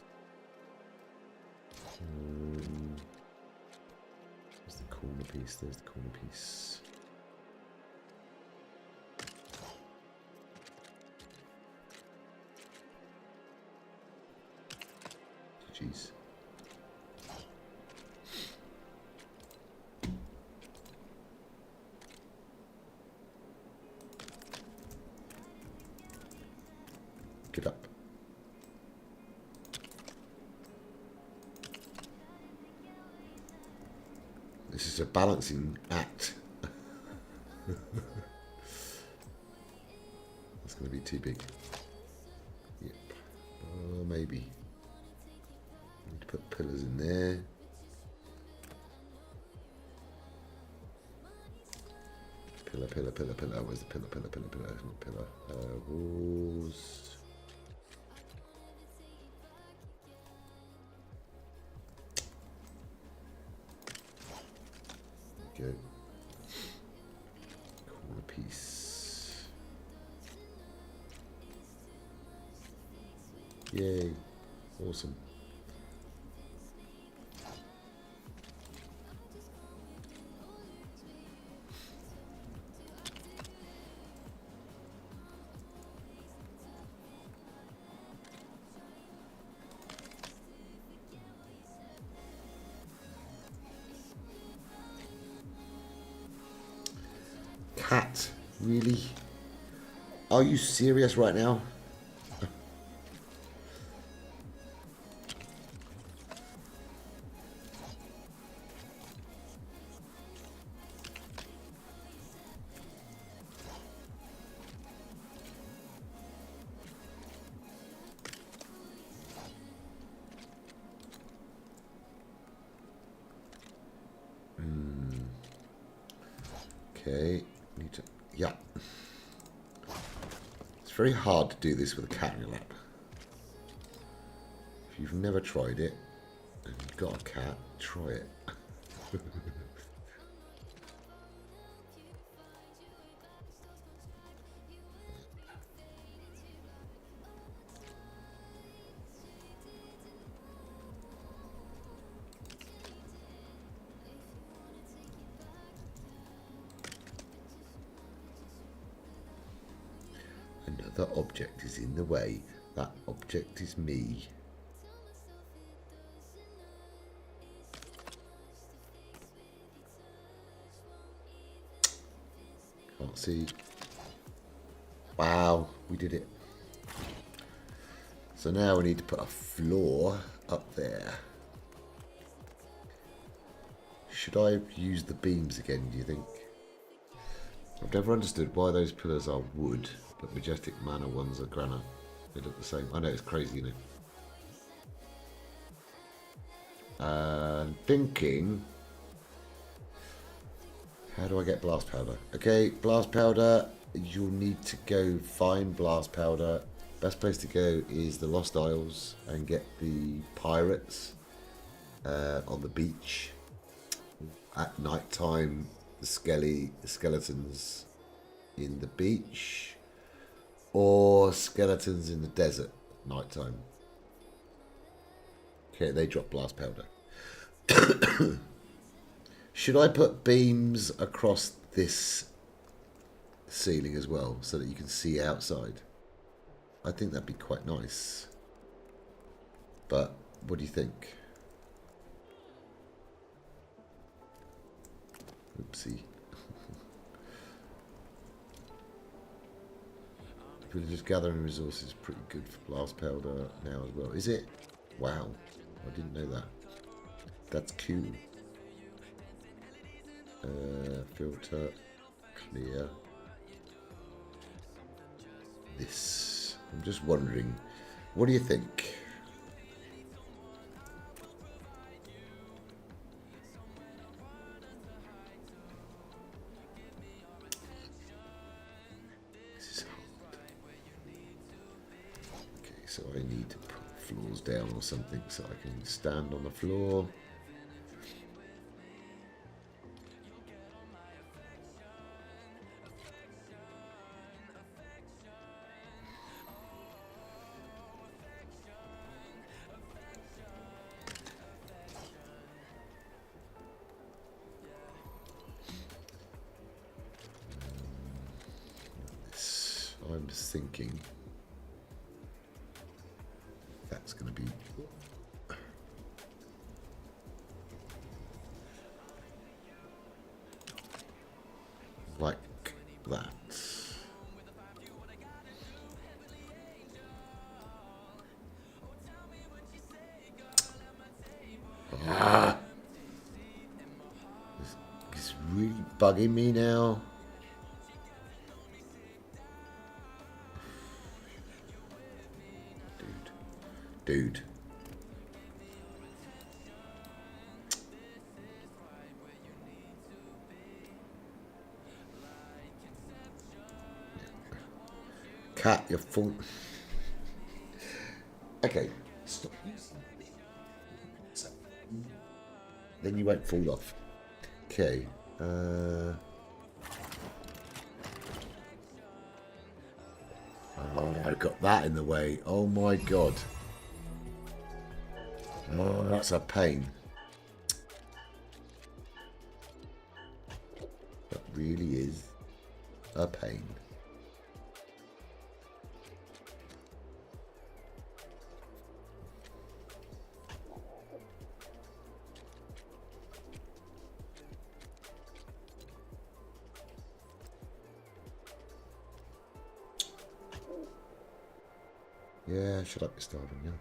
piece. There's the corner piece. Jeez. Get up. This is a balancing act. That's going to be too big. Yep. Maybe. Need to put pillars in there. Pillar, pillar, pillar, pillar. Where's the pillar, pillar, pillar, pillar? Not pillar. Walls. Go. Corner piece. Yay. Awesome. Cat, really? Are you serious right now? Okay, need to, yeah. It's very hard to do this with a cat in your lap. If you've never tried it and you've got a cat, try it. Another object is in the way. That object is me. Can't see. Wow, we did it. So now we need to put a floor up there. Should I use the beams again, do you think? I've never understood why those pillars are wood, but Majestic Manor ones are granite. They look the same. I know, it's crazy, you know. And thinking, how do I get blast powder? Okay, blast powder, you'll need to go find blast powder. Best place to go is the Lost Isles and get the pirates on the beach. At night time, the skeletons in the beach, or skeletons in the desert at night time. Okay, they drop blast powder. Should I put beams across this ceiling as well so that you can see outside? I think that'd be quite nice. But what do you think? Oopsie. Villagers gathering resources pretty good for blast powder now as well. Is it? Wow. I didn't know that. That's cool. Filter. Clear. This. I'm just wondering. What do you think? So I need to put floors down or something so I can stand on the floor. thinking that's going to be like that. Ah, it's really bugging me now. Dude. Cat, you're full. Okay, stop. Then you won't fall off. Okay. Oh, I got that in the way. Oh my god. Oh, that's a pain. That really is a pain. Yeah, should I be starving now?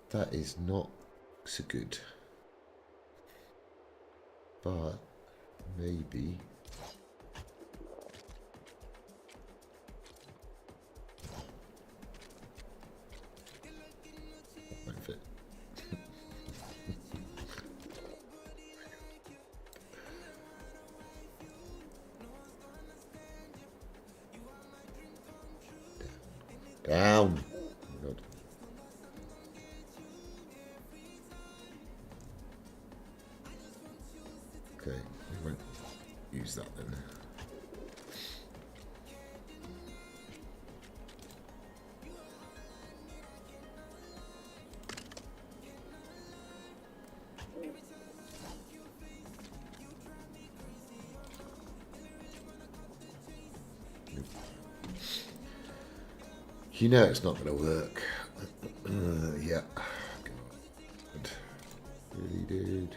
That is not so good. But maybe won't fit. Down. Oh God. Okay, we won't use that then. You know it's not going to work. Yeah. God. Really, dude.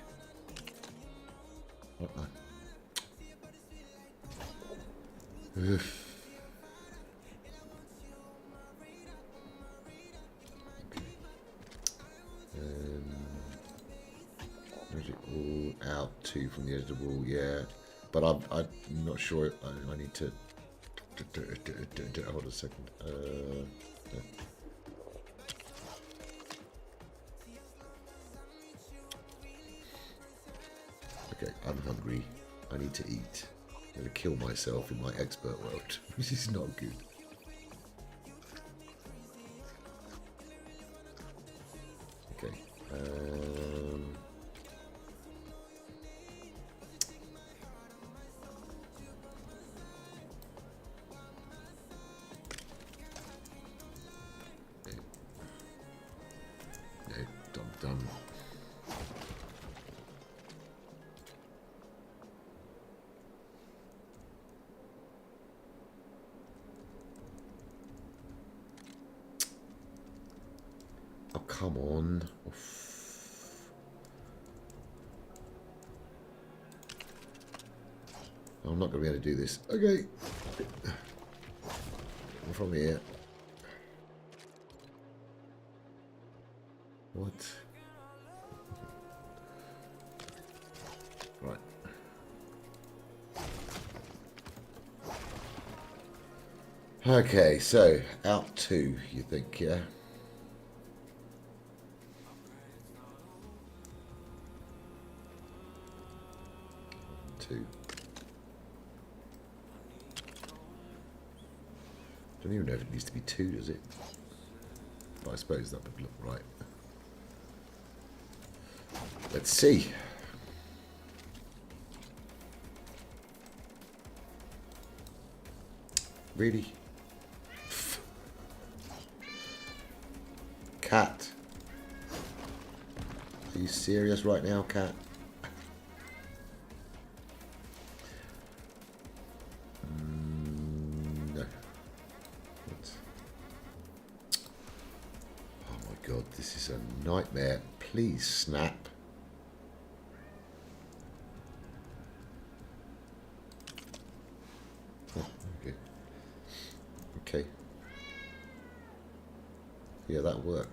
Oof. Is it all out two from the edge of the wall? Yeah. But I'm not sure. I need to hold a second. Okay, I'm hungry. I need to eat. I'm going to kill myself in my expert world. This is not good. Okay. No, done. Oh, come on. Oof. I'm not going to be able to do this. Okay. I'm from here. What? Right. Okay, so out two, you think, yeah? Two. Don't even know if it needs to be two, does it? But I suppose that would look right. Let's see. Really? Cat. Are you serious right now, cat? No. What? Oh my god, this is a nightmare. Please snap. Oh, okay. Okay. Yeah, that'll work.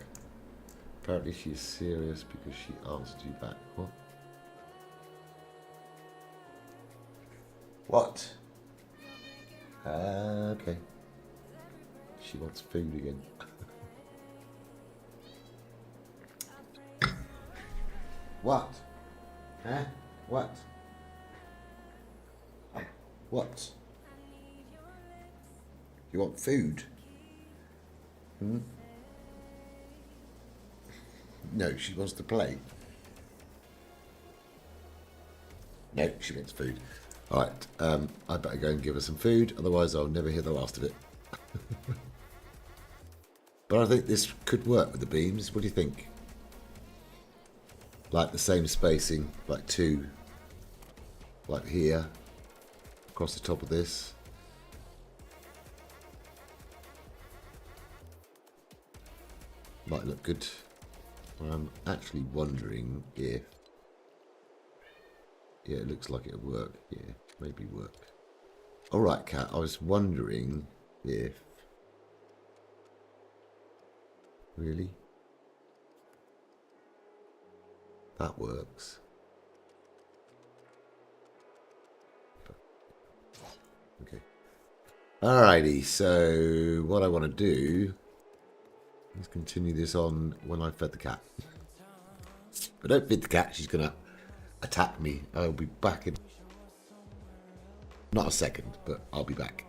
Apparently she's serious because she answered you back. What? What? Okay. She wants food again. What? Huh? What? What? You want food? Hmm? No, she wants to play. No, she wants food. Alright, I better go and give her some food, otherwise I'll never hear the last of it. But I think this could work with the beams. What do you think? Like the same spacing, like two, like here, across the top of this. Might look good. I'm actually wondering if... Yeah, it looks like it'll work. Yeah, maybe work. Alright, Kat, I was wondering if... Really? That works. Okay. Alrighty, so what I want to do is continue this on when I fed the cat. If I don't feed the cat, she's going to attack me. I'll be back in... Not a second, but I'll be back.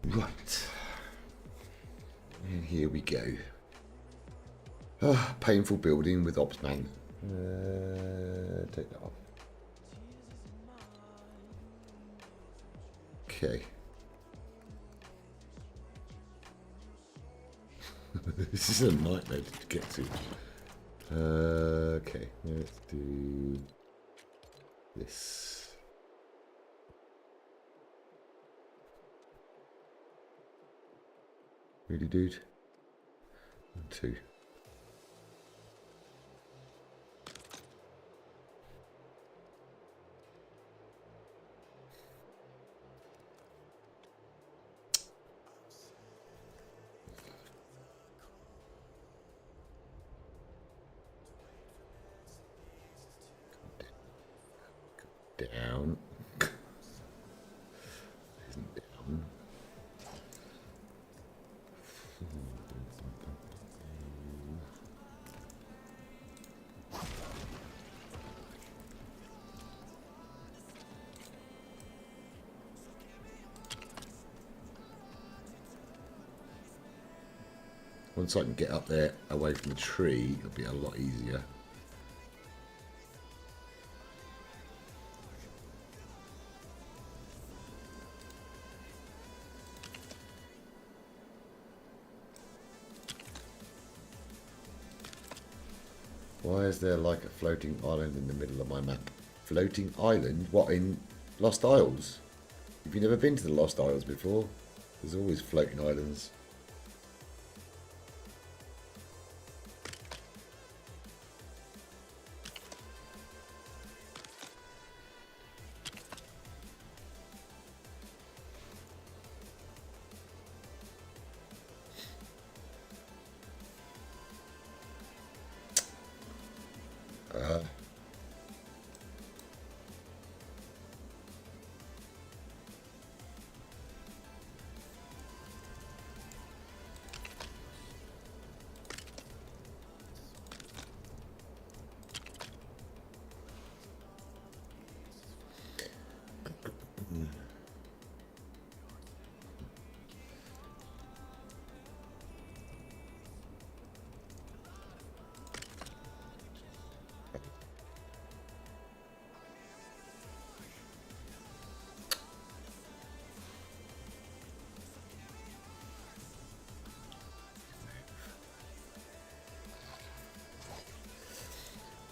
Right. And here we go. Oh, painful building with OpsMan. Take that off. Okay. This is a nightmare to get to. Okay, let's do this. Really, dude? 1, 2. Down. Isn't down. Once I can get up there away from the tree, it'll be a lot easier. Why is there like a floating island in the middle of my map? Floating island? What, in Lost Isles? Have you never been to the Lost Isles before? There's always floating islands.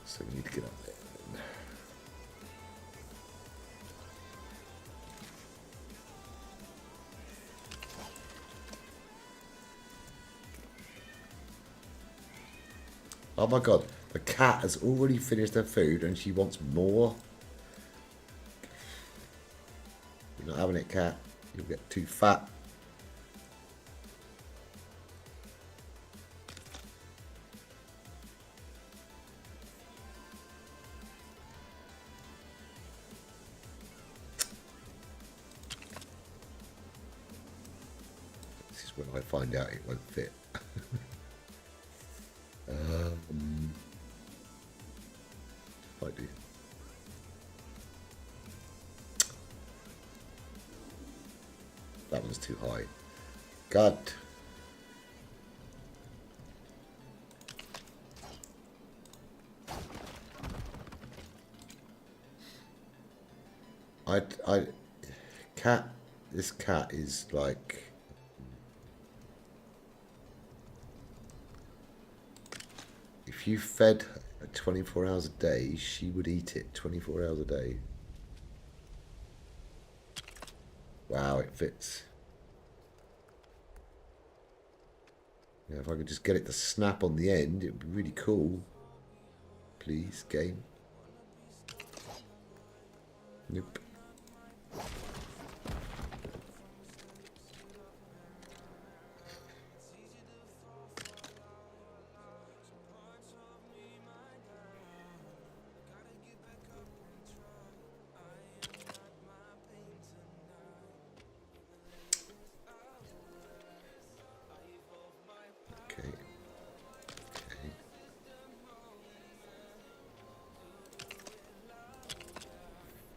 So we need to get up there. Oh my god, the cat has already finished her food and she wants more. You're not having it, cat. You'll get too fat. This is when I find out it won't fit. I do. That one's too high. God. This cat is like, if you fed her 24 hours a day, she would eat it 24 hours a day. Wow, it fits. Yeah, if I could just get it to snap on the end, it would be really cool. Please, game. Nope.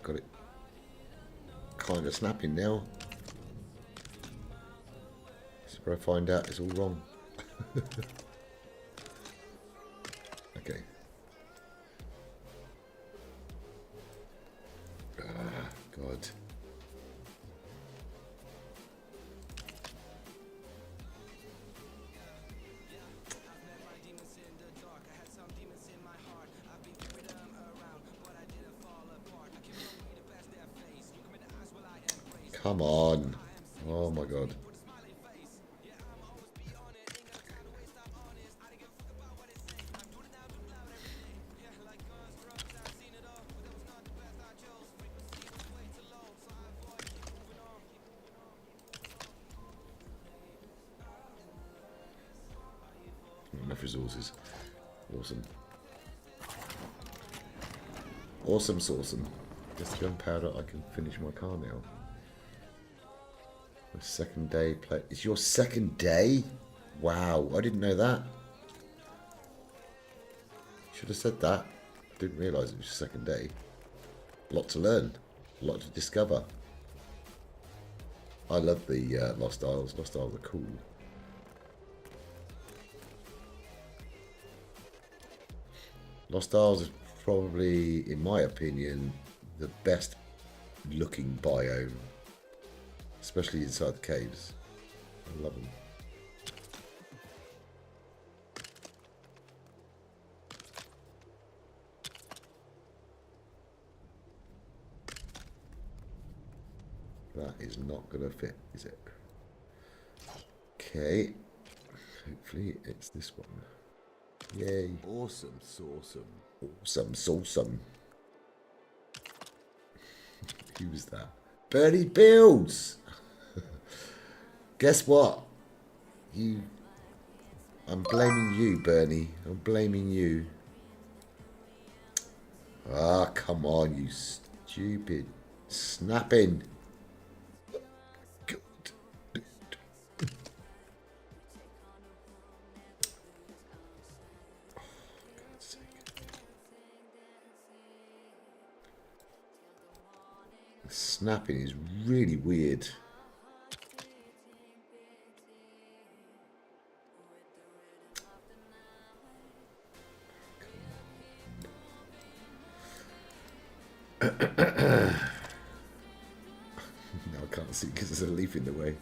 Got it kind of snapping now. where I find out it's all wrong. Okay. Ah, God. Come on. Oh my God. Enough resources. Awesome. Awesome, awesome. Just gunpowder, I can finish my car now. My second day play. It's your second day? Wow, I didn't know that. Should have said that. Didn't realise it was your second day. A lot to learn. A lot to discover. I love the Lost Isles. Lost Isles are cool. Lost Isles is probably, in my opinion, the best looking biome. Especially inside the caves. I love them. That is not going to fit, is it? Okay. Hopefully it's this one. Yay. Awesome, awesome. Awesome, awesome. Who was that? Bernie Builds! Guess what? I'm blaming you, Bernie. I'm blaming you. Ah, come on, you stupid snapping. Snapping is really weird. No, I can't see because there's a leaf in the way.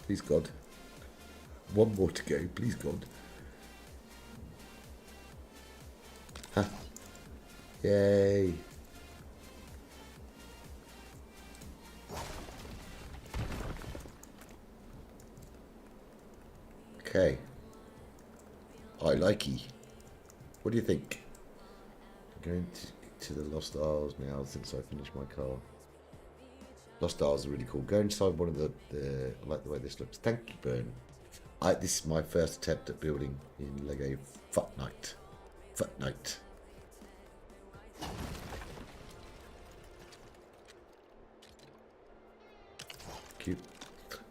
Please, God. One more to go, please, God. Huh. Yay. Okay. I likey. What do you think? I'm going to the Lost Isles now since I finished my car. Lost Isles are really cool. Go inside one of the I like the way this looks. Thank you, Burn. This is my first attempt at building in LEGO Fortnite. Fortnite. Cute.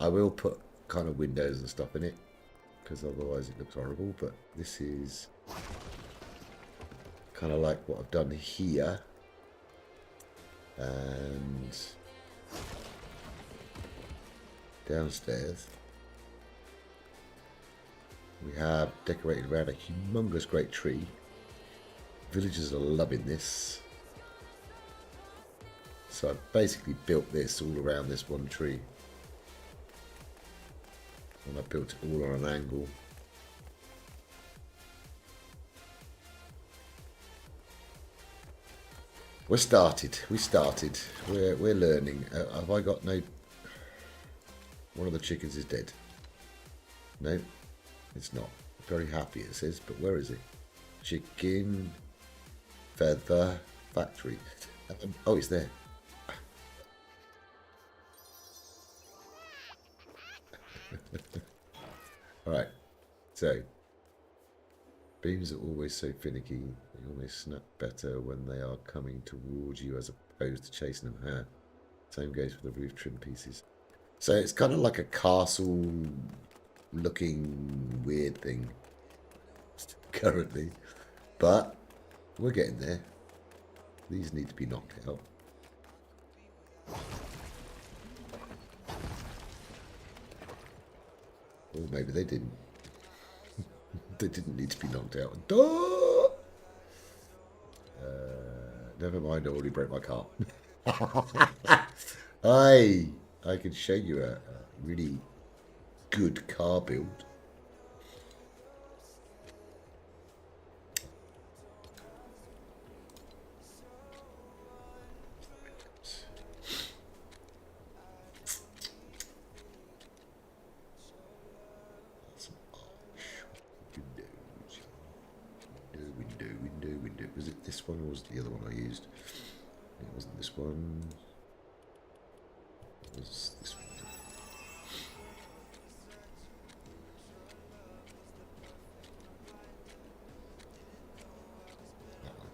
I will put kind of windows and stuff in it because otherwise it looks horrible. But this is kind of like what I've done here. And downstairs we have decorated around a humongous great tree. Villagers are loving this. So I've basically built this all around this one tree. And I built it all on an angle. We started. We're learning. Have I got no... One of the chickens is dead. No, it's not. Very happy it says, but where is it? Chicken feather factory. Oh, it's there. Alright, so Beams are always so finicky. They always snap better when they are coming towards you as opposed to chasing them. Huh? Same goes for the roof trim pieces. So it's kind of like a castle looking weird thing currently. But we're getting there. These need to be knocked out. Or maybe they didn't. They didn't need to be knocked out. Never mind, I already broke my car. I can show you a really good car build. Window. Was it this one or was it the other one I used? It wasn't this one. It was this one. That one.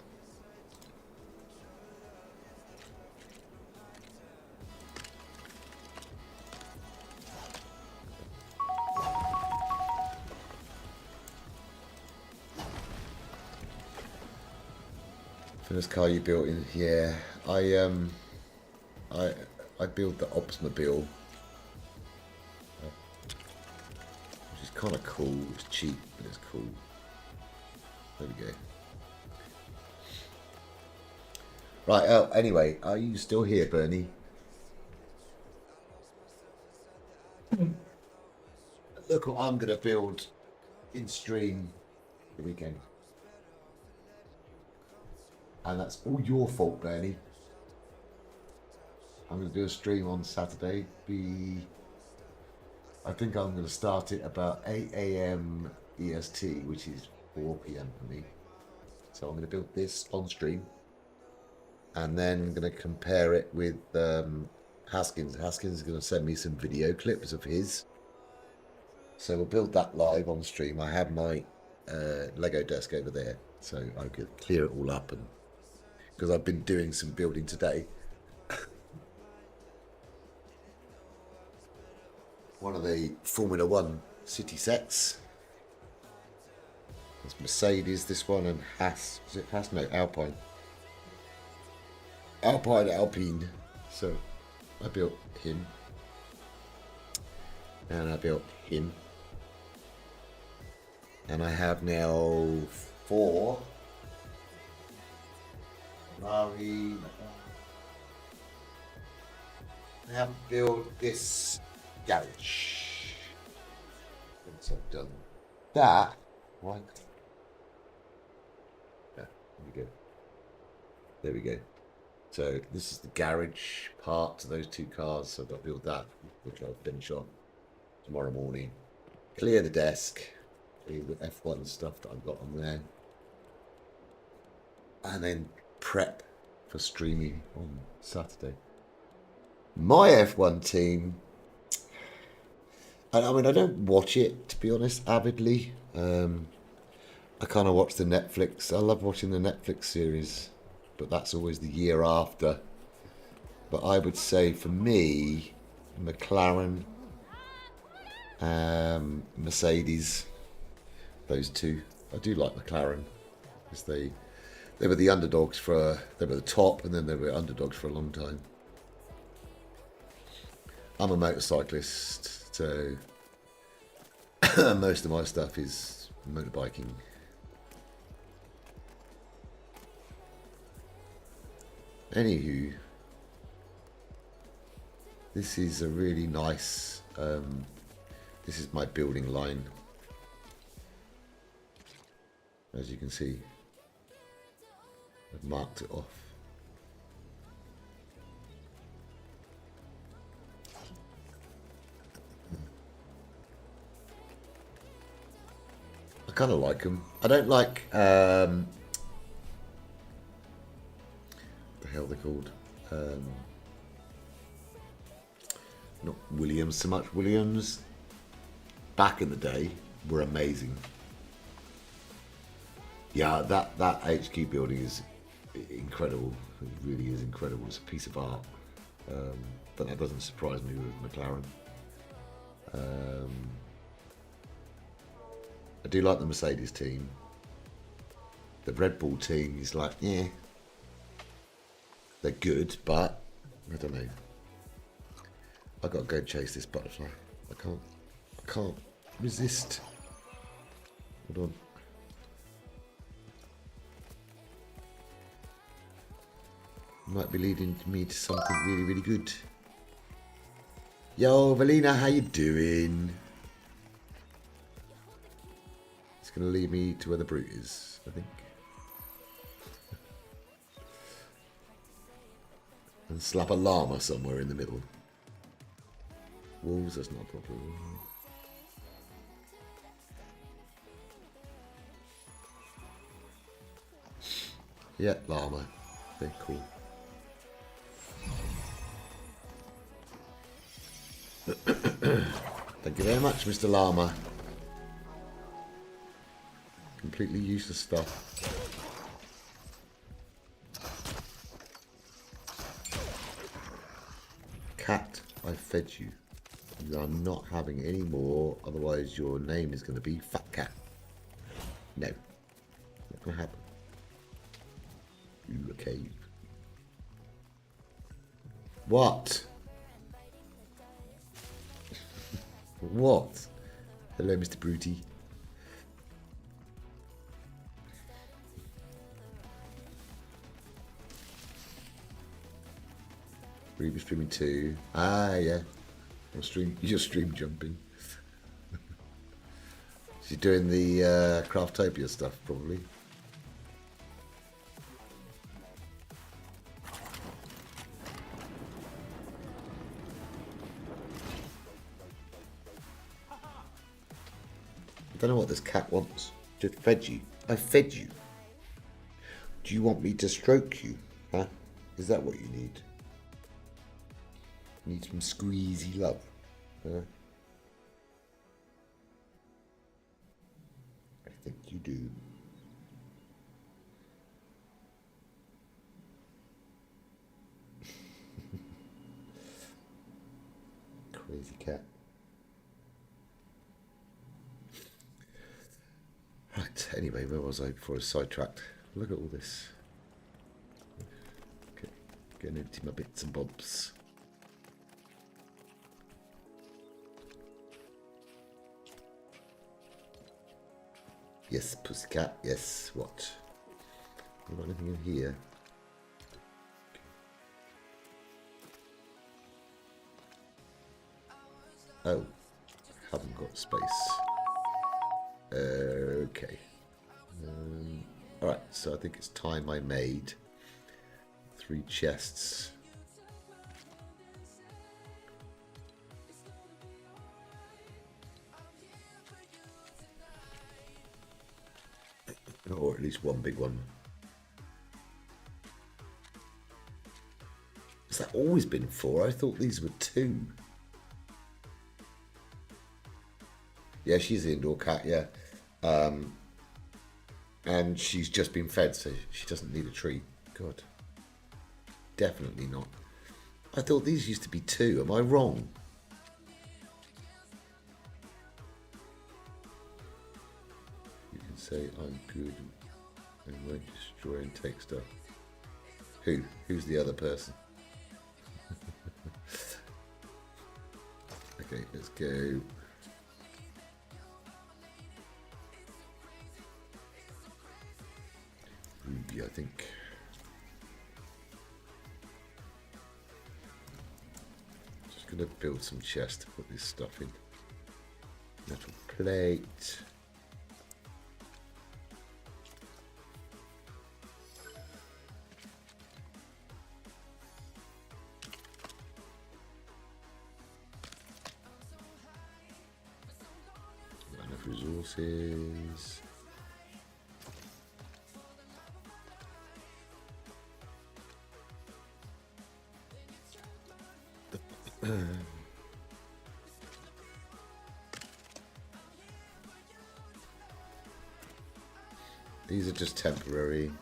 First car you built in, yeah. I built the OpsMobile, which is kind of cool. It's cheap, but it's cool. There we go. Right. Oh, anyway, are you still here, Bernie? Look what I'm gonna build in stream the weekend. And that's all your fault, Bernie. I'm going to do a stream on Saturday. I think I'm going to start it about 8 AM EST, which is 4 PM for me. So I'm going to build this on stream. And then I'm going to compare it with Haskins. Haskins is going to send me some video clips of his. So we'll build that live on stream. I have my Lego desk over there, so I could clear it all up, and because I've been doing some building today. One of the Formula One city sets. There's Mercedes, this one, and Haas. Is it Haas? No, Alpine. Alpine. So I built him. And I built him. And I have now 4. Ferrari. I haven't built this garage. Once I've done that, right? Yeah, there we go. So this is the garage part to those 2 cars. So I've got to build that, which I'll finish on tomorrow morning. Clear the desk, clear the F1 stuff that I've got on there, and then prep for streaming on Saturday. My F1 team, I mean, I don't watch it, to be honest, avidly. I kind of watch the Netflix. I love watching the Netflix series, but that's always the year after. But I would say for me, McLaren, Mercedes, those 2. I do like McLaren because they were the underdogs they were the top, and then they were underdogs for a long time. I'm a motorcyclist, so most of my stuff is motorbiking. Anywho, this is a really nice, this is my building line. As you can see, I've marked it off. I kind of like them. I don't like, the hell they're called. Not Williams so much. Williams, back in the day, were amazing. Yeah, that HQ building is incredible. It really is incredible. It's a piece of art. But that doesn't surprise me with McLaren. I do like the Mercedes team. The Red Bull team is like, yeah, they're good, but I don't know. I gotta go chase this butterfly. I can't resist. Hold on. Might be leading me to something really, really good. Yo, Valina, how you doing? It's gonna lead me to where the brute is, I think. And slap a llama somewhere in the middle. Wolves, that's not a problem. Yeah, llama. They're cool. Thank you very much, Mr. Llama. Completely useless stuff. Cat, I fed you. You are not having any more, otherwise your name is going to be Fat Cat. No, not going to happen. Ooh, a cave. What? What? Hello, Mr. Bruty. Ruby streaming too. Ah, yeah. You're stream jumping. She's doing the Craftopia stuff, probably. I don't know what this cat wants. Just fed you. I fed you. Do you want me to stroke you? Huh? Is that what you need? Need some squeezy love. Huh? I think you do. Crazy cat. Right, anyway, where was I before I was sidetracked? Look at all this. Okay, getting into my bits and bobs. Yes, pussycat, yes, what? You got anything in here? Oh, haven't got space. Okay. Alright, so I think it's time I made 3 chests. Or at least one big one. Has that always been 4? I thought these were 2. Yeah, she's the indoor cat, yeah. And she's just been fed, so she doesn't need a treat. God. Definitely not. I thought these used to be 2. Am I wrong? You can say I'm good and won't destroy and take stuff. Who? Who's the other person? Okay, let's go. Ruby, I think. Just gonna build some chests to put this stuff in. Metal plate. Enough resources. These are just temporary.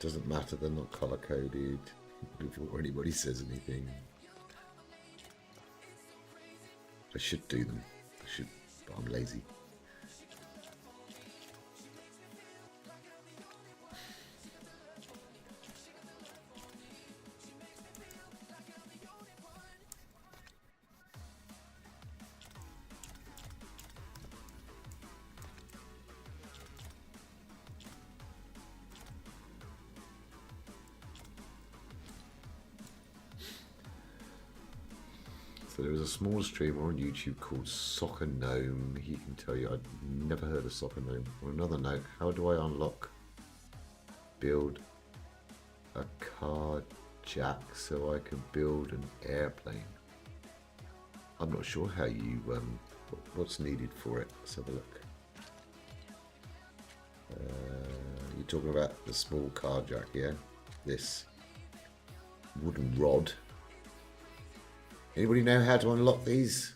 Doesn't matter, they're not color coded before anybody says anything. I should do them. I should, but I'm lazy. So there was a small streamer on YouTube called Soccer Gnome. He can tell you, I'd never heard of Soccer Gnome. On another note, how do I unlock, build a car jack so I can build an airplane? I'm not sure how you, what's needed for it. Let's have a look. You're talking about the small car jack, yeah? This wooden rod. Anybody know how to unlock these?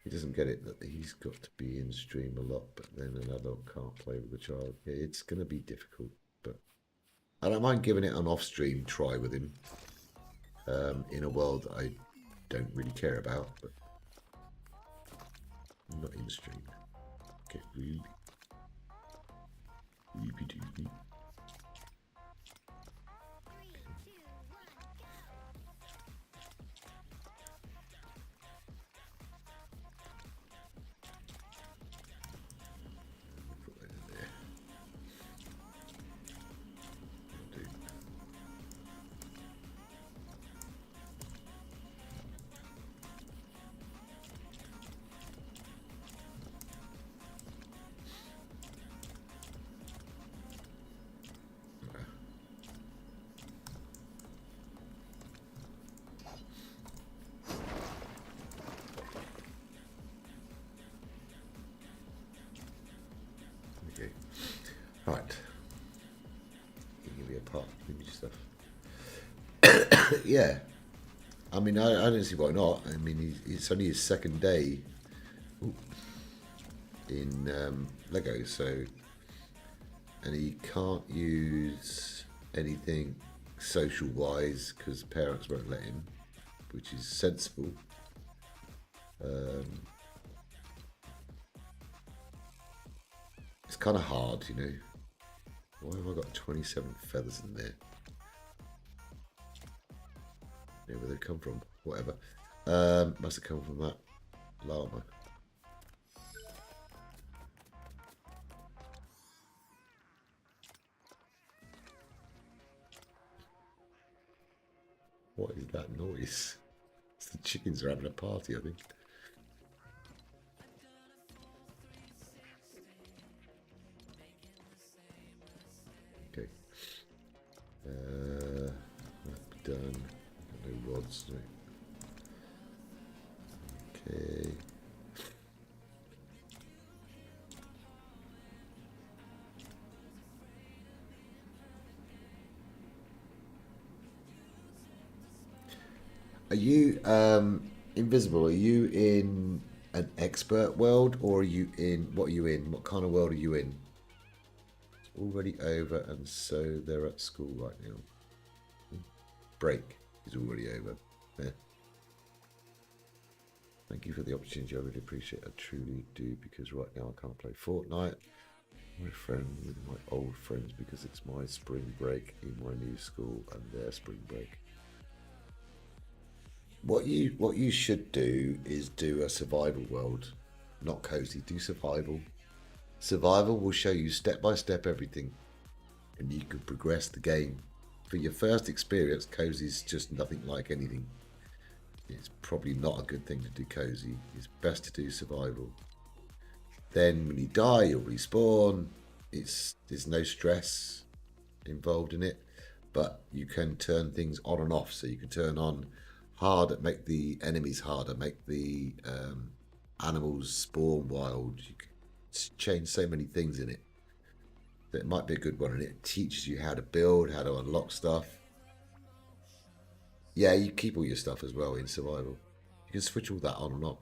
He doesn't get it that he's got to be in stream a lot, but then an adult can't play with the child. Yeah, it's going to be difficult, but I don't mind giving it an off-stream try with him in a world that I don't really care about, but not in stream. Okay, Ruby. Ruby doobie. Okay, right. Give me a part image stuff. Yeah, I mean, I don't see why not. I mean, it's only his second day in Lego, so, and he can't use anything social-wise because parents won't let him, which is sensible. It's kind of hard, you know. Why have I got 27 feathers in there? Yeah, where they come from? Whatever. Must have come from that llama. What is that noise? It's the chickens are having a party, I think. Okay. That's done. No rods, no. Okay. Are you invisible? Are you in an expert world, or are you in, what are you in? What kind of world are you in? It's already over, and so they're at school right now. Break is already over. Yeah. Thank you for the opportunity. I really appreciate it. I truly do, because right now I can't play Fortnite. My friend with my old friends because it's my spring break in my new school and their spring break. What you should do is do a survival world, not cozy. Do survival. Survival will show you step by step everything, and you can progress the game. For your first experience, cozy's just nothing like anything. It's probably not a good thing to do cozy. It's best to do survival. Then when you die, you'll respawn. There's no stress involved in it, but you can turn things on and off. So you can turn on hard, make the enemies harder, make the animals spawn wild. You can change so many things in it. It might be a good one, and it teaches you how to build, how to unlock stuff. Yeah, you keep all your stuff as well in survival. You can switch all that on and off.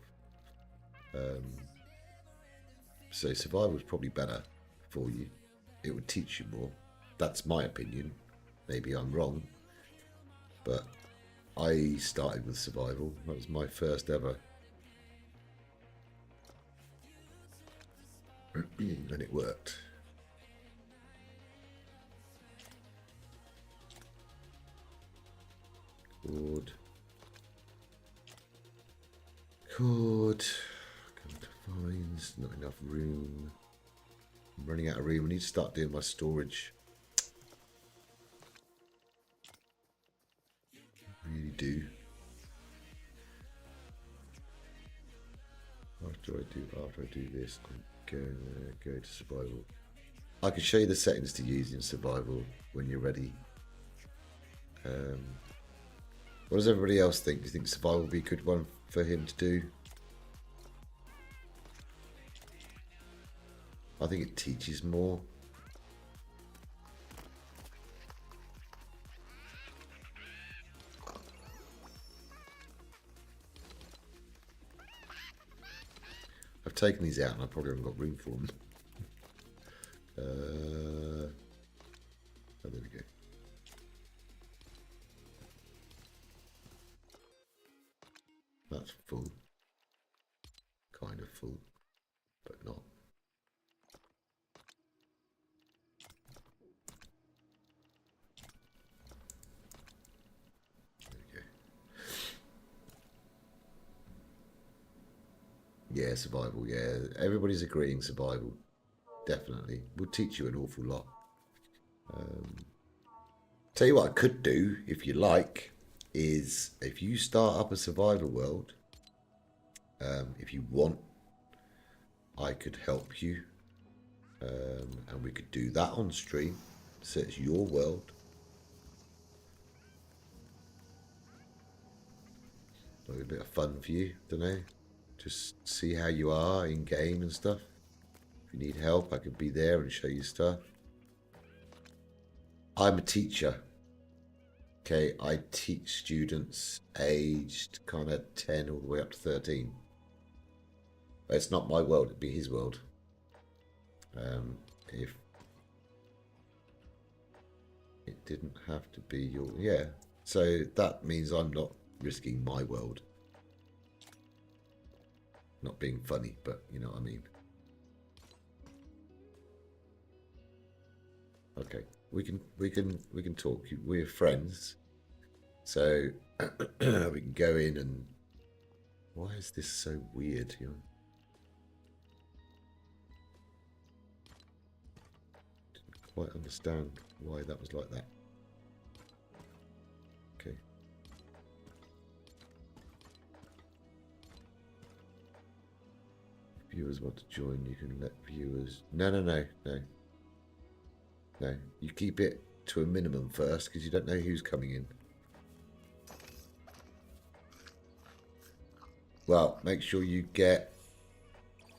So survival is probably better for you. It would teach you more. That's my opinion. Maybe I'm wrong. But I started with survival. That was my first ever. And it worked. Cord. Come to finds. Not enough room. I'm running out of room. I need to start doing my storage. I really do. After I do this, I'm go to survival. I can show you the settings to use in survival when you're ready. What does everybody else think? Do you think survival would be a good one for him to do? I think it teaches more. I've taken these out and I probably haven't got room for them. Oh, there we go. That's full. Kind of full, but not. There we go. Yeah, survival, yeah. Everybody's agreeing survival. Definitely. Would teach you an awful lot. Tell you what I could do, if you like, is if you start up a survival world, if you want, I could help you. And we could do that on stream. So it's your world. Like a bit of fun for you, don't know. Just see how you are in game and stuff. If you need help, I could be there and show you stuff. I'm a teacher. Okay, I teach students aged kind of 10 all the way up to 13. But it's not my world, it'd be his world. If it didn't have to be your... Yeah, so that means I'm not risking my world. Not being funny, but you know what I mean. Okay, we can talk. We're friends, so we can go in and. Why is this so weird? You know? Didn't quite understand why that was like that. Okay. If viewers want to join, you can let viewers. No. No, you keep it to a minimum first because you don't know who's coming in. Well, make sure you get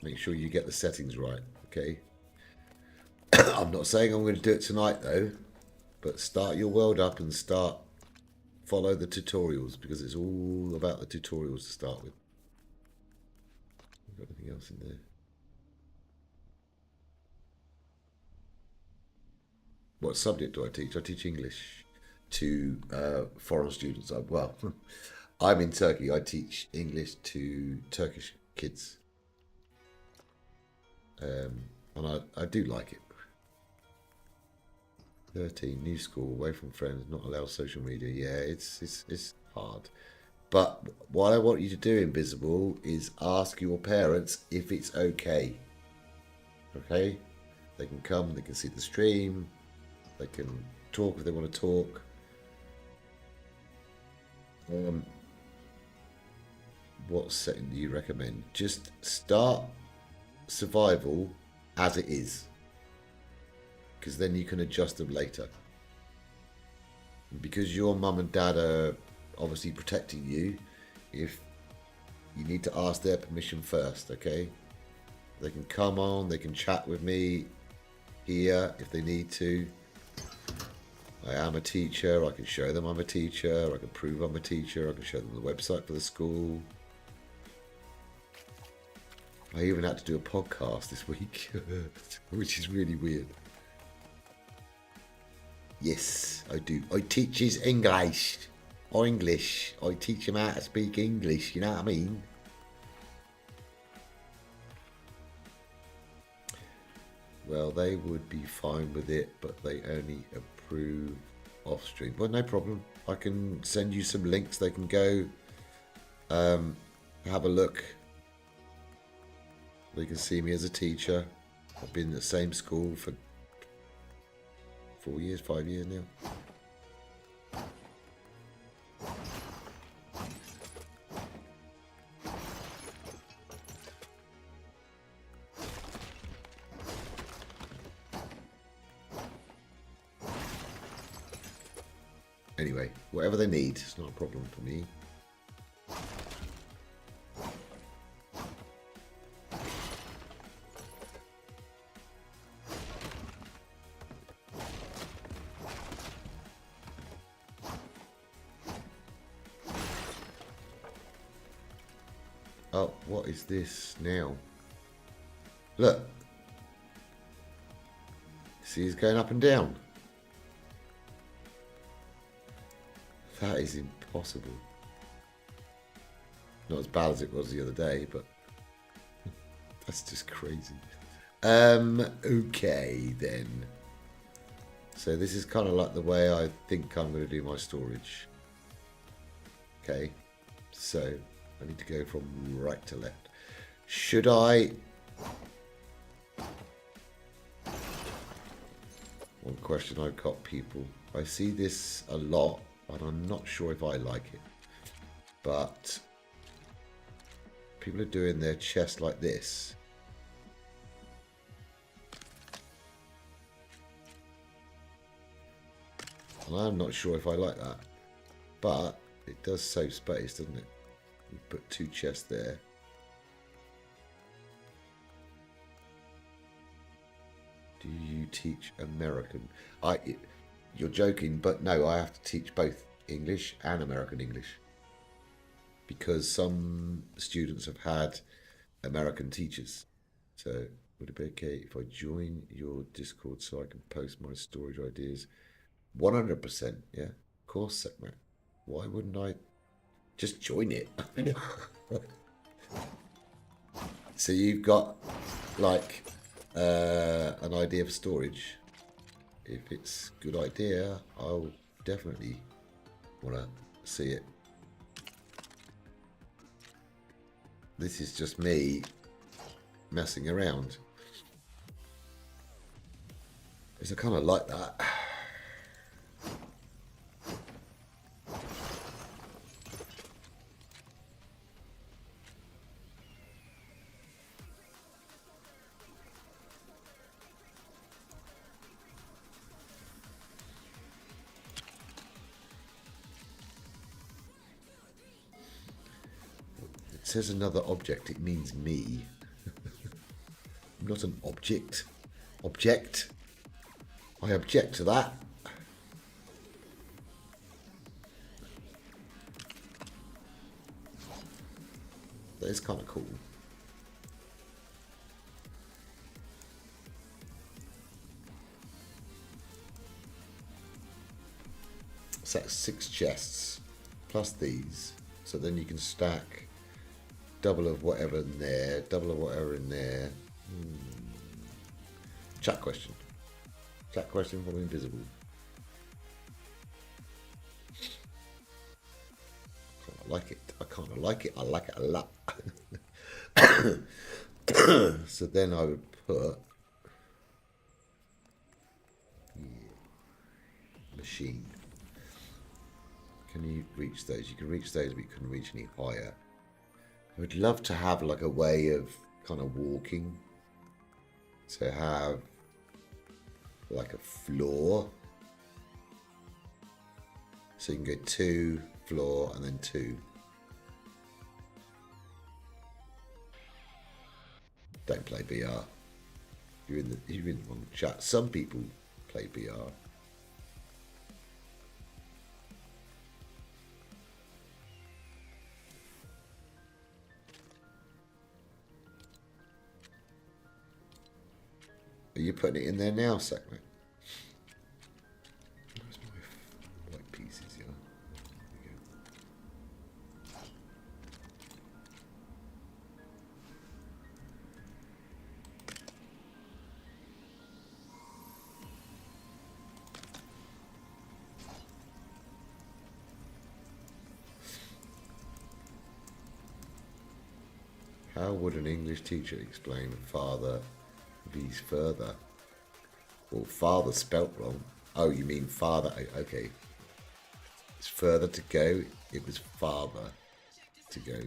the settings right, okay? I'm not saying I'm going to do it tonight though, but start your world up and follow the tutorials because it's all about the tutorials to start with. Got anything else in there? What subject do I teach? I teach English to foreign students. Well, I'm in Turkey. I teach English to Turkish kids. And I do like it. 13, new school, away from friends, not allow social media. Yeah, it's hard. But what I want you to do, Invisible, is ask your parents if it's okay. Okay? They can come, they can see the stream. They can talk if they want to talk. What setting do you recommend? Just start survival as it is. Because then you can adjust them later. Because your mum and dad are obviously protecting you, if you need to ask their permission first, okay? They can come on, they can chat with me here if they need to. I am a teacher, I can show them I'm a teacher, I can prove I'm a teacher, I can show them the website for the school. I even had to do a podcast this week, which is really weird. Yes, I do. I teach his English. English. I teach him how to speak English, you know what I mean? Well, they would be fine with it, but they only approve off stream. Well, no problem. I can send you some links. They can go have a look. They can see me as a teacher. I've been in the same school for 4 years, 5 years now. Anyway, whatever they need, it's not a problem for me. Oh, what is this now? Look. See, he's going up and down. That is impossible. Not as bad as it was the other day, but that's just crazy. Okay then. So this is kind of like the way I think I'm going to do my storage. Okay, so I need to go from right to left. Should I... One question I've got, people. I see this a lot, and I'm not sure if I like it. But people are doing their chest like this. And I'm not sure if I like that. But it does save space, doesn't it? You put 2 chests there. Do you teach American? You're joking, but no, I have to teach both English and American English. Because some students have had American teachers. So would it be okay if I join your Discord so I can post my storage ideas? 100%, yeah. Of course, Sekmat. Why wouldn't I just join it? So you've got like an idea for storage. If it's a good idea, I'll definitely want to see it. This is just me messing around. Because I kind of like that. It says another object, it means me. I'm not an object. Object. I object to that. That is kind of cool. So that's 6 chests plus these. So then you can stack double of whatever in there, double of whatever in there. Chat question. Chat question from Invisible. I like it. I kind of like it. I like it a lot. So then I would put machine. Can you reach those? You can reach those, but you couldn't reach any higher. I would love to have like a way of kind of walking. So have like a floor. So you can go 2, floor, and then 2. Don't play BR. You're in the wrong chat. Some people play BR. you're putting it in there now, Sackman. Where's my white pieces? Yeah. There we go. How would an English teacher explain father v's further? Well, father spelt wrong. Oh, you mean father? Okay. It's further to go. It was father to go.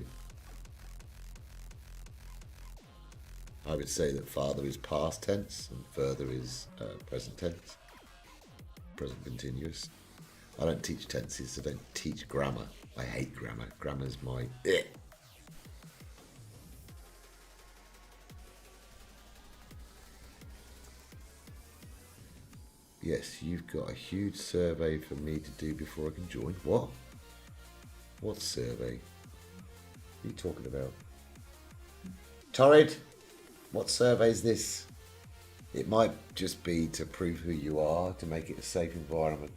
I would say that father is past tense and further is present tense. Present continuous. I don't teach tenses. I don't teach grammar. I hate grammar. Grammar's my... Yes, you've got a huge survey for me to do before I can join. What? What survey? What are you talking about? Torrid, what survey is this? It might just be to prove who you are, to make it a safe environment.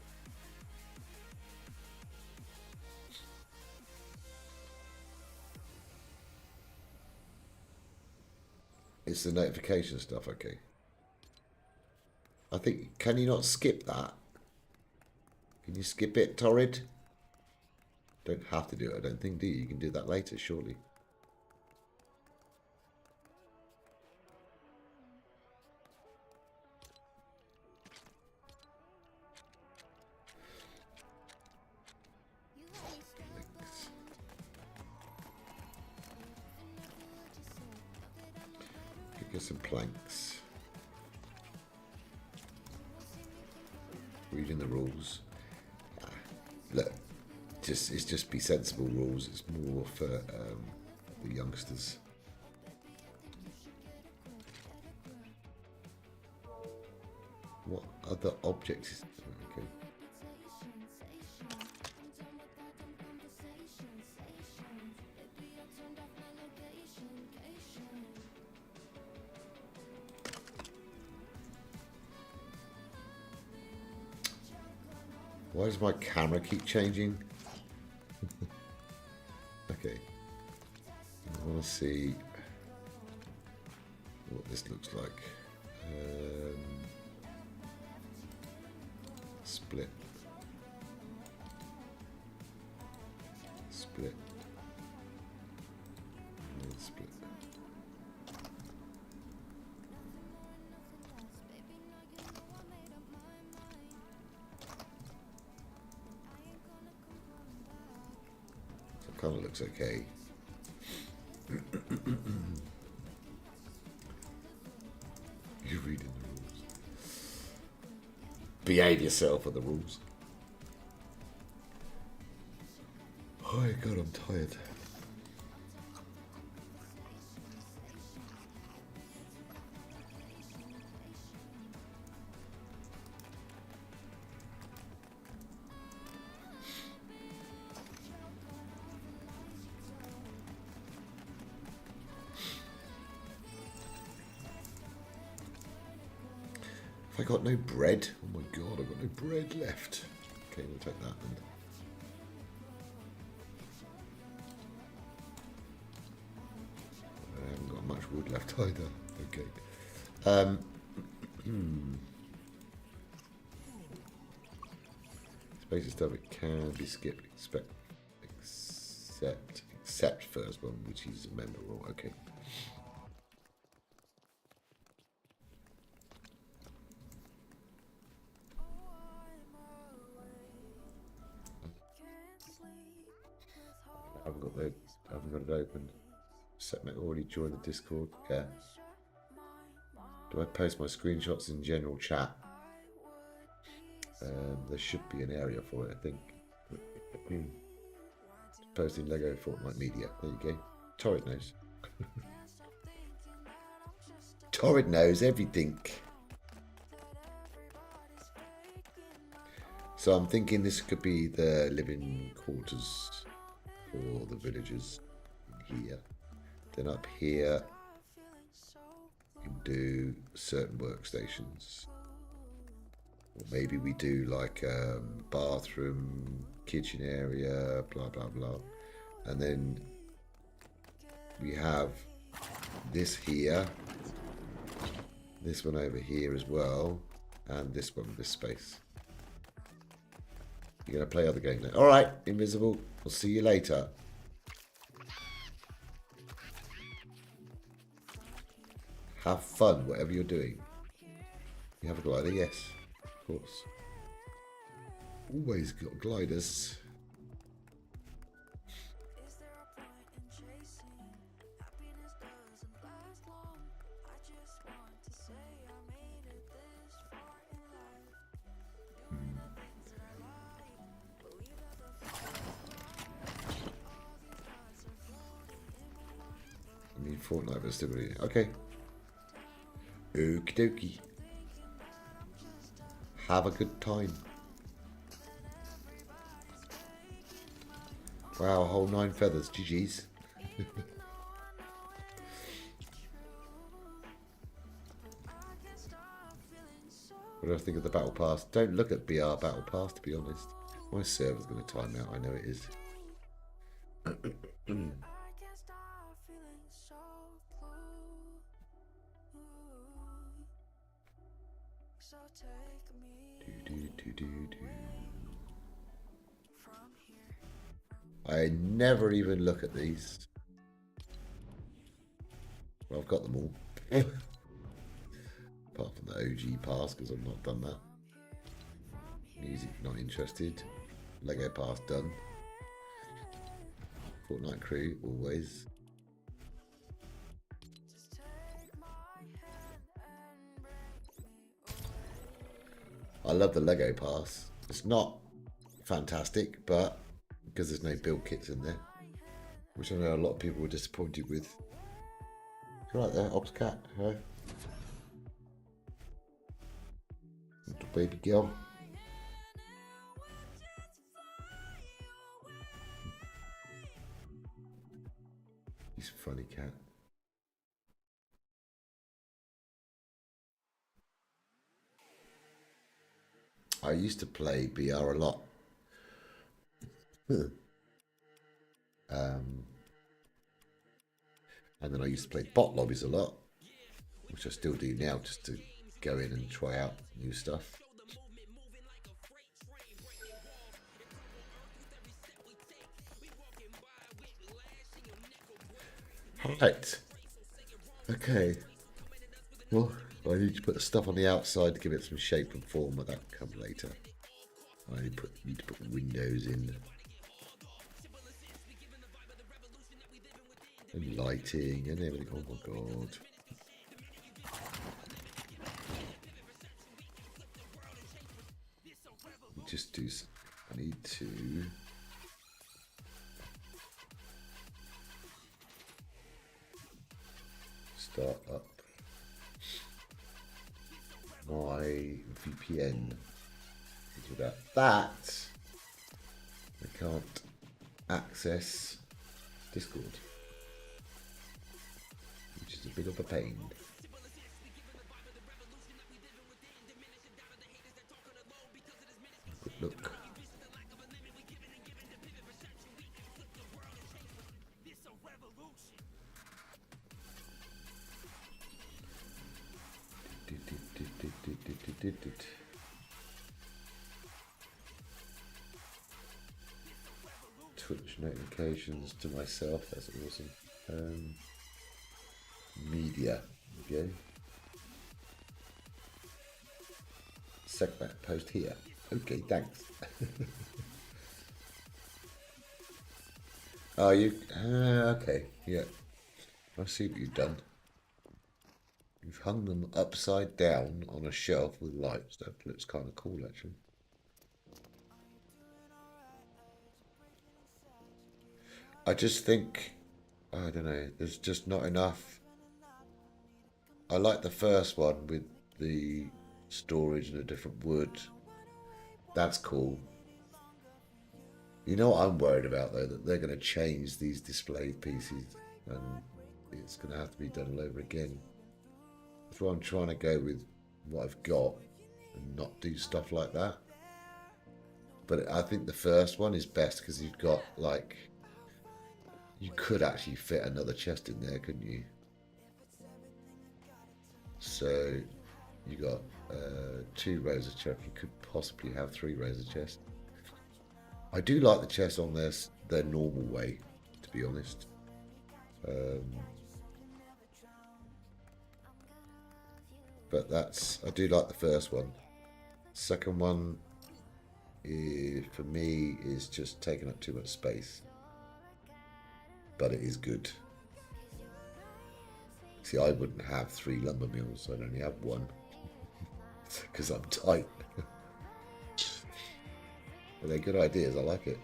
It's the notification stuff, okay. I think, can you not skip that? Can you skip it, Torrid? Don't have to do it, I don't think, do you? You can do that later, surely. Get some planks. Reading the rules. Look, it's just be sensible rules. It's more for the youngsters. What other objects is okay? Why does my camera keep changing? Okay. I want to see what this looks like. Split. Split. And split. Kind of looks okay. You're reading the rules. Behave yourself for the rules. Oh my god, I'm tired. I got no bread. Oh my god, I've got no bread left. Okay, we'll take that then. I haven't got much wood left either. Okay. Spaces stuff it can be skipped except first one, which is a member rule. Okay. I haven't got it open. Setmate already joined the Discord. Yeah. Do I post my screenshots in general chat? There should be an area for it, I think. Posting LEGO Fortnite media. There you go. Torrid knows. Torrid knows everything. So I'm thinking this could be the living quarters for the villagers in here. Then up here, can do certain workstations. Or maybe we do like bathroom, kitchen area, blah, blah, blah. And then we have this here, this one over here as well, and this one, this space. You're going to play other games now. All right, Invisible, we'll see you later. Have fun, whatever you're doing. You have a glider? Yes, of course. Always got gliders. I mean, Fortnite, but still really okay. Okie dokie. Have a good time. Wow, a whole 9 feathers. GG's. What do I think of the Battle Pass? Don't look at BR Battle Pass, to be honest. My server's going to time out. I know it is. I never even look at these. Well, I've got them all. Apart from the OG pass, because I've not done that. Music, not interested. Lego pass, done. Fortnite crew, always. I love the Lego pass. It's not fantastic, but because there's no build kits in there, which I know a lot of people were disappointed with. You're right there, Ops Cat. Hello. Little baby girl. He's a funny cat. I used to play BR a lot. And then I used to play bot lobbies a lot, which I still do now, just to go in and try out new stuff. Right. Okay. Well, I need to put the stuff on the outside to give it some shape and form, but that can come later. I need to put windows in. And lighting and everything. Oh my god. Just do. I need to start up my VPN. Without that, I can't access Discord, which is a bit of a pain. Good look. Twitch notifications to myself, that's awesome. Media, okay. Segment post here. Okay, thanks. Oh, you, okay, yeah. I see what you've done. You've hung them upside down on a shelf with lights. That looks kind of cool, actually. I just think, I don't know, there's just not enough. I like the first one with the storage and a different wood. That's cool. You know what I'm worried about, though? That they're going to change these display pieces and it's going to have to be done all over again. That's why I'm trying to go with what I've got and not do stuff like that. But I think the first one is best because you've got like, you could actually fit another chest in there, couldn't you? So you got 2 rows of chest. You could possibly have 3 rows of chest. I do like the chests on their normal way, to be honest. But I do like the first one. Second one, for me, is just taking up too much space. But it is good. See, I wouldn't have 3 lumber mills. I'd only have 1. Because I'm tight. But they're good ideas. I like it.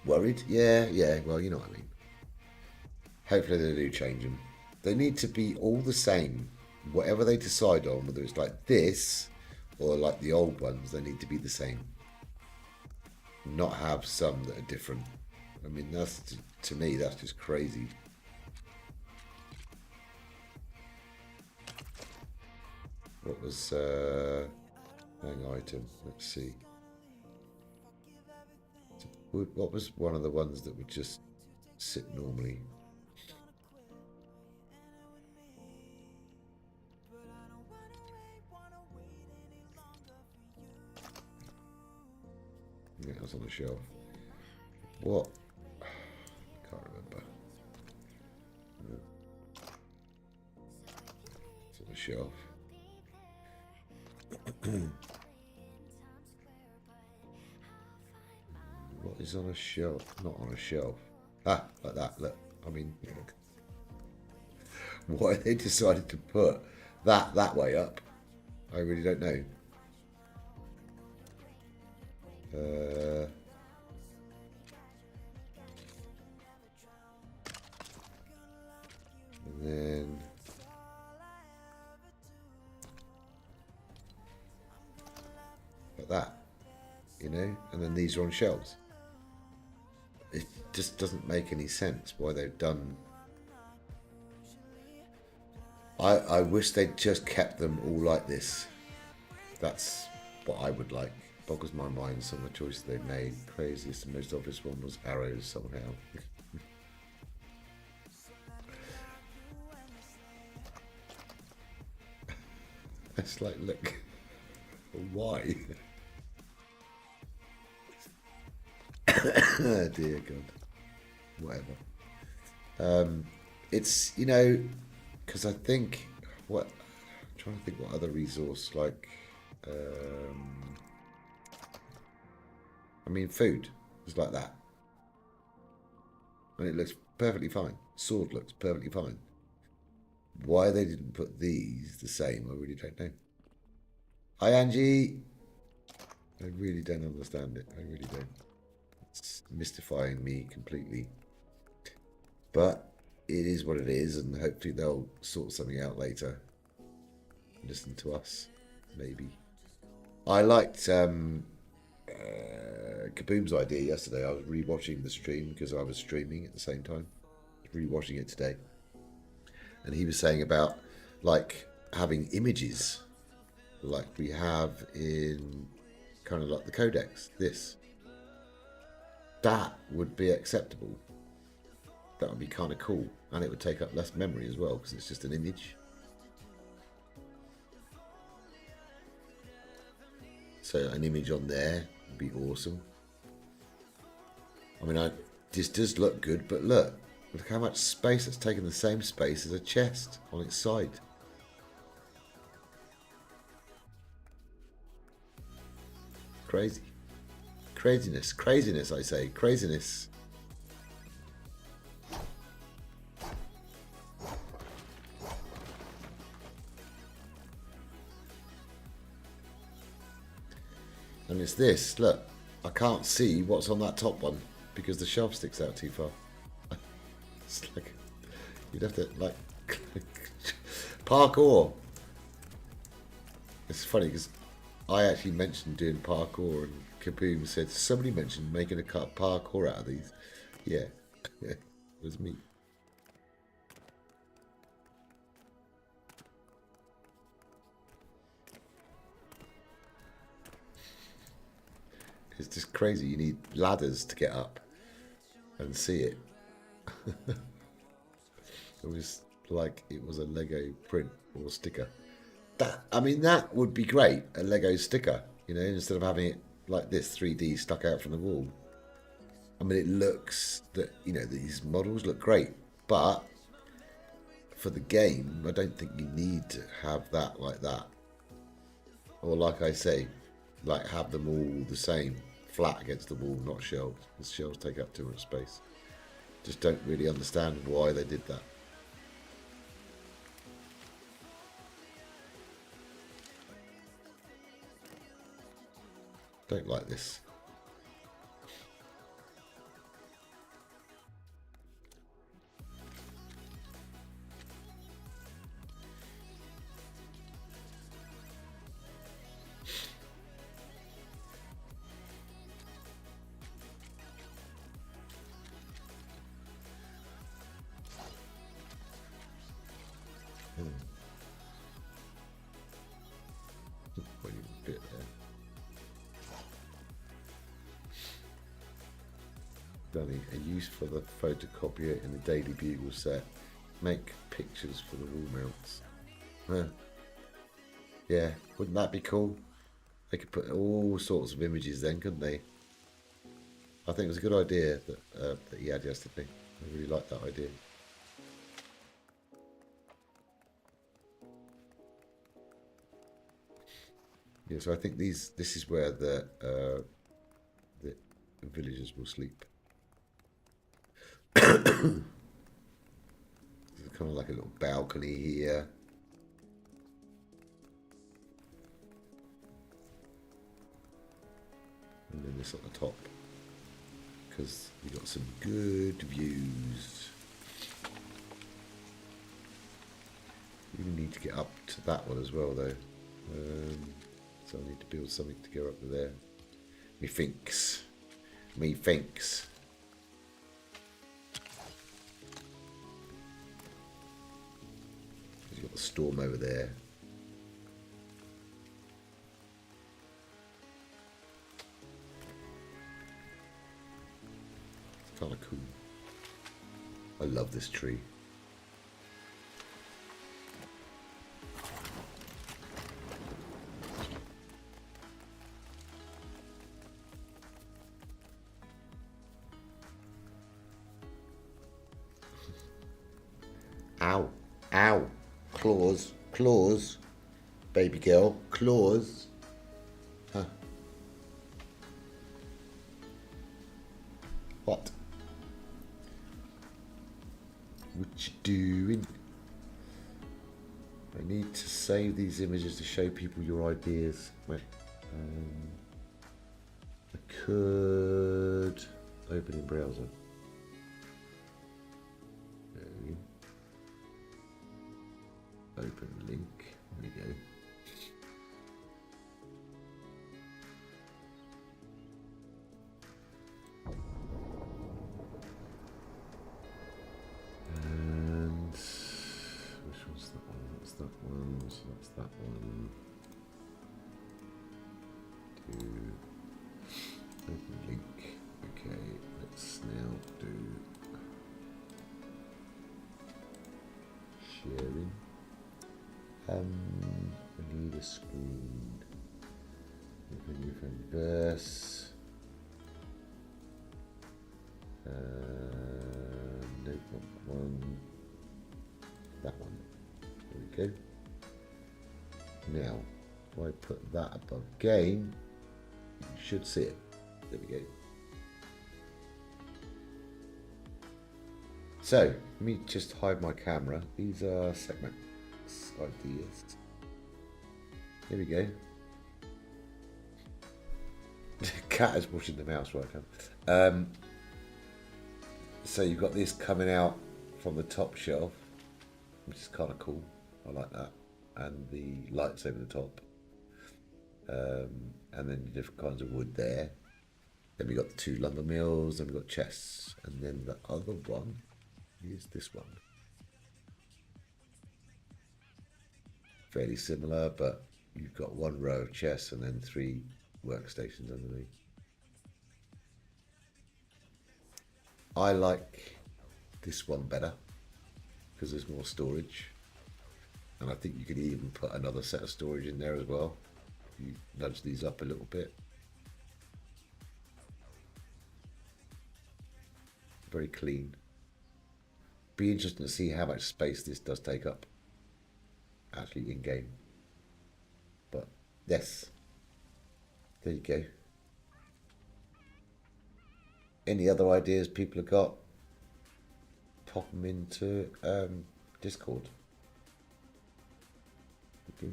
Worried? Yeah. Well, you know what I mean. Hopefully they do change them. They need to be all the same. Whatever they decide on, whether it's like this or like the old ones, they need to be the same. Not have some that are different. I mean, to me, that's just crazy. What was hang item? Let's see. What was one of the ones that would just sit normally? Yeah, it was on the shelf. What? Can't remember. It's on the shelf. What is on a shelf? Not on a shelf. Ah, like that. Look. I mean, why they decided to put that way up, I really don't know. And then like that, you know, and then these are on shelves. It just doesn't make any sense why they've done. I wish they'd just kept them all like this. That's what I would like. Boggles my mind some of the choices they made. Craziest and most obvious one was arrows somehow. It's like, look, why? Oh dear God. Whatever. It's, you know, because I think I'm trying to think what other resource like. I mean, food is like that, and it looks perfectly fine. Sword looks perfectly fine. Why they didn't put these the same, I really don't know. Hi, Angie. I really don't understand it. I really don't. It's mystifying me completely. But it is what it is, and hopefully they'll sort something out later. Listen to us, maybe. I liked Kaboom's idea yesterday. I was rewatching the stream because I was streaming at the same time. Rewatching it today. And he was saying about like having images like we have in kind of like the codex. That would be acceptable. That would be kind of cool, and it would take up less memory as well because it's just an image. So an image on there would be awesome. I mean, this does look good, but look how much space it's taken, the same space as a chest on its side. Crazy. Craziness, I say. Craziness. And it's this, look, I can't see what's on that top one because the shelf sticks out too far. It's like, you'd have to, like, parkour. It's funny because I actually mentioned doing parkour and Kaboom said, somebody mentioned making a parkour out of these. Yeah, Where's me? It's just crazy. You need ladders to get up and see it. It was like it was a Lego print or sticker. I mean, that would be great, a Lego sticker, you know, instead of having it like this 3D stuck out from the wall. I mean, it looks that, you know, these models look great, but for the game, I don't think you need to have that like that. Or like I say, like have them all the same, flat against the wall, not shelves, because shelves take up too much space. Just don't really understand why they did that. Don't like this. Bit there. Danny, a use for the photocopier in the Daily Bugle set. Make pictures for the wall mounts. Huh. Yeah, wouldn't that be cool? They could put all sorts of images then, couldn't they? I think it was a good idea that he had yesterday. I really like that idea. Yeah, so I think this is where the villagers will sleep. There's kind of like a little balcony here. And then this at the top, because we got some good views. We need to get up to that one as well, though. So I need to build something to go up to there. Methinks. You've got the storm over there. It's kind of cool. I love this tree. Ow, ow, claws, baby girl, claws. Huh. What? What you doing? I need to save these images to show people your ideas. Wait, I could open in browser. Open link. There we go. And which one's that one? That's that one. So that's that one. Do open link. Okay, let's now do sharing. I need a screen. Open new phone verse. No, not one. That one. There we go. Now, if I put that above game, you should see it. There we go. So, let me just hide my camera. These are segment ideas. Here we go. Cat is pushing the mouse right now. So you've got this coming out from the top shelf, which is kind of cool. I like that, and the lights over the top, and then the different kinds of wood there. Then we got the two lumber mills, then we got chests, and then the other one Here's this one. Fairly similar, but you've got one row of chests and then 3 workstations underneath. I like this one better because there's more storage, and I think you could even put another set of storage in there as well. You nudge these up a little bit. Very clean. Be interesting to see how much space this does take up actually in game. But yes, there you go. Any other ideas people have got, pop them into Discord. Okay.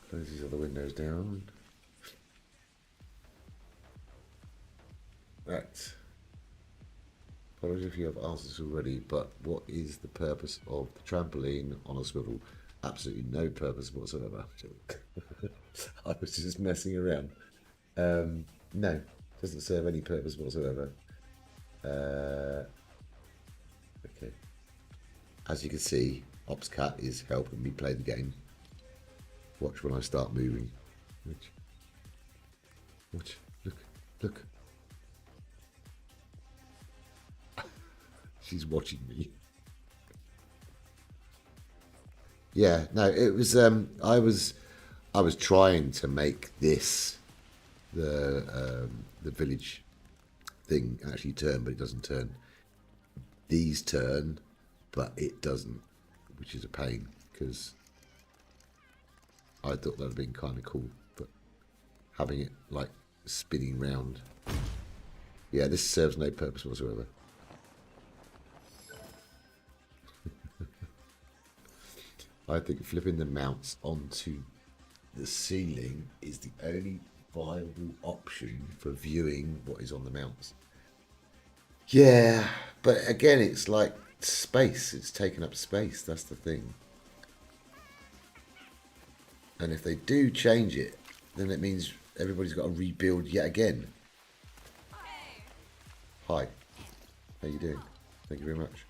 Close these other windows down. Right. Apologies if you have answers already, but what is the purpose of the trampoline on a swivel? Absolutely no purpose whatsoever. I was just messing around. No, doesn't serve any purpose whatsoever. Okay. As you can see, OpsCat is helping me play the game. Watch when I start moving. Watch. Look. She's watching me. Yeah, no, it was. I was trying to make this the village thing actually turn, but it doesn't turn. These turn, but it doesn't, which is a pain because I thought that would have been kind of cool, but having it like spinning round. Yeah, this serves no purpose whatsoever. I think flipping the mounts onto the ceiling is the only viable option for viewing what is on the mounts. Yeah, but again, it's like space. It's taking up space. That's the thing. And if they do change it, then it means everybody's got to rebuild yet again. Hi. How you doing? Thank you very much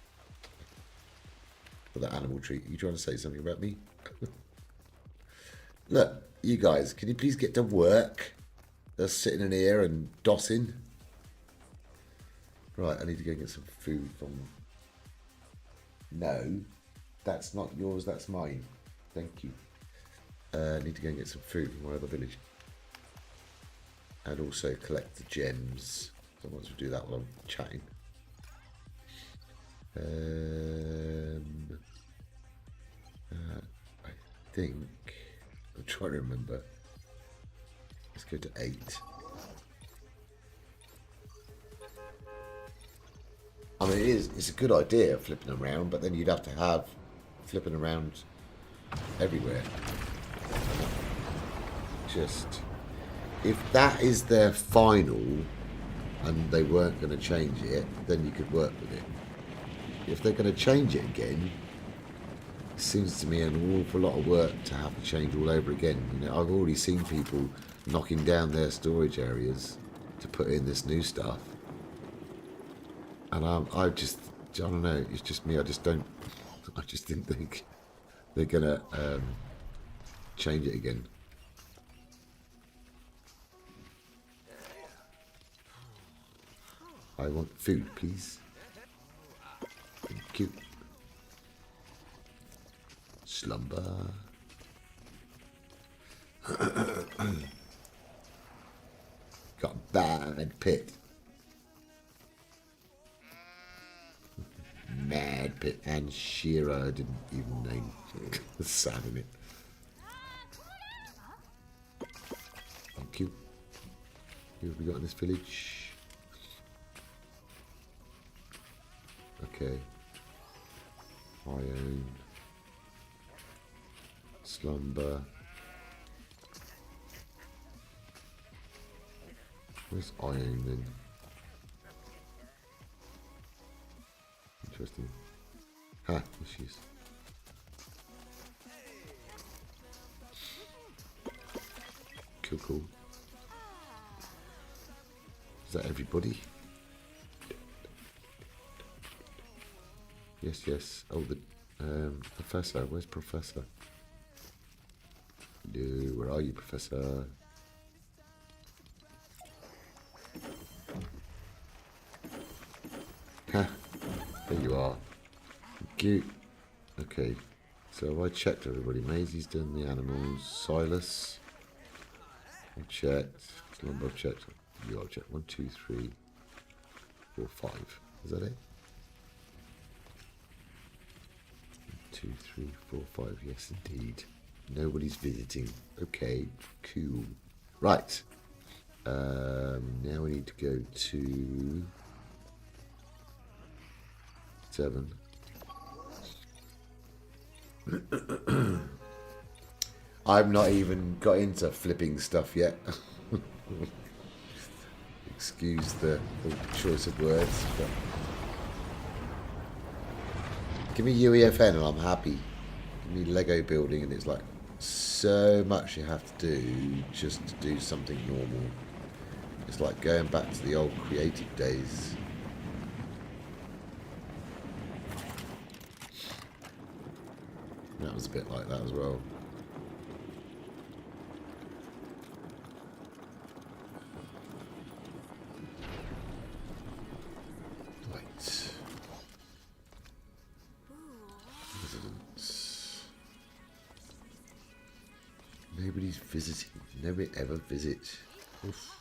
for that animal treat. Are you trying to say something about me? Look, you guys, can you please get to work? They're sitting in here and dossing. Right, I need to go get some food from... No, that's not yours, that's mine. Thank you. I need to go and get some food from my other village. And also collect the gems. So once we do that while I'm chatting. I think... I'm trying to remember. Let's go to 8. I mean, it's a good idea flipping around, but then you'd have to have flipping around everywhere. Just, if that is their final and they weren't going to change it, then you could work with it. If they're going to change it again, it seems to me an awful lot of work to have to change all over again. You know, I've already seen people knocking down their storage areas to put in this new stuff. And I don't know, it's just me, I just didn't think they're gonna change it again. I want food, please. Thank you. Slumber. Got a bad pit. Mad Pit and Shira, I didn't even name. Sad in it. Thank you. Who have we got in this village? Okay. Iron. Slumber. Where's Iron then? Interesting. Ha, there she is. Cool. that everybody? Yes, yes. Oh, the Professor. Where's Professor? No, where are you, Professor? Ha! There you are. Cute. Okay. So I checked everybody. Maisie's done the animals. Silas. I checked. Columbo checked. You all checked. 1, 2, 3, 4, 5. Is that it? 2, 3, 4, 5. Yes, indeed. Nobody's visiting. Okay, cool. Right. Now we need to go to 7. I've not even got into flipping stuff yet. Excuse the choice of words. But give me UEFN and I'm happy. Give me Lego building and it's like so much you have to do just to do something normal. It's like going back to the old creative days. That was a bit like that as well. Right. Residents. Nobody's visiting. Nobody ever visits. Oof.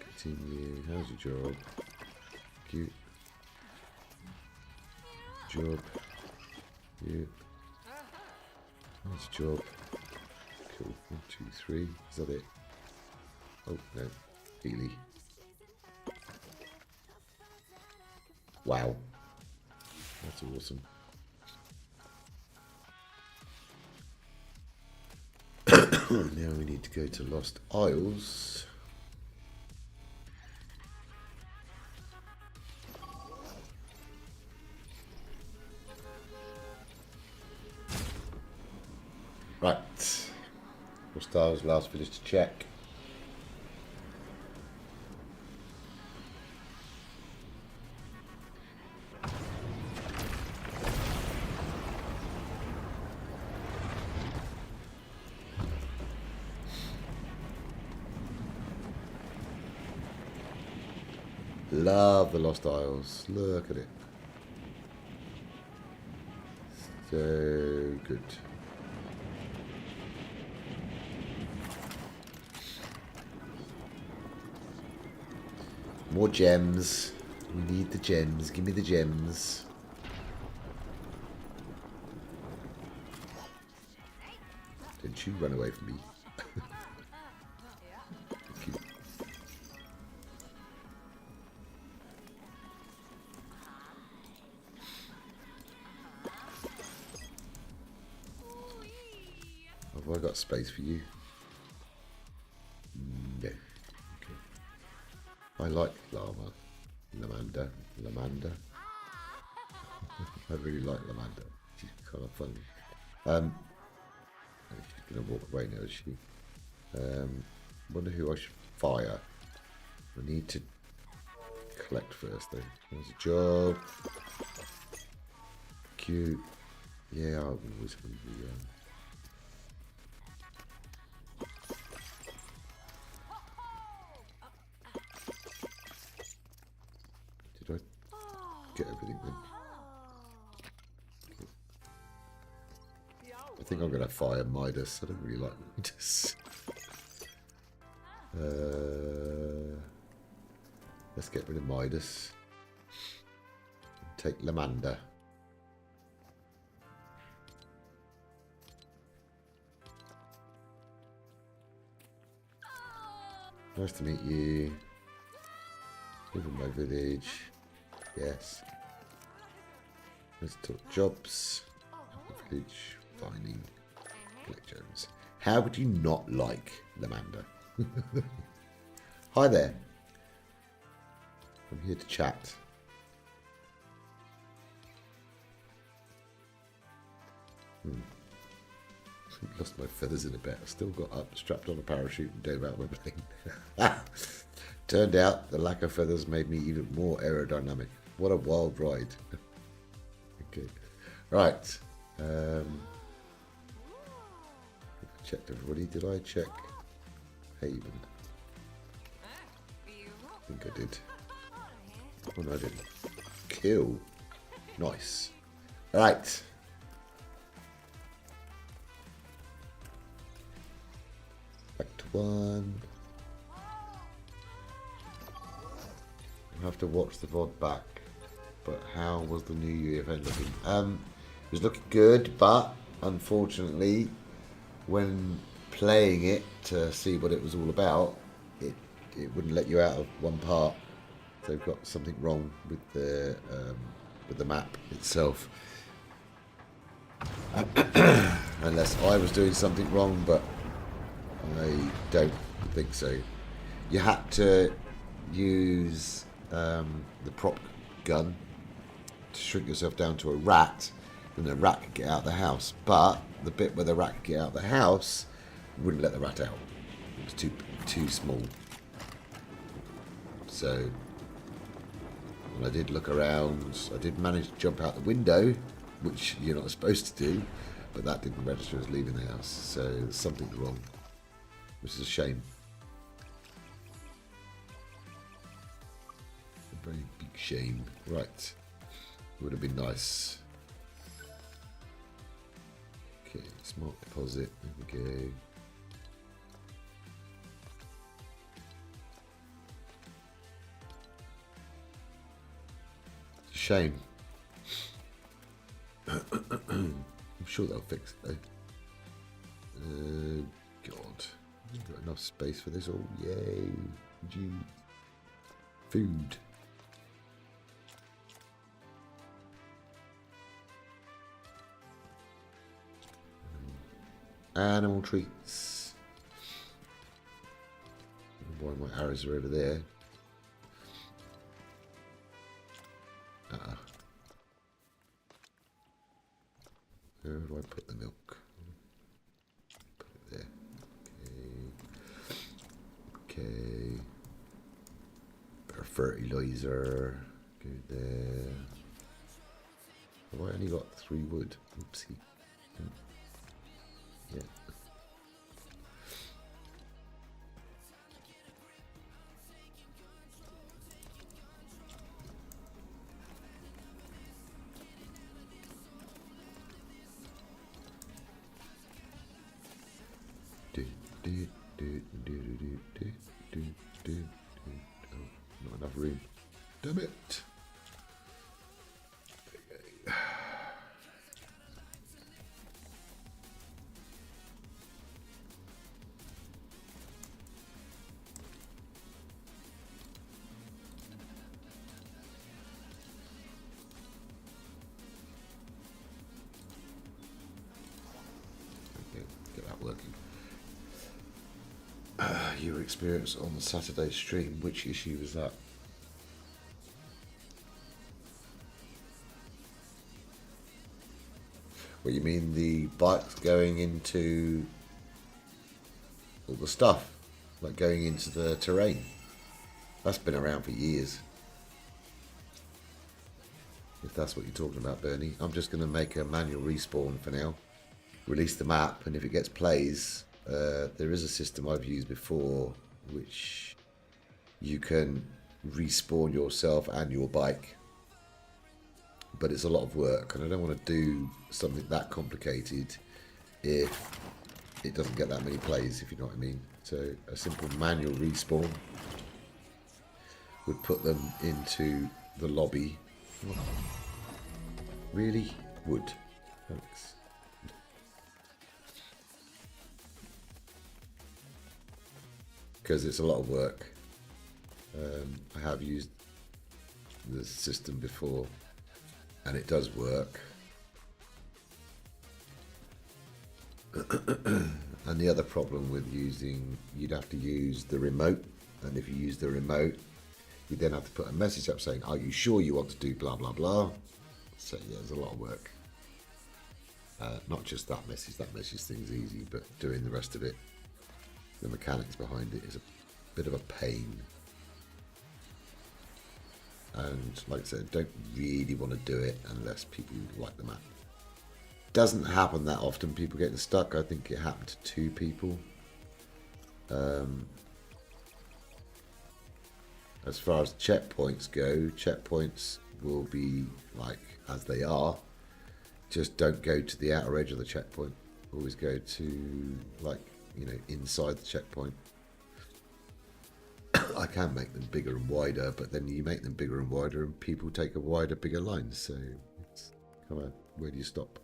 Continue. How's your job? Cute. Job. You. How's your job? Cool. 1, 2, 3. Is that it? Oh no. Healy. Wow. That's awesome. Now we need to go to Lost Isles. Right. Lost Isles, last village to check. Love the Lost Isles. Look at it. So good. More gems. We need the gems. Give me the gems. Don't you run away from me. Thank you. Have I got space for you? No. Okay. I like Llama. Lamanda. I really like Lamanda. She's kind of funny. She's going to walk away now, is she? Wonder who I should fire. I need to collect first, though. There's a job. Cute. Yeah, I'm always hungry. Did I get everything then? I think I'm going to fire Midas. I don't really like Midas. Let's get rid of Midas. Take Lamanda. Nice to meet you. Live in my village. Yes. Let's talk jobs. Village. Finding. Collect gems. How would you not like Lamanda? Hi there. I'm here to chat. Lost my feathers in a bit. I still got up, strapped on a parachute and dove out of my plane. Turned out the lack of feathers made me even more aerodynamic. What a wild ride. Okay. Right. I checked everybody. Did I check Haven? I think I did. Oh no, I didn't. Kill. Nice. Alright. Back to one. I'll have to watch the VOD back. But how was the new UEFN looking? It was looking good, but unfortunately, when playing it to see what it was all about, it wouldn't let you out of one part. They've got something wrong with the map itself. Unless I was doing something wrong, but I don't think so. You had to use the prop gun to shrink yourself down to a rat, and the rat could get out of the house. But the bit where the rat could get out of the house wouldn't let the rat out. It was too small. So when I did look around, I did manage to jump out the window, which you're not supposed to do, but that didn't register as leaving the house. So there's something wrong, which is a shame. A very big shame. Right. Would have been nice. Okay, smart deposit. There we go. Shame. I'm sure they'll fix it though. God. I've got enough space for this all. Yay. Gee. Food. Animal treats. Why my arrows are over there. Where do I put the milk? Put it there. Okay. Okay. Better fertilizer. Go there. Have I only got 3 wood? Oopsie. Yeah. Oh, not enough room. Damn it. Okay. Get that working. Your experience on the Saturday stream, which issue was that? What you mean, the bikes going into all the stuff, like going into the terrain? That's been around for years. If that's what you're talking about, Bernie. I'm just going to make a manual respawn for now. Release the map, and if it gets plays, there is a system I've used before which you can respawn yourself and your bike, but it's a lot of work and I don't want to do something that complicated if it doesn't get that many plays, if you know what I mean. So a simple manual respawn would put them into the lobby. Really? Would. Thanks. Because it's a lot of work. I have used the system before and it does work. And the other problem with using, you'd have to use the remote, and if you use the remote you then have to put a message up saying, are you sure you want to do blah blah blah. So yeah, there's a lot of work. Not just that message thing's easy, but doing the rest of it, the mechanics behind it is a bit of a pain. And like I said, don't really want to do it unless people like the map. Doesn't happen that often, people getting stuck. I think it happened to 2 people. As far as checkpoints go, checkpoints will be like as they are. Just don't go to the outer edge of the checkpoint. Always go to, like, you know, inside the checkpoint. I can make them bigger and wider, but then you make them bigger and wider and people take a wider, bigger line. So it's kind of, where do you stop?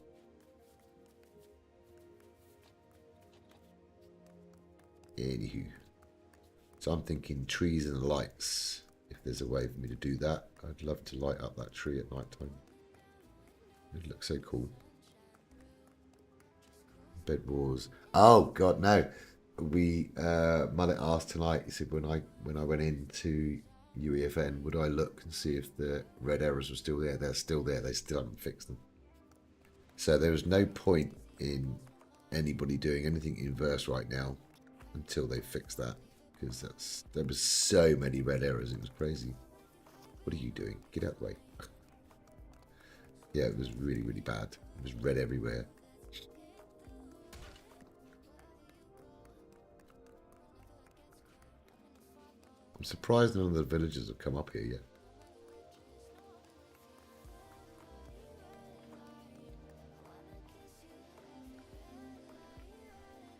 Anywho, so I'm thinking trees and lights. If there's a way for me to do that, I'd love to light up that tree at night time. It looks so cool. Bed wars. Oh God, no. We Mullet asked tonight. He said when I went into UEFN, would I look and see if the red errors were still there? They're still there. They still haven't fixed them. So there is no point in anybody doing anything inverse right now until they fix that, because there was so many red errors. It was crazy. What are you doing? Get out of the way. Yeah, it was really, really bad. It was red everywhere. I'm surprised none of the villagers have come up here yet.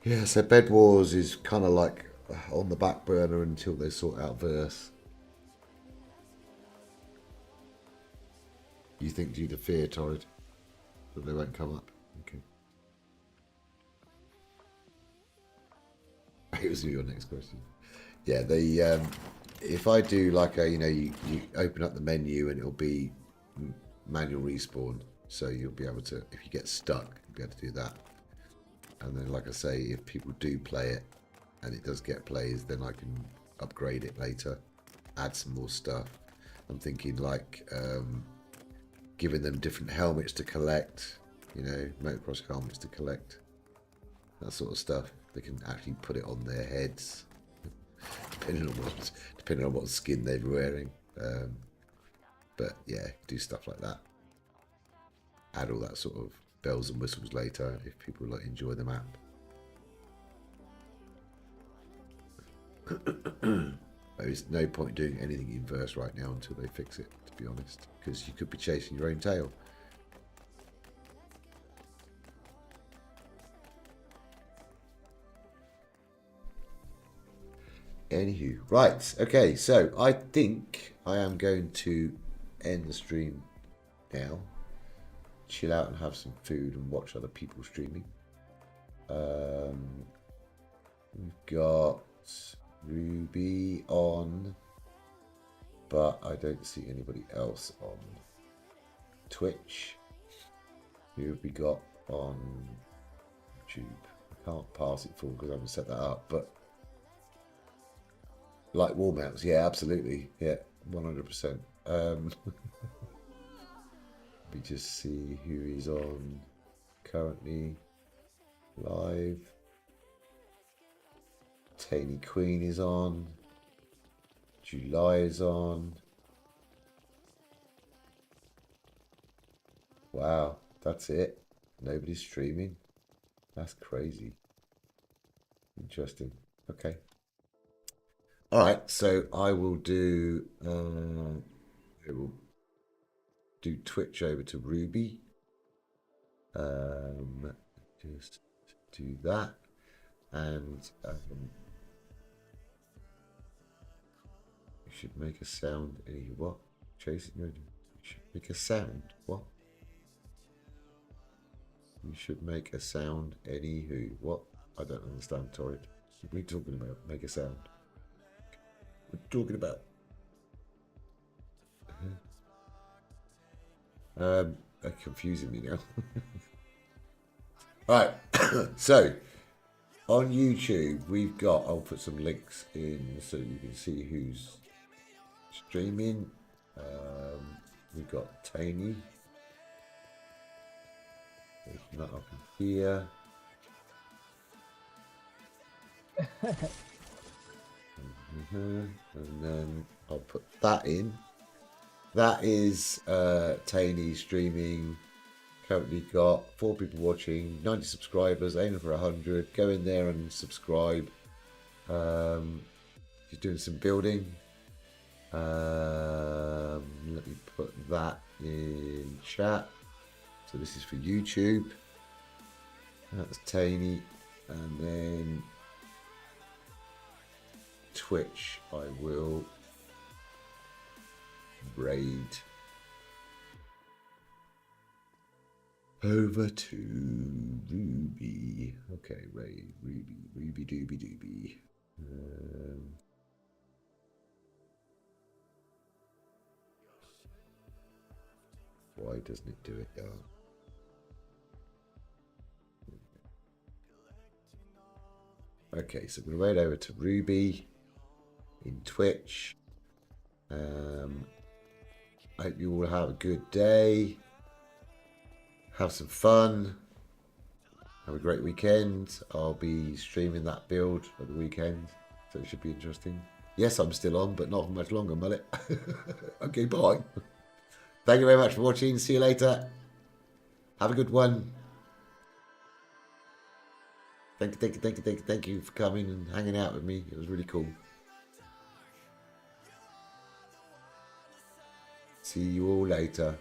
Yeah, so Bed Wars is kind of like on the back burner until they sort out verse. You think due to fear, Torrid, that they won't come up? Okay. It was your next question. Yeah, they if I do like a, you know, you open up the menu and it'll be manual respawn, so you'll be able to, if you get stuck, you'll be able to do that. And then, like I say, if people do play it and it does get plays, then I can upgrade it later, add some more stuff. I'm thinking like giving them different helmets to collect, you know, motocross helmets to collect, that sort of stuff. They can actually put it on their heads, depending on what skin they're wearing. But yeah, do stuff like that. Add all that sort of bells and whistles later if people like enjoy the map. There's no point doing anything inverse right now until they fix it, to be honest, because you could be chasing your own tail. Anywho, right, okay, so I think I am going to end the stream now, chill out and have some food and watch other people streaming. We've got Ruby on, but I don't see anybody else on Twitch. Who have we got on YouTube? I can't pass it full because I haven't set that up, but like wall mounts, yeah, absolutely, yeah, 100%. We just see who is on currently live. Taney Queen is on. July is on. Wow, that's it. Nobody's streaming. That's crazy. Interesting. Okay. All right, so I will do. It will do Twitch over to Ruby. Just do that, and you should make a sound. What? Chasing? No, you should make a sound. What? You should make a sound. Anywho, what? I don't understand, Torrid. What are we talking about? Make a sound. We're talking about. They're confusing me now. Right, so on YouTube we've got, I'll put some links in so you can see who's streaming. We've got Taney. There's that up here. And then I'll put that in. That is Taney streaming. Currently got 4 people watching, 90 subscribers, aiming for 100. Go in there and subscribe. She's doing some building. Let me put that in chat. So this is for YouTube. That's Taney. And then Twitch, I will raid over to Ruby. Okay, raid Ruby Dooby Dooby. Why doesn't it do it? Yeah. Okay, so we're right over to Ruby in Twitch. I hope you all have a good day. Have some fun. Have a great weekend. I'll be streaming that build at the weekend, so it should be interesting. Yes, I'm still on, but not for much longer, mullet. Okay, bye. Thank you very much for watching. See you later. Have a good one. Thank you for coming and hanging out with me. It was really cool. See you all later.